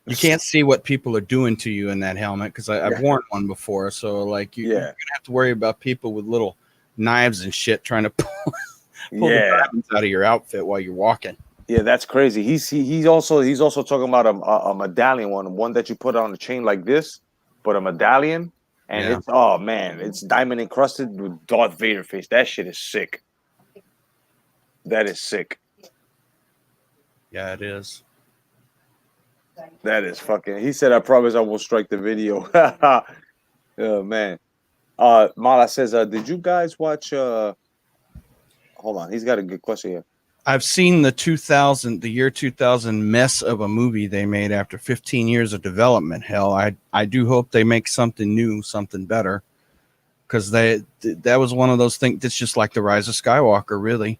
you can't see what people are doing to you in that helmet because I've worn one before. So like you're gonna have to worry about people with little knives and shit trying to pull the diamonds out of your outfit while you're walking. Yeah, that's crazy. He's also talking about a medallion one that you put on a chain like this, but a medallion, and it's it's diamond encrusted with Darth Vader face. That shit is sick. That is sick. Yeah, it is. That is fucking. He said, "I promise I won't strike the video." Oh man. Mala says, "Did you guys watch?" Hold on, he's got a good question here. I've seen the year 2000 mess of a movie they made after 15 years of development. Hell, I do hope they make something new, something better, because that was one of those things. It's just like the Rise of Skywalker, really.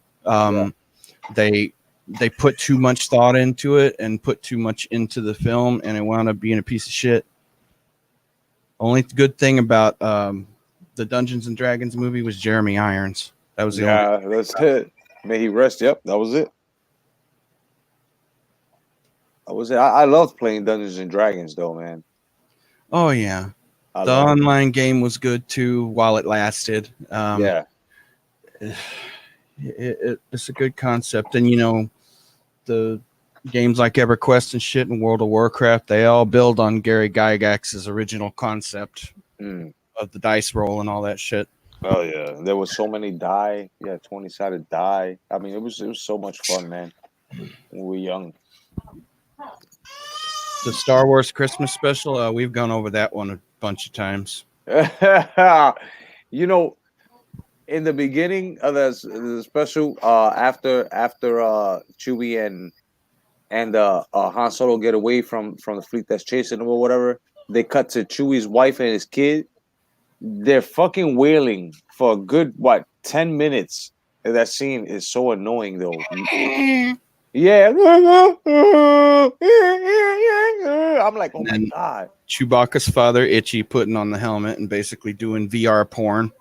They put too much thought into it and put too much into the film, and it wound up being a piece of shit. Only good thing about the Dungeons and Dragons movie was Jeremy Irons. That was the only that's it. May he rest. Yep, that was it. That was it. I loved playing Dungeons and Dragons, though, man. Oh yeah, the online game was good too while it lasted. It's a good concept, and the games like EverQuest and shit and World of Warcraft, they all build on Gary Gygax's original concept of the dice roll and all that shit. Oh yeah, there was so many die. Yeah, 20-sided die. I mean, it was so much fun, man. When we were young. The Star Wars Christmas special, we've gone over that one a bunch of times. You know, in the beginning of the special, after Chewie and Han Solo get away from the fleet that's chasing them or whatever, they cut to Chewie's wife and his kid. They're fucking wailing for a good 10 minutes. And that scene is so annoying though. Yeah. I'm like, oh And my then god. Chewbacca's father, Itchy, putting on the helmet and basically doing VR porn.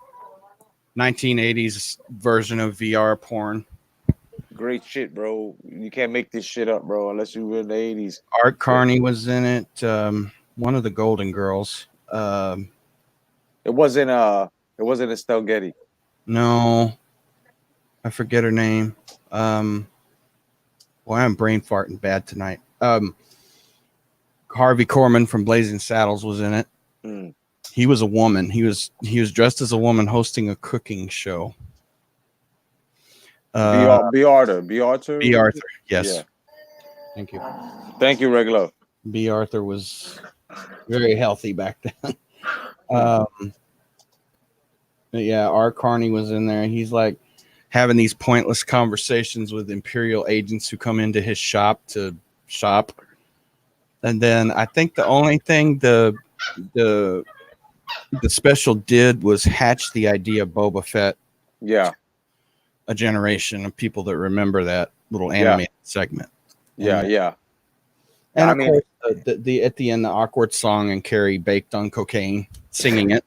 1980s version of VR porn. Great shit, bro. You can't make this shit up, bro, unless you were in the 80s. Art Carney was in it. One of the Golden Girls. It wasn't Estelle Getty. No, I forget her name. Well, I'm brain farting bad tonight. Harvey Korman from Blazing Saddles was in it. Mm. He was a woman. He was dressed as a woman hosting a cooking show. B. Arthur. B. Arthur. Yes. Yeah. Thank you. Thank you, Regular. B. Arthur was very healthy back then. But yeah, Art Carney was in there. He's like having these pointless conversations with Imperial agents who come into his shop to shop. And then I think the only thing the special did was hatch the idea of Boba Fett. Yeah. A generation of people that remember that little animated segment. Yeah, yeah. And of course, the at the end, the awkward song and Carrie baked on cocaine singing it.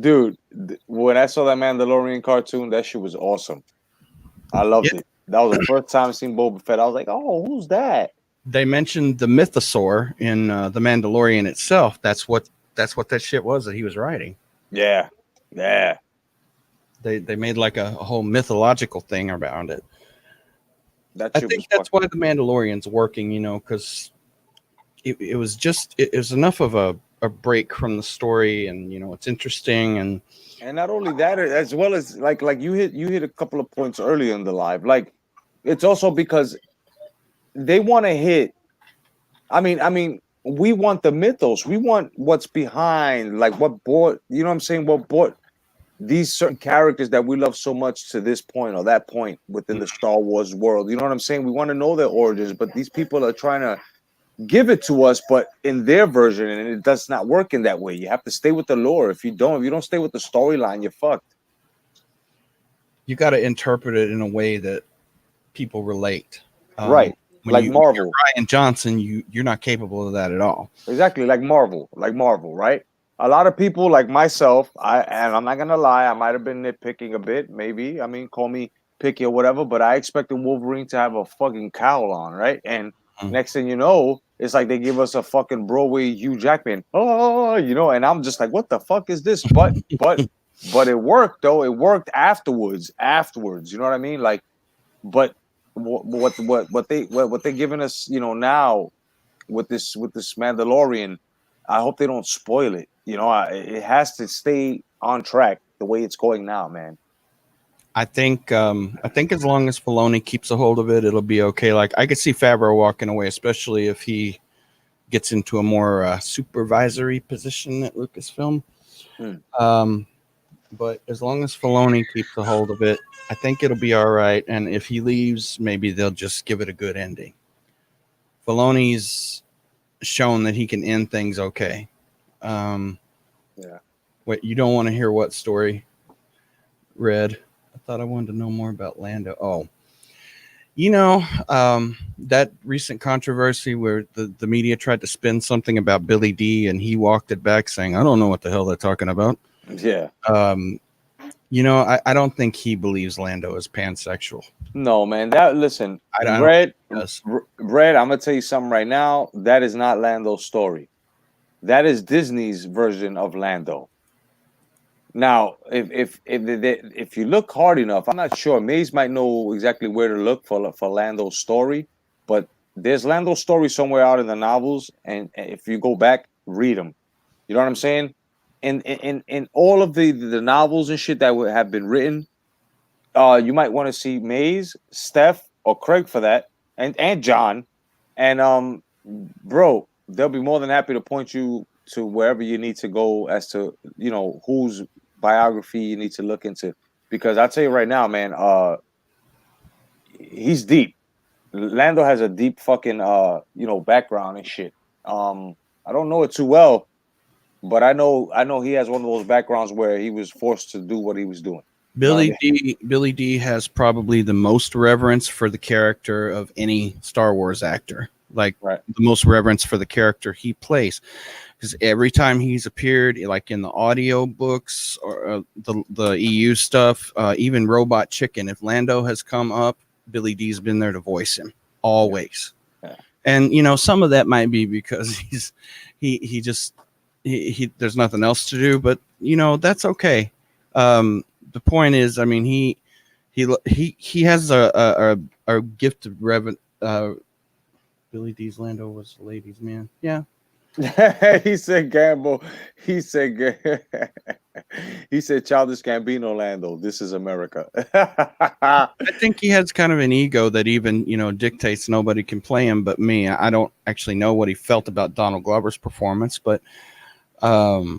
Dude, when I saw that Mandalorian cartoon, that shit was awesome. I loved it. That was the first time I seen Boba Fett. I was like, oh, who's that? They mentioned the mythosaur in the Mandalorian itself. That's what that shit was that he was writing. Yeah, yeah. They made like a whole mythological thing around it. That I think that's why the Mandalorian's working, because it was enough of a break from the story, and it's interesting, and not only that, as well as like you hit a couple of points earlier in the live. Like, it's also because they want to hit. I mean, we want the mythos. We want what's behind, like what brought. You know what I'm saying? What brought these certain characters that we love so much to this point or that point within the Star Wars world. You know what I'm saying? We want to know their origins, but these people are trying to give it to us, but in their version, and it does not work in that way. You have to stay with the lore. If you don't stay with the storyline, you're fucked. You got to interpret it in a way that people relate. Right. Like Marvel. Ryan Johnson, you're not capable of that at all. Exactly, like Marvel, right? A lot of people like myself, and I'm not gonna lie, I might have been nitpicking a bit, maybe. I mean, call me picky or whatever, but I expected Wolverine to have a fucking cowl on, right? And next thing you know, it's like they give us a fucking Broadway Hugh Jackman. Oh, and I'm just like, what the fuck is this? But it worked though. It worked afterwards. You know what I mean? Like, but what they're giving us, now with this Mandalorian, I hope they don't spoil it. It has to stay on track the way it's going now, man. I think as long as Filoni keeps a hold of it, it'll be okay. Like, I could see Favreau walking away, especially if he gets into a more supervisory position at Lucasfilm. But as long as Filoni keeps a hold of it, I think it'll be all right. And if he leaves, maybe they'll just give it a good ending. Filoni's shown that he can end things okay. Yeah. Wait, you don't want to hear what story, Red? I thought I wanted to know more about Lando. Oh, that recent controversy where the media tried to spin something about Billy D and he walked it back saying, I don't know what the hell they're talking about. Yeah. I don't think he believes Lando is pansexual. No, man. Listen, Red, I'm gonna tell you something right now. That is not Lando's story. That is Disney's version of Lando. Now, if you look hard enough, I'm not sure. Maze might know exactly where to look for Lando's story, but there's Lando's story somewhere out in the novels, and if you go back, read them. You know what I'm saying? in all of the novels and shit that would have been written, you might want to see Maze, Steph, or Craig for that, and John, and bro, they'll be more than happy to point you to wherever you need to go as to whose biography you need to look into. Because I tell you right now, man, he's deep. Lando has a deep fucking background and shit. I don't know it too well, but I know he has one of those backgrounds where he was forced to do what he was doing. Billy D has probably the most reverence for the character of any Star Wars actor. Like Right. the most reverence for the character he plays, because every time he's appeared, like in the audio books or the EU stuff, even Robot Chicken, if Lando has come up, Billy D's been there to voice him always. Yeah. And some of that might be because he there's nothing else to do, but that's okay. The point is, I mean, he has a gift of reverence. Billy D's Lando was a ladies' man. Yeah. He said Gamble. He said Childish Gambino Lando. This is America. I think he has kind of an ego that even dictates nobody can play him but me. I don't actually know what he felt about Donald Glover's performance, but I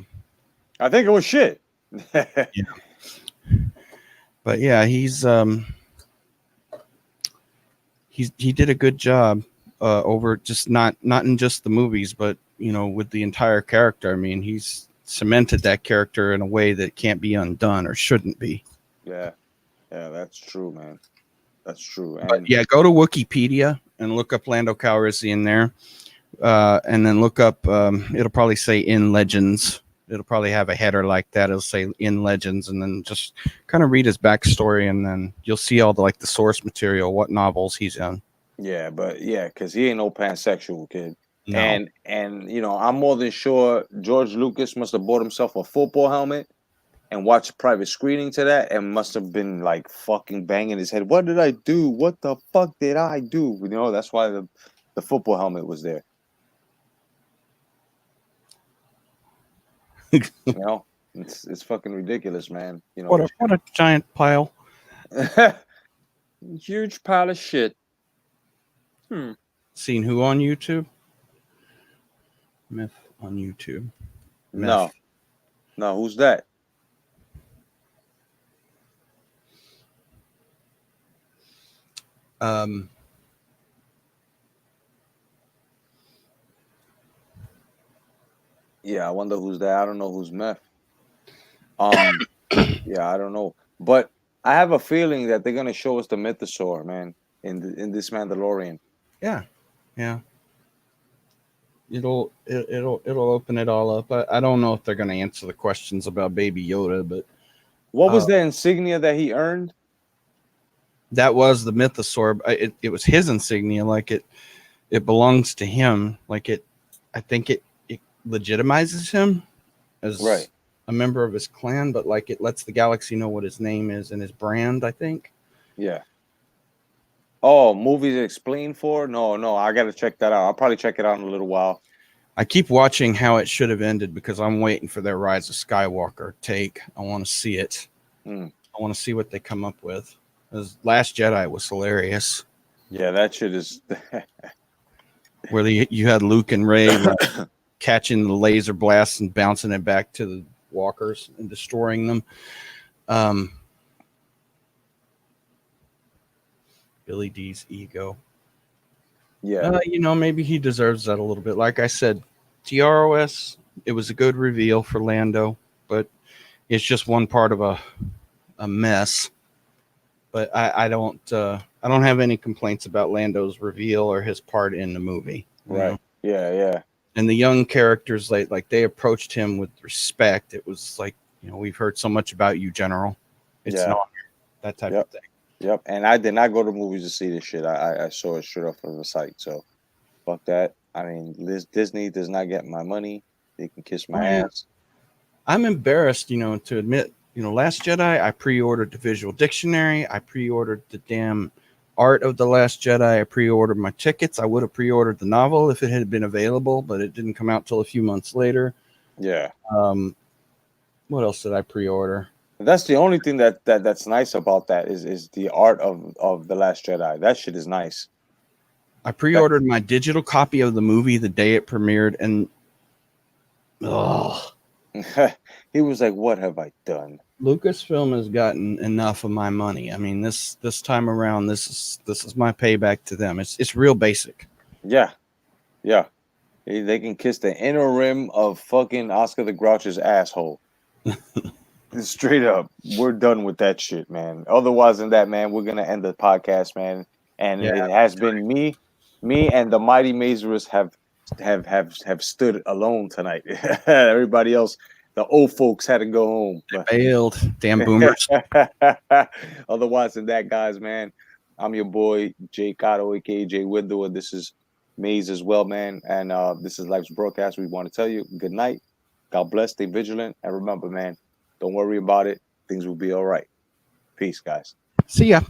think it was shit. Yeah. But yeah, he did a good job over just not in just the movies, but with the entire character. I mean, he's cemented that character in a way that can't be undone or shouldn't be. Yeah, that's true, man. That's true. But yeah, go to Wikipedia and look up Lando Calrissian there, and then look up. It'll probably say in Legends. It'll probably have a header like that. It'll say in Legends, and then just kind of read his backstory, and then you'll see all the source material, what novels he's in. Yeah, but because he ain't no pansexual kid. No. And I'm more than sure George Lucas must have bought himself a football helmet and watched private screening to that, and must have been like fucking banging his head. What did I do? What the fuck did I do? That's why the football helmet was there. It's fucking ridiculous, man. What a giant pile. Huge pile of shit. Seen who on YouTube? Myth on YouTube. No, who's that? Yeah, I wonder who's that. I don't know who's Meth. Yeah, I don't know, but I have a feeling that they're gonna show us the Mythosaur, man, in this Mandalorian. Yeah. It'll open it all up. I don't know if they're gonna answer the questions about Baby Yoda, but what was the insignia that he earned? That was the Mythosaur. It was his insignia. Like it belongs to him. Like I think it legitimizes him as a member of his clan, but like it lets the galaxy know what his name is and his brand, I think. Yeah. Oh, movies explained for? No, I gotta check that out. I'll probably check it out in a little while. I keep watching How It Should Have Ended because I'm waiting for their Rise of Skywalker take. I want to see it. I want to see what they come up with. Because Last Jedi was hilarious. Yeah, that shit is where you had Luke and Rey catching the laser blast and bouncing it back to the walkers and destroying them. Billy D's ego. Yeah. Maybe he deserves that a little bit. Like I said, TROS, it was a good reveal for Lando, but it's just one part of a mess. But I don't have any complaints about Lando's reveal or his part in the movie. Right. Yeah. And the young characters, like they approached him with respect. It was like, we've heard so much about you, General. It's not that type of thing. Yep. And I did not go to movies to see this shit. I saw it straight off of the site. So fuck that. I mean, Disney does not get my money. They can kiss my ass. I'm embarrassed, to admit, Last Jedi, I pre-ordered the visual dictionary. I pre-ordered the damn Art of the Last Jedi. I pre-ordered my tickets. I would have pre-ordered the novel if it had been available, but it didn't come out till a few months later. Yeah. What else did I pre-order? That's the only thing that's nice about that is the art of The Last Jedi. That shit is nice. I pre-ordered my digital copy of the movie the day it premiered, and He was like, "What have I done?" Lucasfilm has gotten enough of my money. I mean, this time around, this is my payback to them. It's real basic. Yeah, yeah. They can kiss the inner rim of fucking Oscar the Grouch's asshole. Straight up, we're done with that shit, man. Otherwise than that, man, we're gonna end the podcast, man. And Yeah, it has been me and the mighty Mazurus have stood alone tonight. Everybody else, the old folks had to go home. Bailed. Damn boomers. Otherwise than that, guys, man, I'm your boy Jay Cotto, aka Jay Windu, and this is Maze as well, man. And this is Life's Broadcast. We want to tell you good night. God bless, stay vigilant, and remember, man, don't worry about it. Things will be all right. Peace, guys. See ya.